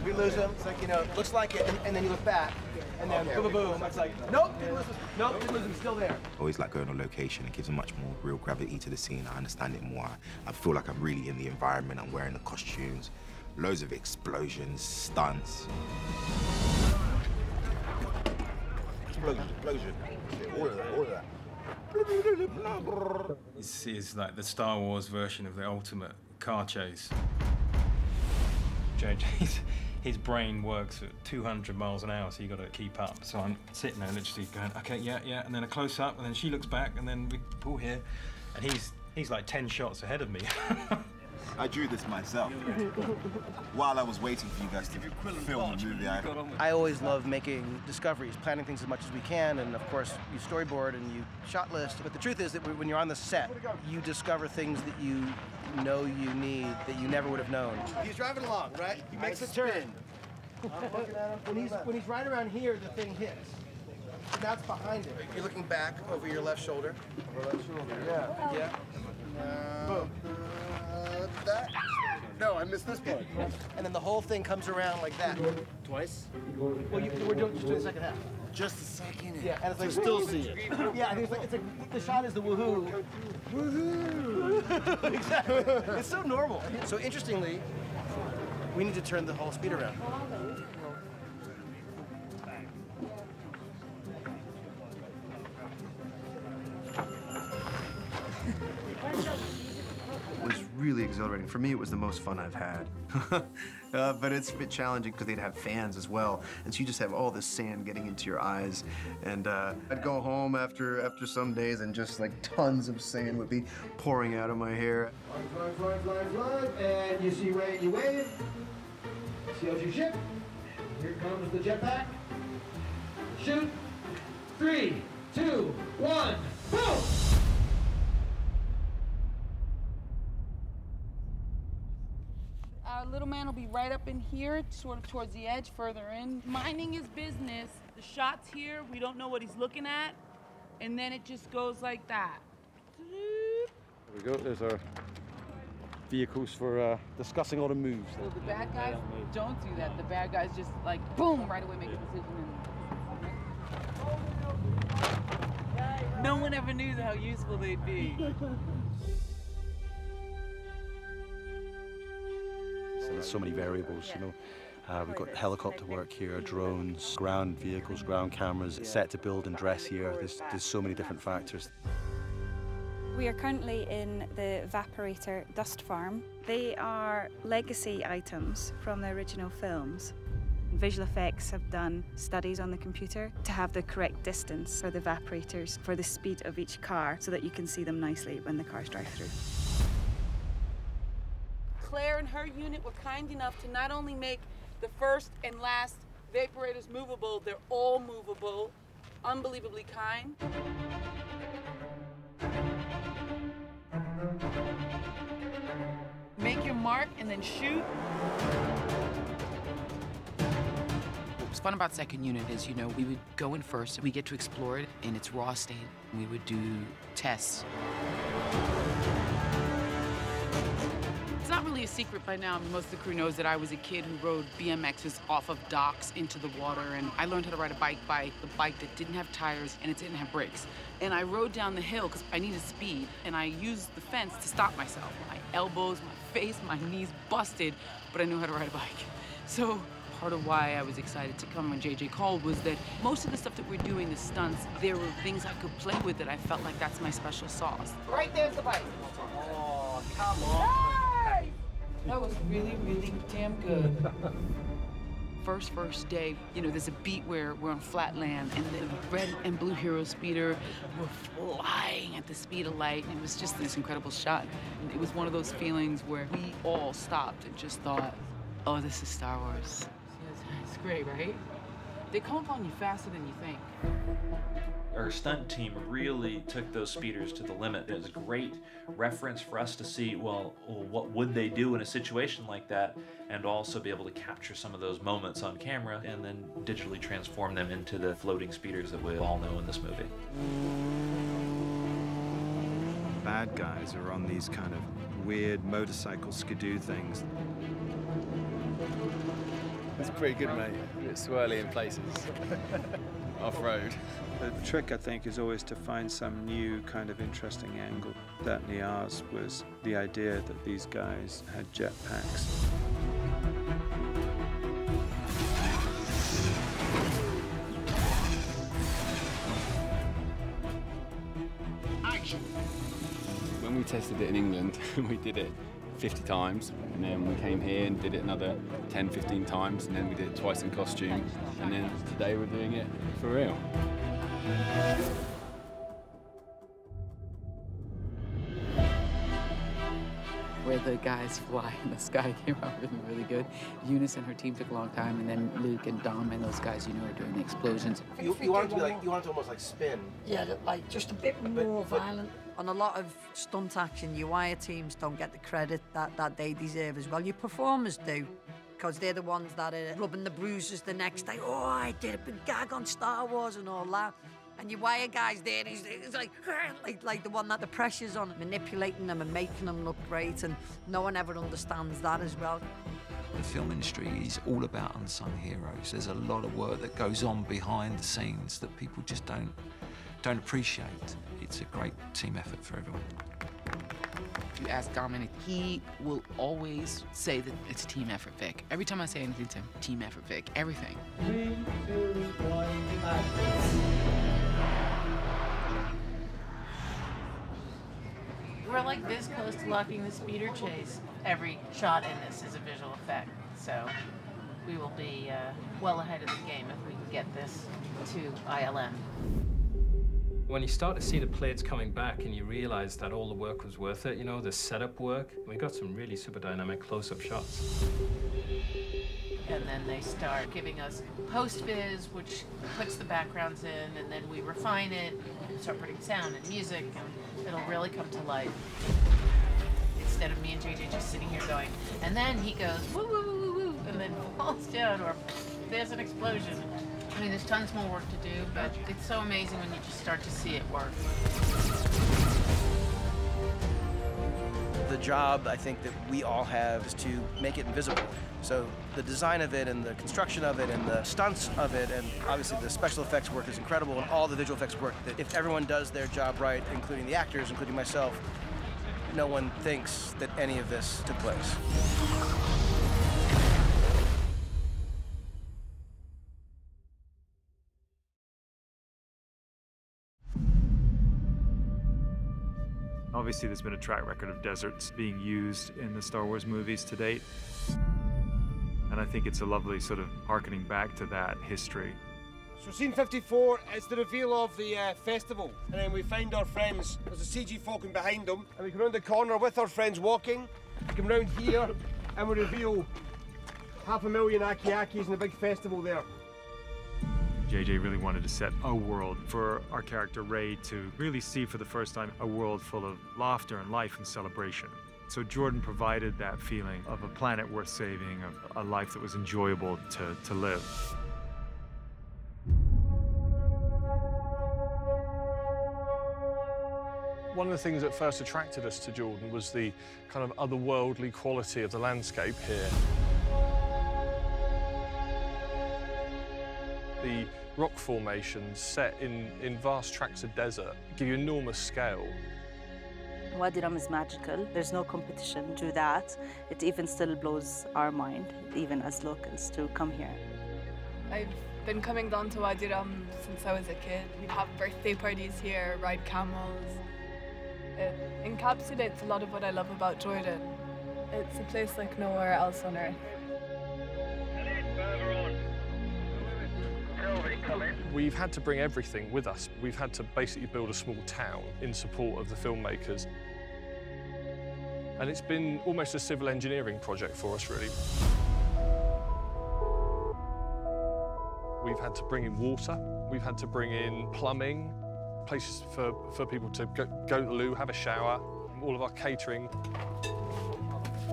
We lose him, it's like, looks like it, and then you look back, and then boom, boom, it's like, nope, didn't lose him. Nope, didn't lose him, still there. I always like going on location. It gives a much more real gravity to the scene. I understand it more. I feel like I'm really in the environment. I'm wearing the costumes, loads of explosions, stunts. Explosion. All of that. It's like the Star Wars version of the ultimate car chase. His brain works at 200 miles an hour, so you got to keep up. So I'm sitting there literally going, okay, yeah, and then a close up, and then she looks back, and then we pull here, and he's like 10 shots ahead of me. I drew this myself while I was waiting for you guys to film the movie. I always love making discoveries, planning things as much as we can, and of course you storyboard and you shot list. But the truth is that when you're on the set, you discover things that you know you need that you never would have known. He's driving along, right? He makes a turn. I'm looking at him. When he's right around here, the thing hits. And that's behind him. You're looking back over your left shoulder. Over left shoulder, yeah. Boom. That? No, I missed this part. And then the whole thing comes around like that. Twice? Well, we're doing just the second half. Just the second half. Yeah, and it's like still see it. Yeah, I think it's like the shot is the woohoo. Woohoo! Exactly. It's so normal. So interestingly, we need to turn the whole speed around. It was really exhilarating. For me, it was the most fun I've had. But it's a bit challenging because they'd have fans as well. And so you just have all this sand getting into your eyes. And I'd go home after some days and just like tons of sand would be pouring out of my hair. Fly, and you see Ray and you wave. See out your ship. Here comes the jetpack. Shoot. 3, 2, 1, boom! Our little man will be right up in here, sort of towards the edge, further in. Minding his business. The shot's here, we don't know what he's looking at, and then it just goes like that. There we go, there's our vehicles for discussing all the moves. So the bad guys don't do that. The bad guys just like, boom, right away make a decision. And no one ever knew how useful they'd be. There's so many variables, you know. We've got helicopter work here, drones, ground vehicles, ground cameras, set to build and dress here. There's so many different factors. We are currently in the Vaporator dust farm. They are legacy items from the original films. Visual effects have done studies on the computer to have the correct distance for the evaporators for the speed of each car so that you can see them nicely when the cars drive through. Claire and her unit were kind enough to not only make the first and last vaporators movable, they're all movable. Unbelievably kind. Make your mark and then shoot. What's fun about second unit is, you know, we would go in first, we get to explore it in its raw state. We would do tests. It's not really a secret by now. I mean, most of the crew knows that I was a kid who rode BMXs off of docks into the water, and I learned how to ride a bike by the bike that didn't have tires and it didn't have brakes. And I rode down the hill because I needed speed, and I used the fence to stop myself. My elbows, my face, my knees busted, but I knew how to ride a bike. So part of why I was excited to come when JJ called was that most of the stuff that we're doing, the stunts, there were things I could play with that I felt like that's my special sauce. Right there's the bike. Oh, come on. That was really, really damn good. First day, you know, there's a beat where we're on flat land and the red and blue hero speeder were flying at the speed of light, and it was just this incredible shot. And it was one of those feelings where we all stopped and just thought, oh, this is Star Wars. It's great, right? They come upon you faster than you think. Our stunt team really took those speeders to the limit. It was a great reference for us to see, well, what would they do in a situation like that, and also be able to capture some of those moments on camera and then digitally transform them into the floating speeders that we all know in this movie. Bad guys are on these kind of weird motorcycle skidoo things. It's pretty good, mate. It's swirly in places. Off-road. The trick, I think, is always to find some new kind of interesting angle. Certainly ours was the idea that these guys had jetpacks. Action! When we tested it in England, we did it 50 times, and then we came here and did it another 10, 15 times, and then we did it twice in costume, and then today we're doing it for real. Where the guys fly in the sky came out really good. Eunice and her team took a long time, and then Luke and Dom and those guys, you know, are doing the explosions. You want it to be like, you want it to almost like spin. Yeah, like just a bit more violent. On a lot of stunt action, your wire teams don't get the credit that they deserve as well. Your performers do, because they're the ones that are rubbing the bruises the next day. Oh, I did a big gag on Star Wars and all that. And your wire guy's there, he's like the one that the pressure's on, manipulating them and making them look great, and no one ever understands that as well. The film industry is all about unsung heroes. There's a lot of work that goes on behind the scenes that people just don't appreciate. It's a great team effort for everyone. If you ask Dominic, he will always say that it's team effort, Vic. Every time I say anything to him, team effort, Vic, everything. 3, 2, 1, We're like this close to locking the speeder chase. Every shot in this is a visual effect, so we will be well ahead of the game if we can get this to ILM. When you start to see the plates coming back and you realize that all the work was worth it, you know, the setup work, we got some really super dynamic close-up shots. And then they start giving us post-viz, which puts the backgrounds in, and then we refine it, and start putting sound and music, and it'll really come to life. Instead of me and JJ just sitting here going, and then he goes, woo, woo, woo, woo, woo, and then falls down, or there's an explosion. I mean, there's tons more work to do, but it's so amazing when you just start to see it work. The job, I think, that we all have is to make it invisible. So the design of it and the construction of it and the stunts of it, and obviously the special effects work is incredible, and all the visual effects work, that if everyone does their job right, including the actors, including myself, no one thinks that any of this took place. Obviously, there's been a track record of deserts being used in the Star Wars movies to date. And I think it's a lovely sort of harkening back to that history. So scene 54 is the reveal of the festival. And then we find our friends, there's a CG Falcon behind them, and we come round the corner with our friends walking. We come round here, and we reveal 500,000 Aki-Akis and a big festival there. JJ really wanted to set a world for our character Rey to really see for the first time a world full of laughter and life and celebration. So Jordan provided that feeling of a planet worth saving, of a life that was enjoyable to live. One of the things that first attracted us to Jordan was the kind of otherworldly quality of the landscape here. The rock formations set in vast tracts of desert give you enormous scale. Wadi Rum is magical. There's no competition to that. It even still blows our mind, even as locals, to come here. I've been coming down to Wadi Rum since I was a kid. We'd have birthday parties here, ride camels. It encapsulates a lot of what I love about Jordan. It's a place like nowhere else on earth. We've had to bring everything with us. We've had to basically build a small town in support of the filmmakers. And it's been almost a civil engineering project for us, really. We've had to bring in water. We've had to bring in plumbing, places for people to go to the loo, have a shower, all of our catering.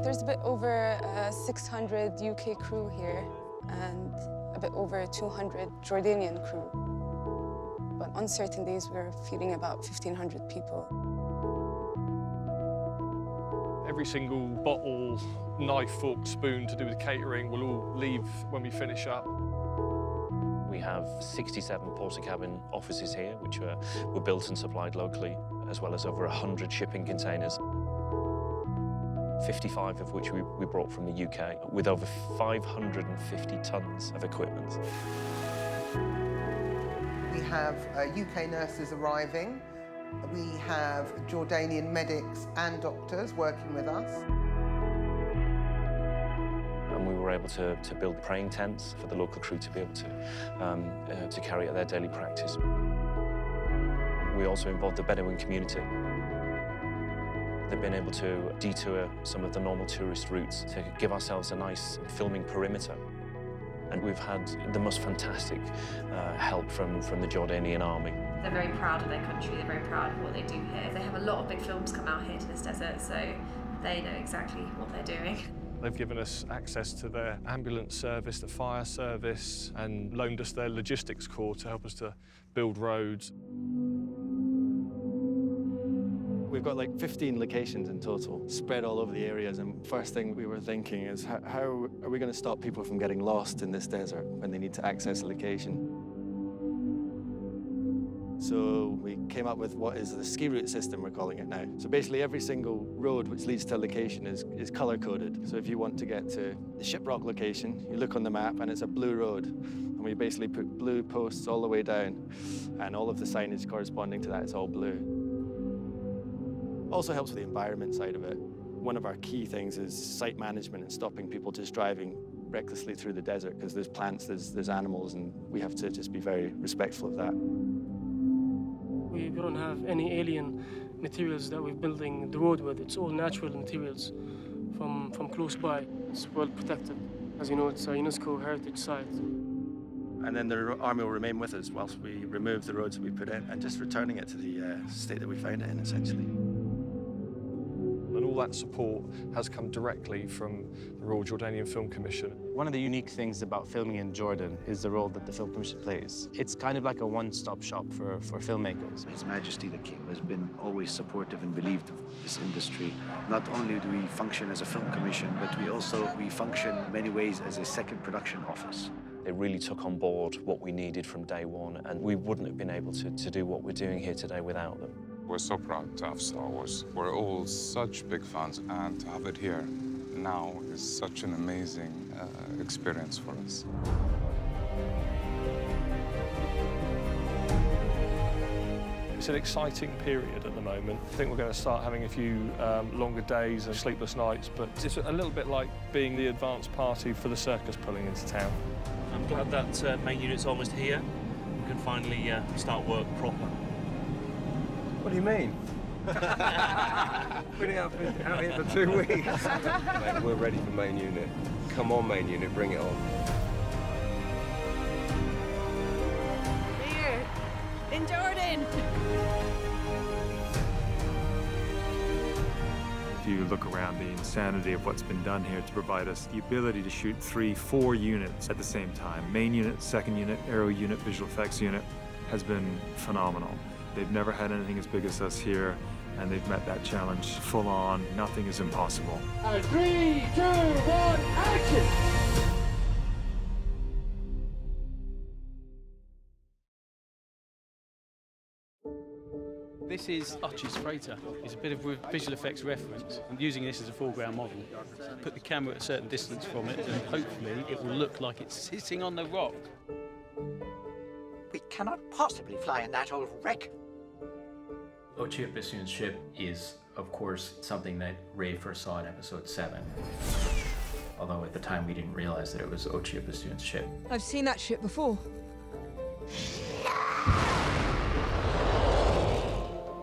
There's a bit over 600 UK crew here and a bit over 200 Jordanian crew. But on certain days, we're feeding about 1,500 people. Every single bottle, knife, fork, spoon to do with catering will all leave when we finish up. We have 67 Portakabin offices here, which were built and supplied locally, as well as over 100 shipping containers, 55 of which we brought from the UK, with over 550 tons of equipment. We have UK nurses arriving. We have Jordanian medics and doctors working with us. And we were able to build praying tents for the local crew to be able to carry out their daily practice. We also involved the Bedouin community. They've been able to detour some of the normal tourist routes to give ourselves a nice filming perimeter. And we've had the most fantastic help from the Jordanian army. They're very proud of their country, they're very proud of what they do here. They have a lot of big films come out here to this desert, so they know exactly what they're doing. They've given us access to their ambulance service, the fire service, and loaned us their logistics corps to help us to build roads. We've got like 15 locations in total, spread all over the areas, and first thing we were thinking is how are we going to stop people from getting lost in this desert when they need to access a location? So we came up with what is the ski route system, we're calling it now. So basically every single road which leads to a location is color-coded. So if you want to get to the Shiprock location, you look on the map and it's a blue road. And we basically put blue posts all the way down, and all of the signage corresponding to that is all blue. Also helps with the environment side of it. One of our key things is site management and stopping people just driving recklessly through the desert, because there's plants, there's animals, and we have to just be very respectful of that. We don't have any alien materials that we're building the road with. It's all natural materials from close by. It's well protected. As you know, it's a UNESCO heritage site. And then the army will remain with us whilst we remove the roads that we put in and just returning it to the state that we found it in, essentially. And all that support has come directly from the Royal Jordanian Film Commission. One of the unique things about filming in Jordan is the role that the Film Commission plays. It's kind of like a one-stop shop for filmmakers. His Majesty the King has been always supportive and believed of this industry. Not only do we function as a film commission, but we function in many ways as a second production office. They really took on board what we needed from day one, and we wouldn't have been able to do what we're doing here today without them. We're so proud to have Star Wars. We're all such big fans, and to have it here now is such an amazing experience for us. It's an exciting period at the moment. I think we're going to start having a few longer days and sleepless nights, but it's a little bit like being the advance party for the circus pulling into town. I'm glad that main unit's almost here. We can finally start work proper. What do you mean? Been out here for 2 weeks. Mate, we're ready for main unit. Come on, main unit, bring it on. Here, in Jordan. If you look around the insanity of what's been done here to provide us the ability to shoot 3, 4 units at the same time. Main unit, second unit, aero unit, visual effects unit has been phenomenal. They've never had anything as big as us here, and they've met that challenge full on. Nothing is impossible. 3, 2, 1, action! This is Hutch's freighter. It's a bit of visual effects reference. I'm using this as a foreground model. Put the camera at a certain distance from it, and hopefully it will look like it's sitting on the rock. We cannot possibly fly in that old wreck. Ochia Bassoon's ship is, of course, something that Ray first saw in episode 7. Although at the time we didn't realize that it was Ochia Bassoon's ship. I've seen that ship before.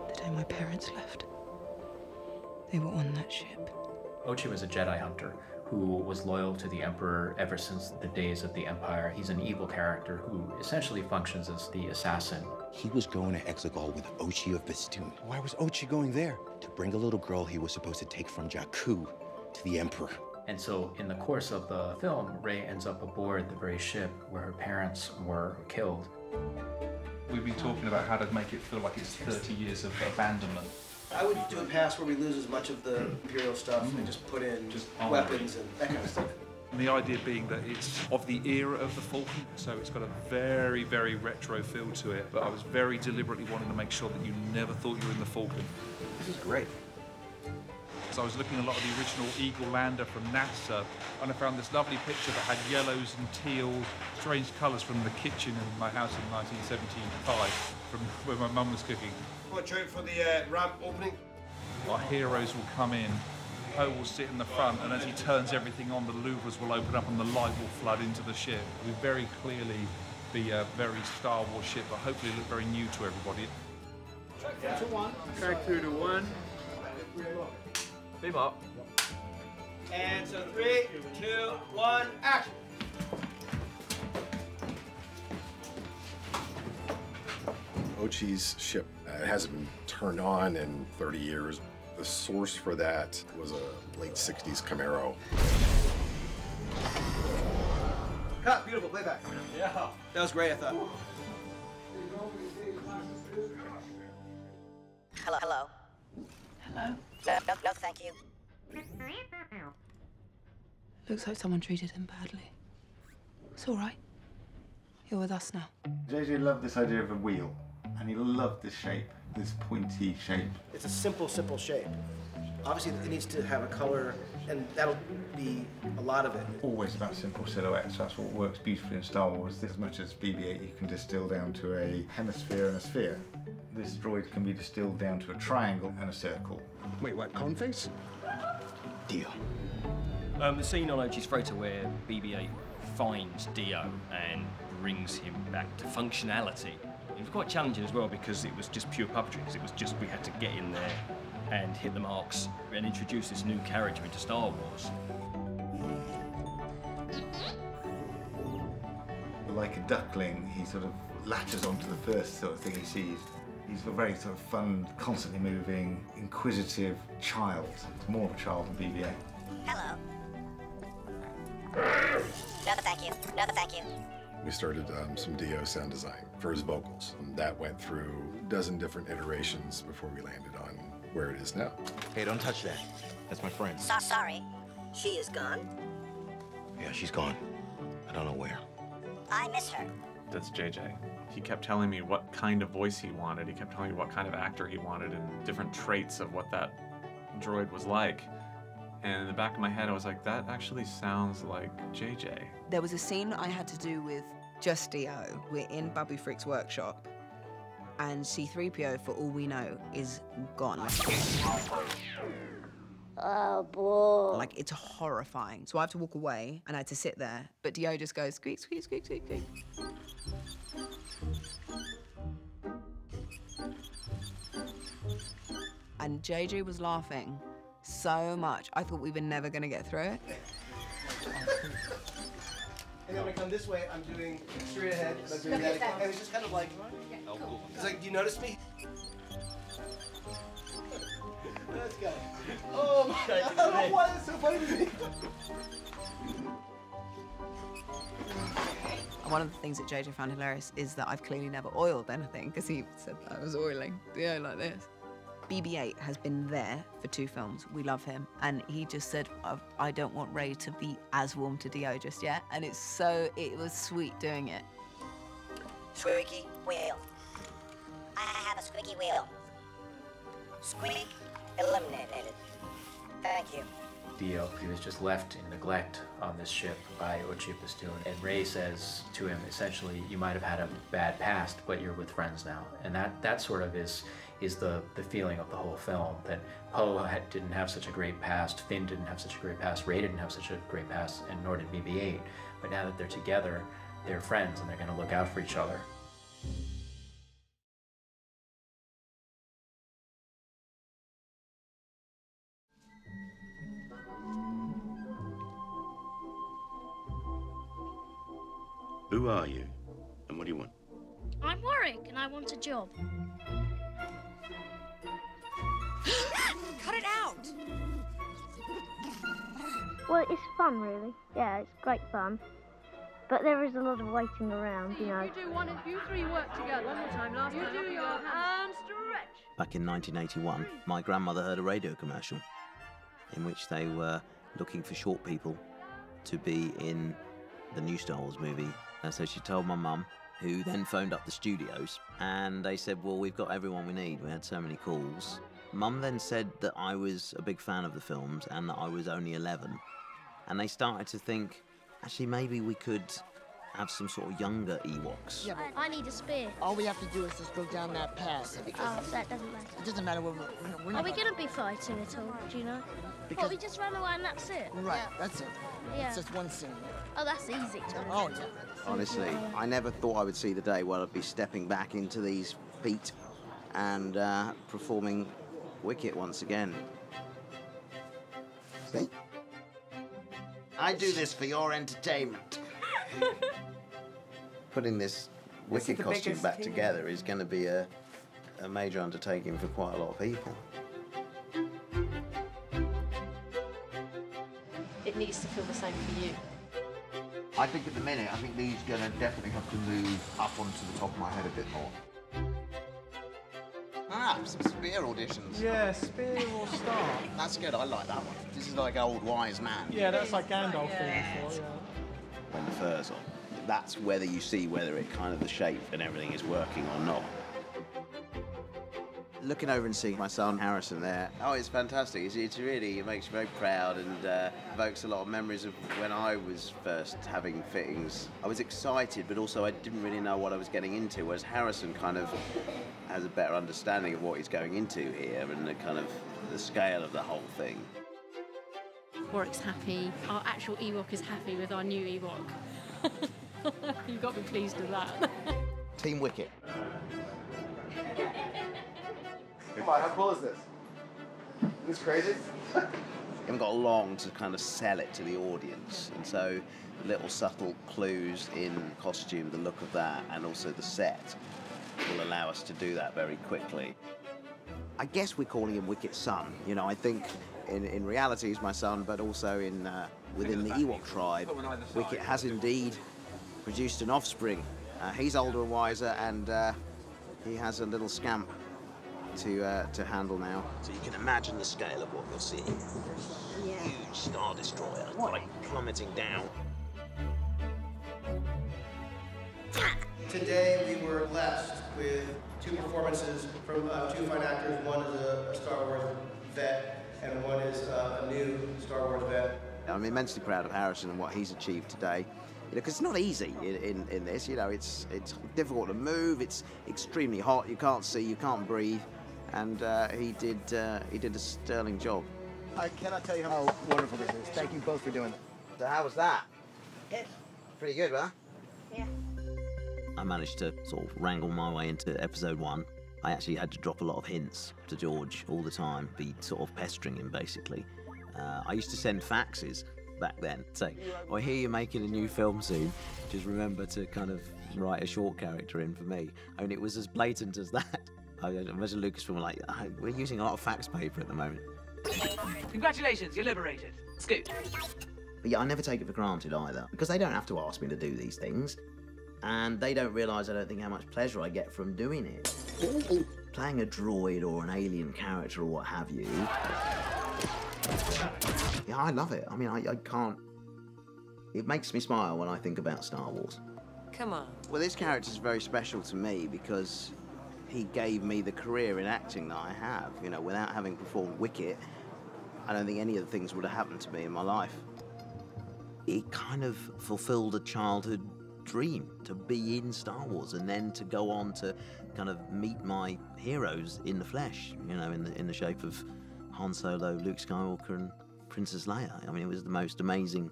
The day my parents left, they were on that ship. Ochia was a Jedi hunter who was loyal to the Emperor ever since the days of the Empire. He's an evil character who essentially functions as the assassin. He was going to Exegol with Ochia of Bastion. Why was Ochia going there? To bring a little girl he was supposed to take from Jakku to the Emperor. And so in the course of the film, Rey ends up aboard the very ship where her parents were killed. We've been talking about how to make it feel like it's 30 years of abandonment. I would do a pass where we lose as much of the Imperial stuff and just put in just weapons and that kind of stuff. And the idea being that it's of the era of the Falcon, so it's got a very, very retro feel to it, but I was very deliberately wanting to make sure that you never thought you were in the Falcon. This is great. So I was looking at a lot of the original Eagle lander from NASA, and I found this lovely picture that had yellows and teals, strange colours from the kitchen in my house in 1975, from where my mum was cooking. Watch out for the ramp opening. Our heroes will come in, Poe will sit in the front, and as he turns everything on, the louvers will open up and the light will flood into the ship. It will very clearly be a very Star Wars ship, but hopefully look very new to everybody. Track 2 to 1. Track 2 to 1. Beam up. And so 3, 2, 1, action! Ochi's ship hasn't been turned on in 30 years. The source for that was a late 60s Camaro. Cut, beautiful, playback. Yeah. That was great, I thought. Hello, hello. Hello? No, thank you. Looks like someone treated him badly. It's all right. You're with us now. JJ loved this idea of a wheel, and he loved this shape, this pointy shape. It's a simple shape. Obviously, it needs to have a color, and that'll be a lot of it. Always about simple silhouettes. That's what works beautifully in Star Wars. As much as BB-8, you can distill down to a hemisphere and a sphere. This droid can be distilled down to a triangle and a circle. Wait, what, cone face? Deal. The scene on Ochi's freighter where BB-8 finds Dio and brings him back to functionality. It was quite challenging as well because it was just pure puppetry, because it was just, we had to get in there and hit the marks and introduce this new character into Star Wars. Like a duckling, he sort of latches onto the first sort of thing he sees. He's a very sort of fun, constantly moving, inquisitive child. It's more of a child than BB-8. Hello. No, thank you. No, thank you. We started some Dio sound design for his vocals. And that went through a dozen different iterations before we landed on where it is now. Hey, don't touch that. That's my friend. Sorry. She is gone. Yeah, she's gone. I don't know where. I miss her. That's JJ. He kept telling me what kind of voice he wanted. He kept telling me what kind of actor he wanted and different traits of what that droid was like. And in the back of my head, I was like, that actually sounds like JJ. There was a scene I had to do with just Dio. We're in Babu Frick's workshop. And C-3PO, for all we know, is gone. Oh, boy. Like, it's horrifying. So I have to walk away, and I had to sit there. But Dio just goes, squeak, squeak, squeak, squeak, squeak. And JJ was laughing so much, I thought we were never gonna get through it. And then when I come this way, I'm doing straight ahead. And I'm doing that again. And it's just kind of like, it's like, do you notice me? Let's go. Oh my God, why is it so funny to me? One of the things that JJ found hilarious is that I've clearly never oiled anything, because he said that I was oiling Dio like this. BB-8 has been there for 2 films. We love him. And he just said, I don't want Rey to be as warm to Dio just yet. And it was sweet doing it. Squeaky wheel. I have a squeaky wheel. Squeak eliminated. Thank you. Dio, he was just left in neglect on this ship by Ochia Bestoon, and Rey says to him, essentially, you might have had a bad past, but you're with friends now. And that sort of is the feeling of the whole film, that Poe didn't have such a great past, Finn didn't have such a great past, Rey didn't have such a great past, and nor did BB-8. But now that they're together, they're friends, and they're going to look out for each other. Who are you, and what do you want? I'm Warwick, and I want a job. Cut it out! Well, it's fun, really. Yeah, it's great fun. But there is a lot of waiting around, you know. You do 1 and 2, 3 work together. One more time, last time. You do your hand stretch. Back in 1981, my grandmother heard a radio commercial in which they were looking for short people to be in the new Star Wars movie. And so she told my mum, who then phoned up the studios, and they said, well, we've got everyone we need. We had so many calls. Mum then said that I was a big fan of the films and that I was only 11. And they started to think, actually, maybe we could have some sort of younger Ewoks. Yeah, I need a spear. All we have to do is just go down that path. Oh, that doesn't matter. It doesn't matter where we're not. Are we going to be fighting at all, do you know? What, we just run away and that's it? Right, that's it. Yeah. It's just one scene. Oh, that's easy, John. Oh, yeah. Honestly, I never thought I would see the day where I'd be stepping back into these feet and performing Wicket once again. See? I do this for your entertainment. Putting this Wicket costume back together is going to be a major undertaking for quite a lot of people. It needs to feel the same for you. I think at the minute, I think these are going to definitely have to move up onto the top of my head a bit more. Ah, some spear auditions. Yeah, spear or star. That's good, I like that one. This is like old wise man. Yeah, that's like Gandalf thing before, yeah. When the fur's on, that's whether you see whether it kind of the shape and everything is working or not. Looking over and seeing my son Harrison there, oh, it's fantastic. It's really, it makes you very proud and evokes a lot of memories of when I was first having fittings. I was excited, but also I didn't really know what I was getting into, whereas Harrison kind of has a better understanding of what he's going into here and the kind of the scale of the whole thing. Warwick's happy. Our actual Ewok is happy with our new Ewok. You've got to be pleased with that. Team Wicket. Come on, how cool is this? Isn't this crazy? You haven't got long to kind of sell it to the audience, and so little subtle clues in costume, the look of that, and also the set will allow us to do that very quickly. I guess we're calling him Wicket's son. You know, I think in reality he's my son, but also in within the Ewok tribe, Wicket has indeed produced an offspring. He's older and wiser, and he has a little scamp to handle now. So you can imagine the scale of what you're seeing. Yeah. Huge Star Destroyer, like plummeting down. Today we were blessed with 2 performances from 2 fine actors. One is a Star Wars vet, and one is a new Star Wars vet. I'm immensely proud of Harrison and what he's achieved today. because it's not easy in this. You know, it's difficult to move. It's extremely hot. You can't see. You can't breathe. And he did a sterling job. I cannot tell you how wonderful this is. Thank you both for doing it. So how was that? Good. Pretty good, huh? Yeah. I managed to sort of wrangle my way into episode 1. I actually had to drop a lot of hints to George all the time, be sort of pestering him, basically. I used to send faxes back then, saying, I hear you're making a new film soon, just remember to kind of write a short character in for me. I mean, it was as blatant as that. I imagine Lucasfilm were like, we're using a lot of fax paper at the moment. Congratulations, you're liberated. Scoot. But yeah, I never take it for granted either, because they don't have to ask me to do these things, and they don't realise, I don't think, how much pleasure I get from doing it. Playing a droid or an alien character or what have you, yeah, I love it. I mean, I can't... It makes me smile when I think about Star Wars. Come on. Well, this character's very special to me because he gave me the career in acting that I have. You know, without having performed Wicket, I don't think any of the things would have happened to me in my life. It kind of fulfilled a childhood dream to be in Star Wars and then to go on to kind of meet my heroes in the flesh, you know, in the shape of Han Solo, Luke Skywalker and Princess Leia. I mean, it was the most amazing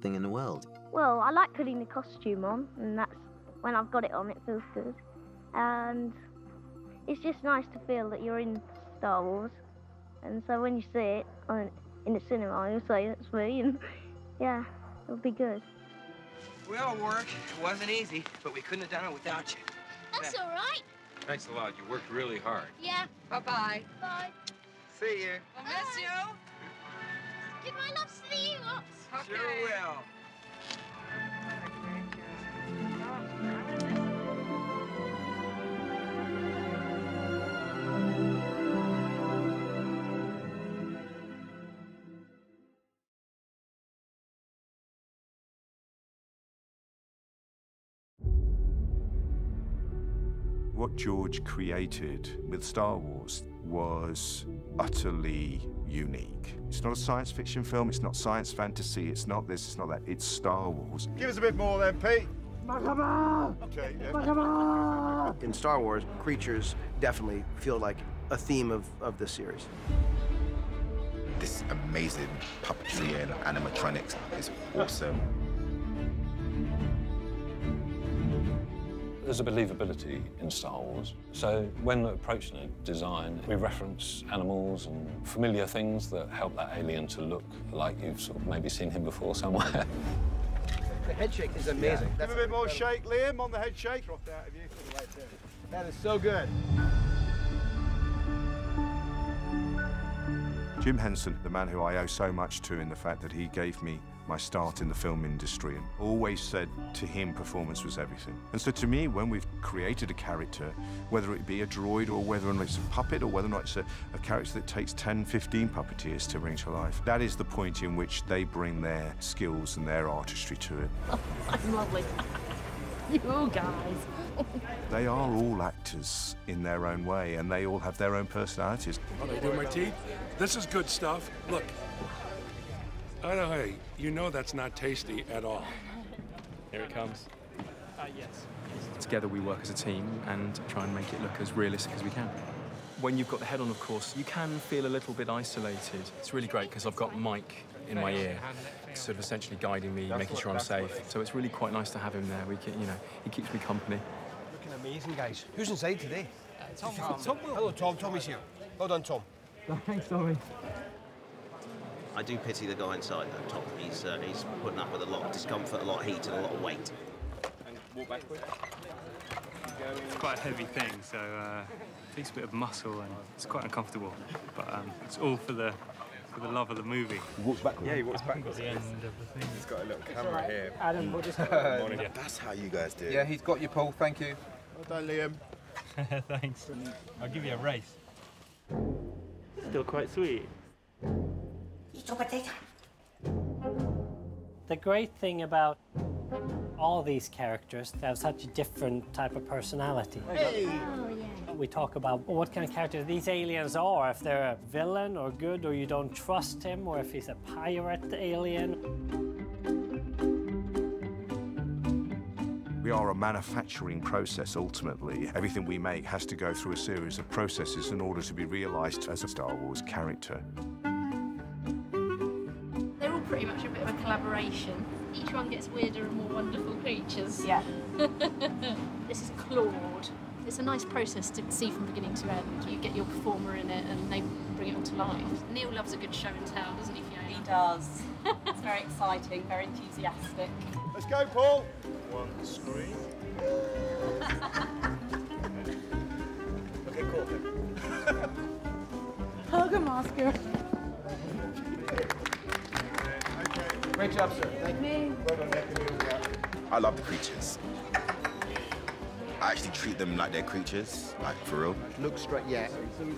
thing in the world. Well, I like putting the costume on, and that's when I've got it on, it feels good. And it's just nice to feel that you're in Star Wars. And so when you see it in the cinema, you'll say, that's me, and yeah, it'll be good. Well, work. It wasn't easy, but we couldn't have done it without you. That's all right. Thanks a lot. You worked really hard. Yeah. Bye-bye. Bye. See you. I'll miss you. Give my loves to the Ewoks. Okay. Sure will. What George created with Star Wars was utterly unique. It's not a science fiction film, it's not science fantasy, it's not this, it's not that, it's Star Wars. Give us a bit more then, Pete. Okay, yeah. In Star Wars, creatures definitely feel like a theme of this series. This amazing puppetry and animatronics is awesome. There's a believability in Star Wars. So when approaching a design, we reference animals and familiar things that help that alien to look like you've sort of maybe seen him before somewhere. The head shake is amazing. Yeah. Give a bit more shake, Liam, on the head shake. That is so good. Jim Henson, the man who I owe so much to in the fact that he gave me my start in the film industry and always said to him performance was everything. And so to me, when we've created a character, whether it be a droid or whether or not it's a puppet or whether or not it's a character that takes 10, 15 puppeteers to bring to life, that is the point in which they bring their skills and their artistry to it. Oh, I'm lovely. You guys. They are all actors in their own way and they all have their own personalities. What do I do with my teeth? This is good stuff. Look. Oh, no, hey, you know that's not tasty at all. Here it comes. Yes. Together we work as a team and try and make it look as realistic as we can. When you've got the head on, of course, you can feel a little bit isolated. It's really great because I've got Mike in my ear, sort of essentially guiding me, making sure I'm safe. So it's really quite nice to have him there. We can, you know, he keeps me company. Looking amazing, guys. Who's inside today? Tom. Hello, Tom. Tommy's here. Well done, Tom. Thanks, Tommy. I do pity the guy inside, though, Tom. He's putting up with a lot of discomfort, a lot of heat, and a lot of weight. And walk backward. It's quite a heavy thing, so it takes a bit of muscle, and it's quite uncomfortable. But it's all for the love of the movie. He walks backwards. Yeah, he walks backwards. At the end of the thing. He's got a little camera here. Adam, we'll just... That's how you guys do it. Yeah, he's got you, Paul. Thank you. Well done, Liam. Thanks. I'll give you a race. Still quite sweet. The great thing about all these characters, they have such a different type of personality. Hey. Oh, yeah. We talk about what kind of character these aliens are, if they're a villain or good, or you don't trust him, or if he's a pirate alien. We are a manufacturing process, ultimately. Everything we make has to go through a series of processes in order to be realised as a Star Wars character. They're all pretty much a bit of a collaboration. Each one gets weirder and more wonderful creatures. Yeah. This is Claude. It's a nice process to see from beginning to end. You get your performer in it and they bring it all to life. Neil loves a good show and tell, doesn't he, Fiona? He does. It's very exciting, very enthusiastic. Let's go, Paul. One screen. Okay, cool. Hug him, Oscar. Great job, sir. Thank you. I love the creatures. I actually treat them like they're creatures, like for real. Look straight, yeah,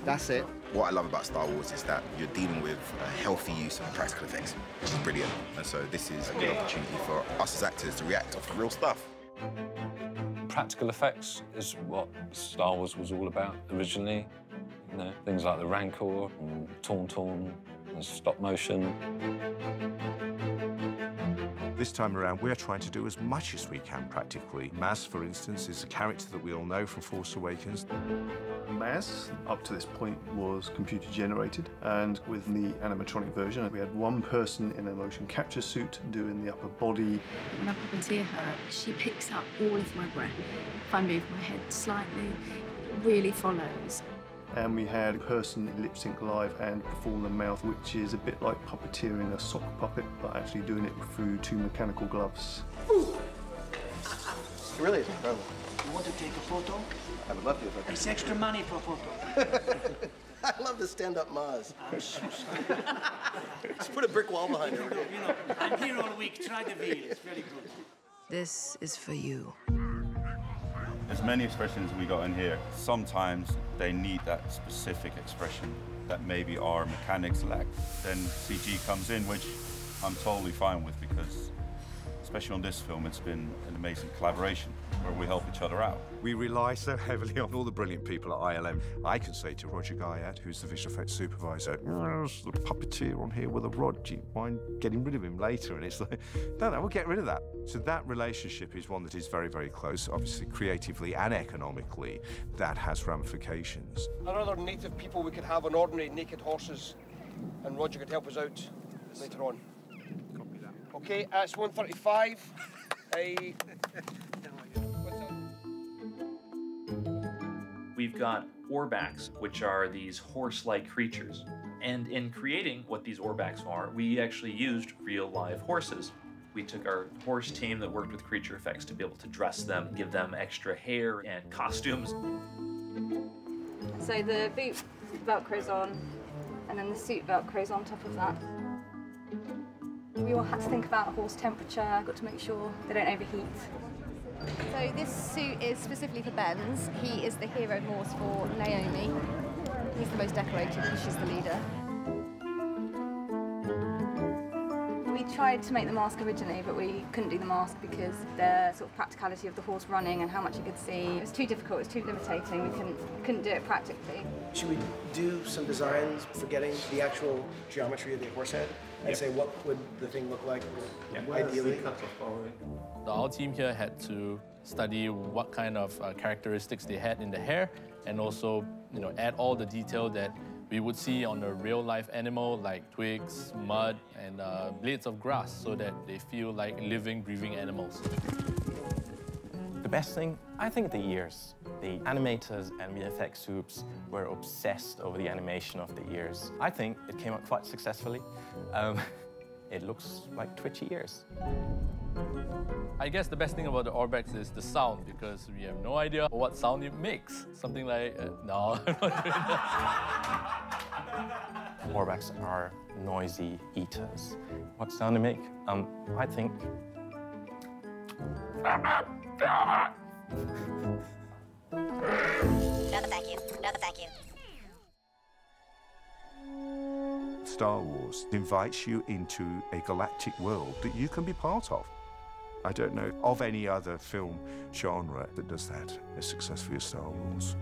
that's it. What I love about Star Wars is that you're dealing with a healthy use of practical effects, which is brilliant. And so this is a good opportunity for us as actors to react off real stuff. Practical effects is what Star Wars was all about originally. You know, things like the Rancor and Tauntaun and stop motion. This time around, we're trying to do as much as we can practically. Maz, for instance, is a character that we all know from Force Awakens. Maz, up to this point, was computer generated, and with the animatronic version, we had one person in a motion capture suit doing the upper body. When I puppeteer her, she picks up all of my breath. If I move my head slightly, it really follows. And we had a person lip sync live and perform the mouth, which is a bit like puppeteering a sock puppet, but actually doing it through 2 mechanical gloves. It really is incredible. You want to take a photo? I would love to. If I could. It's extra money for a photo. I love to stand up Maz. Just put a brick wall behind her. You know, I'm here all week. Try the veal. It's very good. This is for you. As many expressions we got in here, sometimes they need that specific expression that maybe our mechanics lack. Then CG comes in, which I'm totally fine with because, especially on this film, it's been an amazing collaboration where we help each other out. We rely so heavily on all the brilliant people at ILM. I can say to Roger Guyad, who's the visual effects supervisor, there's the puppeteer on here with a rod. Do you mind getting rid of him later? And it's like, no, we'll get rid of that. So that relationship is one that is very, very close. Obviously, creatively and economically, that has ramifications. Are other native people we could have on ordinary naked horses, and Roger could help us out later on. Copy that. Okay, it's 1:35. We've got orbaks, which are these horse-like creatures. And in creating what these orbaks are, we actually used real live horses. We took our horse team that worked with creature effects to be able to dress them, give them extra hair and costumes. So the boot velcros on, and then the suit velcros on top of that. We all had to think about horse temperature, got to make sure they don't overheat. So this suit is specifically for Benz. He is the hero horse for Naomi. He's the most decorated because she's the leader. We tried to make the mask originally, but we couldn't do the mask because the sort of practicality of the horse running and how much you could see. It was too difficult, it was too limitating. We couldn't do it practically. Should we do some designs forgetting the actual geometry of the horse head and say what would the thing look like ideally? Our team here had to study what kind of characteristics they had in the hair and also, add all the detail that we would see on a real-life animal like twigs, mud, and blades of grass so that they feel like living, breathing animals. The best thing, I think the ears. The animators and VFX soups were obsessed over the animation of the ears. I think it came out quite successfully. It looks like twitchy ears. I guess the best thing about the orbaks is the sound because we have no idea what sound it makes. Something like, no, I'm not doing that. Orbaks are noisy eaters. What sound they make? I think... No, thank you. No, thank you. Star Wars invites you into a galactic world that you can be part of. I don't know of any other film genre that does that as successfully as Star Wars.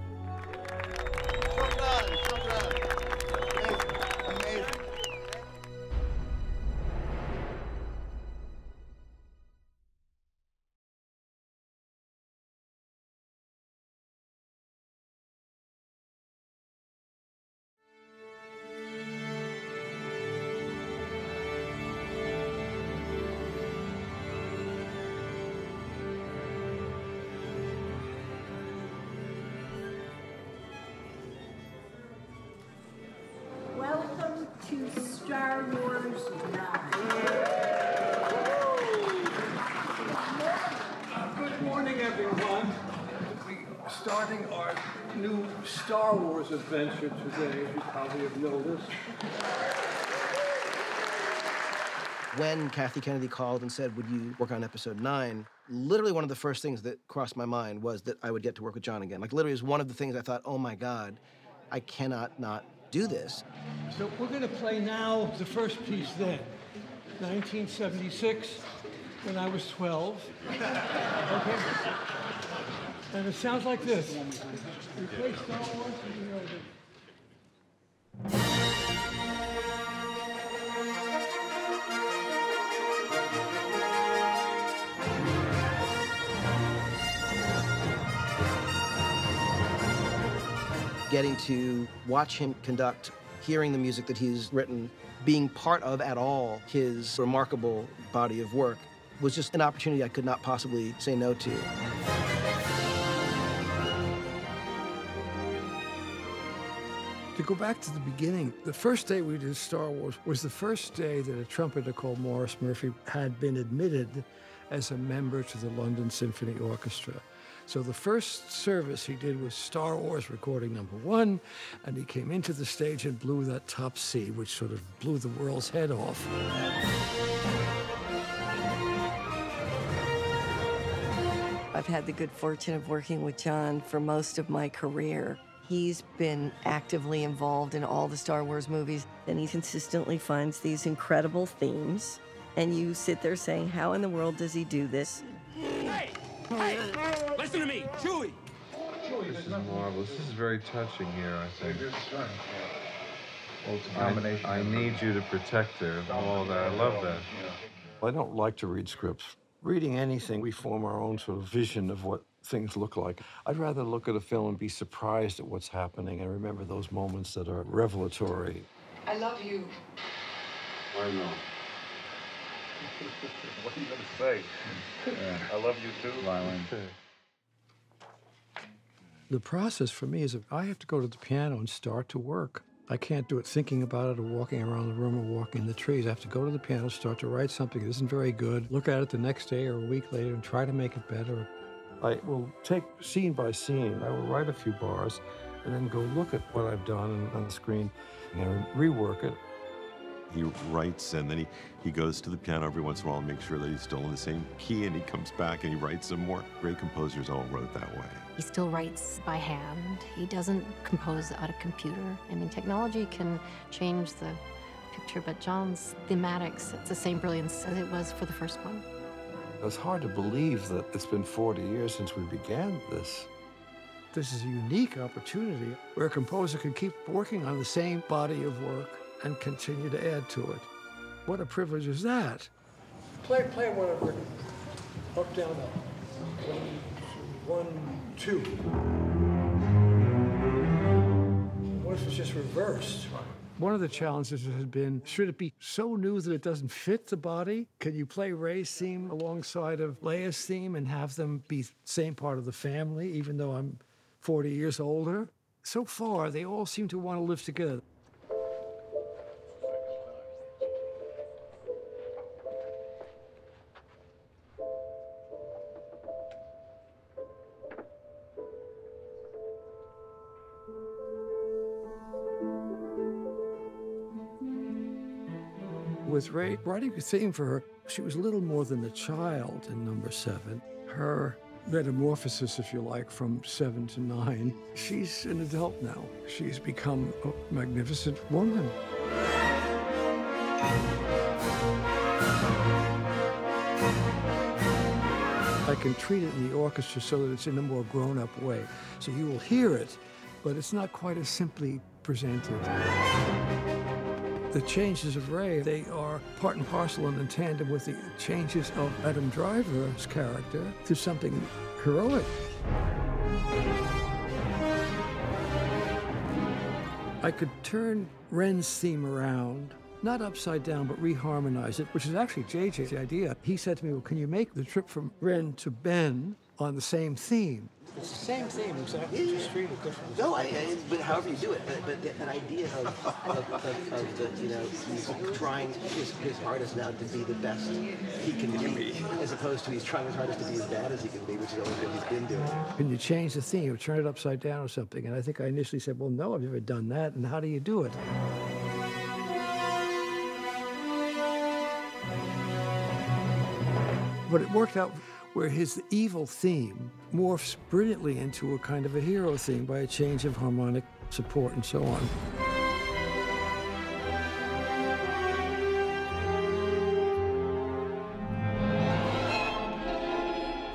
Star Wars 9. Good morning, everyone. We're starting our new Star Wars adventure today, as you probably have noticed. When Kathy Kennedy called and said, would you work on episode 9, literally one of the first things that crossed my mind was that I would get to work with John again. Like, literally, it was one of the things I thought, oh my God, I cannot not do this. So we're going to play now the first piece then. 1976, when I was 12. Okay? And it sounds like this. We play Star Wars and you know this. Getting to watch him conduct, hearing the music that he's written, being part of at all his remarkable body of work was just an opportunity I could not possibly say no to. To go back to the beginning, the first day we did Star Wars was the first day that a trumpeter called Maurice Murphy had been admitted as a member to the London Symphony Orchestra. So the first service he did was Star Wars recording #1, and he came into the stage and blew that top C, which sort of blew the world's head off. I've had the good fortune of working with John for most of my career. He's been actively involved in all the Star Wars movies, and he consistently finds these incredible themes. And you sit there saying, how in the world does he do this? Hey, listen to me, Chewie! This is marvelous. This is very touching here, I think. I need you to protect her and all that. I love that. I don't like to read scripts. Reading anything, we form our own sort of vision of what things look like. I'd rather look at a film and be surprised at what's happening and remember those moments that are revelatory. I love you. I know. What are you going to say? I love you too, Rylan. The process for me is I have to go to the piano and start to work. I can't do it thinking about it or walking around the room or walking in the trees. I have to go to the piano, start to write something that isn't very good, look at it the next day or a week later and try to make it better. I will take scene by scene. I will write a few bars and then go look at what I've done on the screen and rework it. He writes and then he goes to the piano every once in a while and makes sure that he's still in the same key, and he comes back and he writes some more. Great composers all wrote that way. He still writes by hand. He doesn't compose out of computer. I mean, technology can change the picture, but John's thematics, it's the same brilliance as it was for the first one. It's hard to believe that it's been 40 years since we began this. This is a unique opportunity where a composer can keep working on the same body of work and continue to add to it. What a privilege is that? Play one of them. Up, down, up. 1, 2. What if it's just reversed? One of the challenges has been, should it be so new that it doesn't fit the body? Can you play Rey's theme alongside of Leia's theme and have them be the same part of the family, even though I'm 40 years older? So far, they all seem to want to live together. With Rey, writing a theme for her, she was little more than a child in #7. Her metamorphosis, if you like, from 7 to 9, she's an adult now. She's become a magnificent woman. I can treat it in the orchestra so that it's in a more grown-up way. So you will hear it, but it's not quite as simply presented. The changes of Rey, they are part and parcel and in tandem with the changes of Adam Driver's character to something heroic. I could turn Ren's theme around, not upside down, but reharmonize it, which is actually JJ's idea. He said to me, well, can you make the trip from Ren to Ben on the same theme. It's the same theme, exactly, just treated differently. No, but however you do it, but that idea of the, you know, he's trying his hardest now to be the best he can be, as opposed to he's trying his hardest to be as bad as he can be, which is always what he's been doing. Can you change the theme, turn it upside down or something? And I think I initially said, well, no, I've never done that, and how do you do it? But it worked out where his evil theme morphs brilliantly into a kind of a hero theme by a change of harmonic support and so on.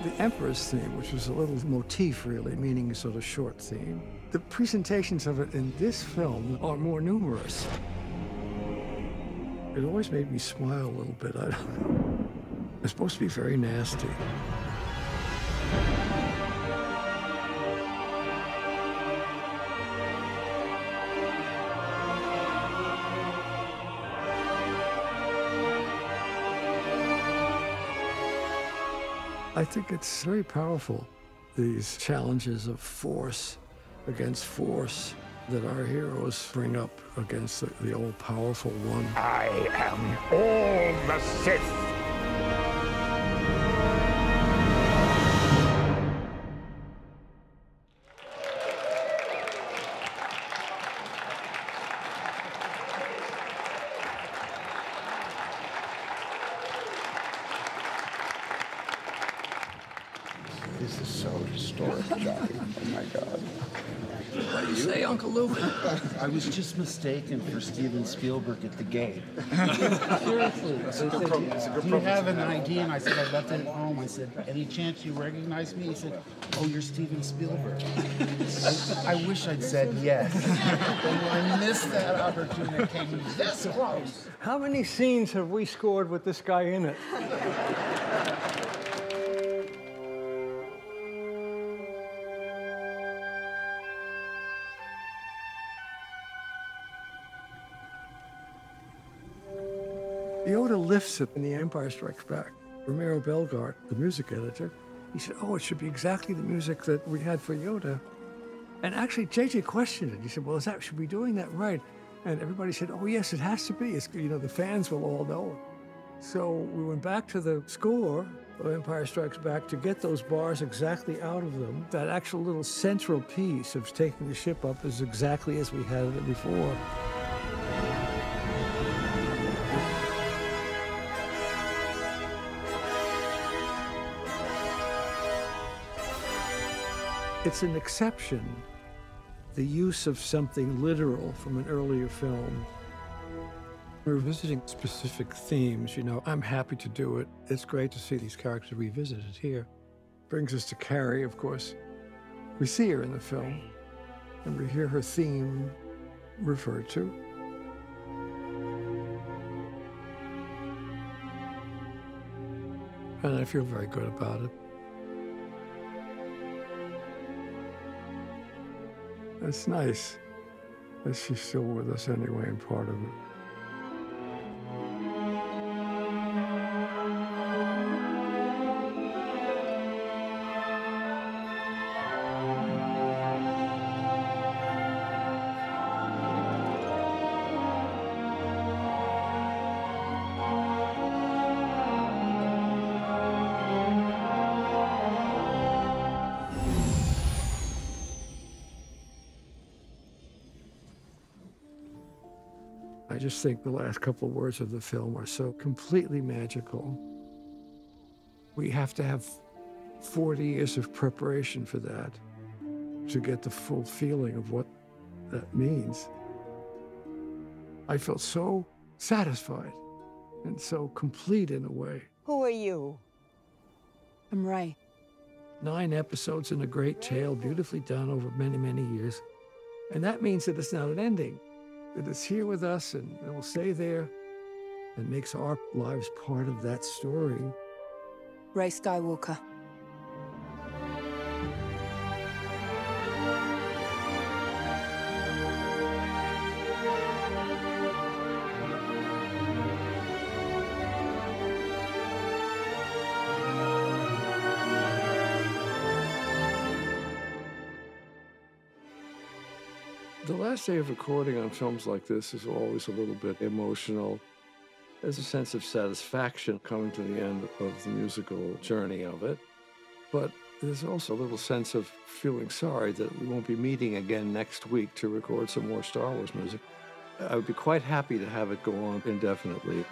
The Emperor's theme, which was a little motif really, meaning a sort of short theme. The presentations of it in this film are more numerous. It always made me smile a little bit, I don't know. It's supposed to be very nasty. I think it's very powerful, these challenges of force against force that our heroes bring up against the all-powerful one. I am all the Sith. This is so historic, Johnny. Oh my God. What do you say, Uncle Luke? I was just mistaken for Steven Spielberg at the gate. Seriously. I said, do you have an ID? And I said, I left it at home. I said, any chance you recognize me? He said, oh, you're Steven Spielberg. I wish I'd said yes. I missed that opportunity. It came this close. How many scenes have we scored with this guy in it? Yoda lifts it in The Empire Strikes Back. Romero Belgart, the music editor, he said, oh, it should be exactly the music that we had for Yoda. And actually, JJ questioned it. He said, well, should we be doing that right? And everybody said, oh, yes, it has to be. It's, you know, the fans will all know. So we went back to the score of Empire Strikes Back to get those bars exactly out of them. That actual little central piece of taking the ship up is exactly as we had it before. It's an exception, the use of something literal from an earlier film. We're visiting specific themes, you know. I'm happy to do it. It's great to see these characters revisited here. Brings us to Carrie, of course. We see her in the film, and we hear her theme referred to. And I feel very good about it. It's nice that she's still with us anyway and part of it. I just think the last couple of words of the film are so completely magical. We have to have 40 years of preparation for that to get the full feeling of what that means. I felt so satisfied and so complete in a way. Who are you? I'm Ray. 9 episodes and a great tale, beautifully done over many, many years. And that means that it's not an ending. That it's here with us and it will stay there and makes our lives part of that story. Ray Skywalker. The last day of recording on films like this is always a little bit emotional. There's a sense of satisfaction coming to the end of the musical journey of it. But there's also a little sense of feeling sorry that we won't be meeting again next week to record some more Star Wars music. I would be quite happy to have it go on indefinitely.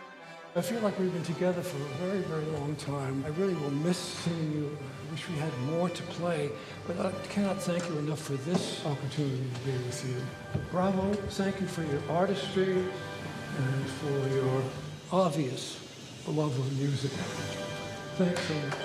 I feel like we've been together for a very, very long time. I really will miss seeing you. I wish we had more to play, but I cannot thank you enough for this opportunity to be with you. Bravo, thank you for your artistry and for your obvious love of music. Thanks so much.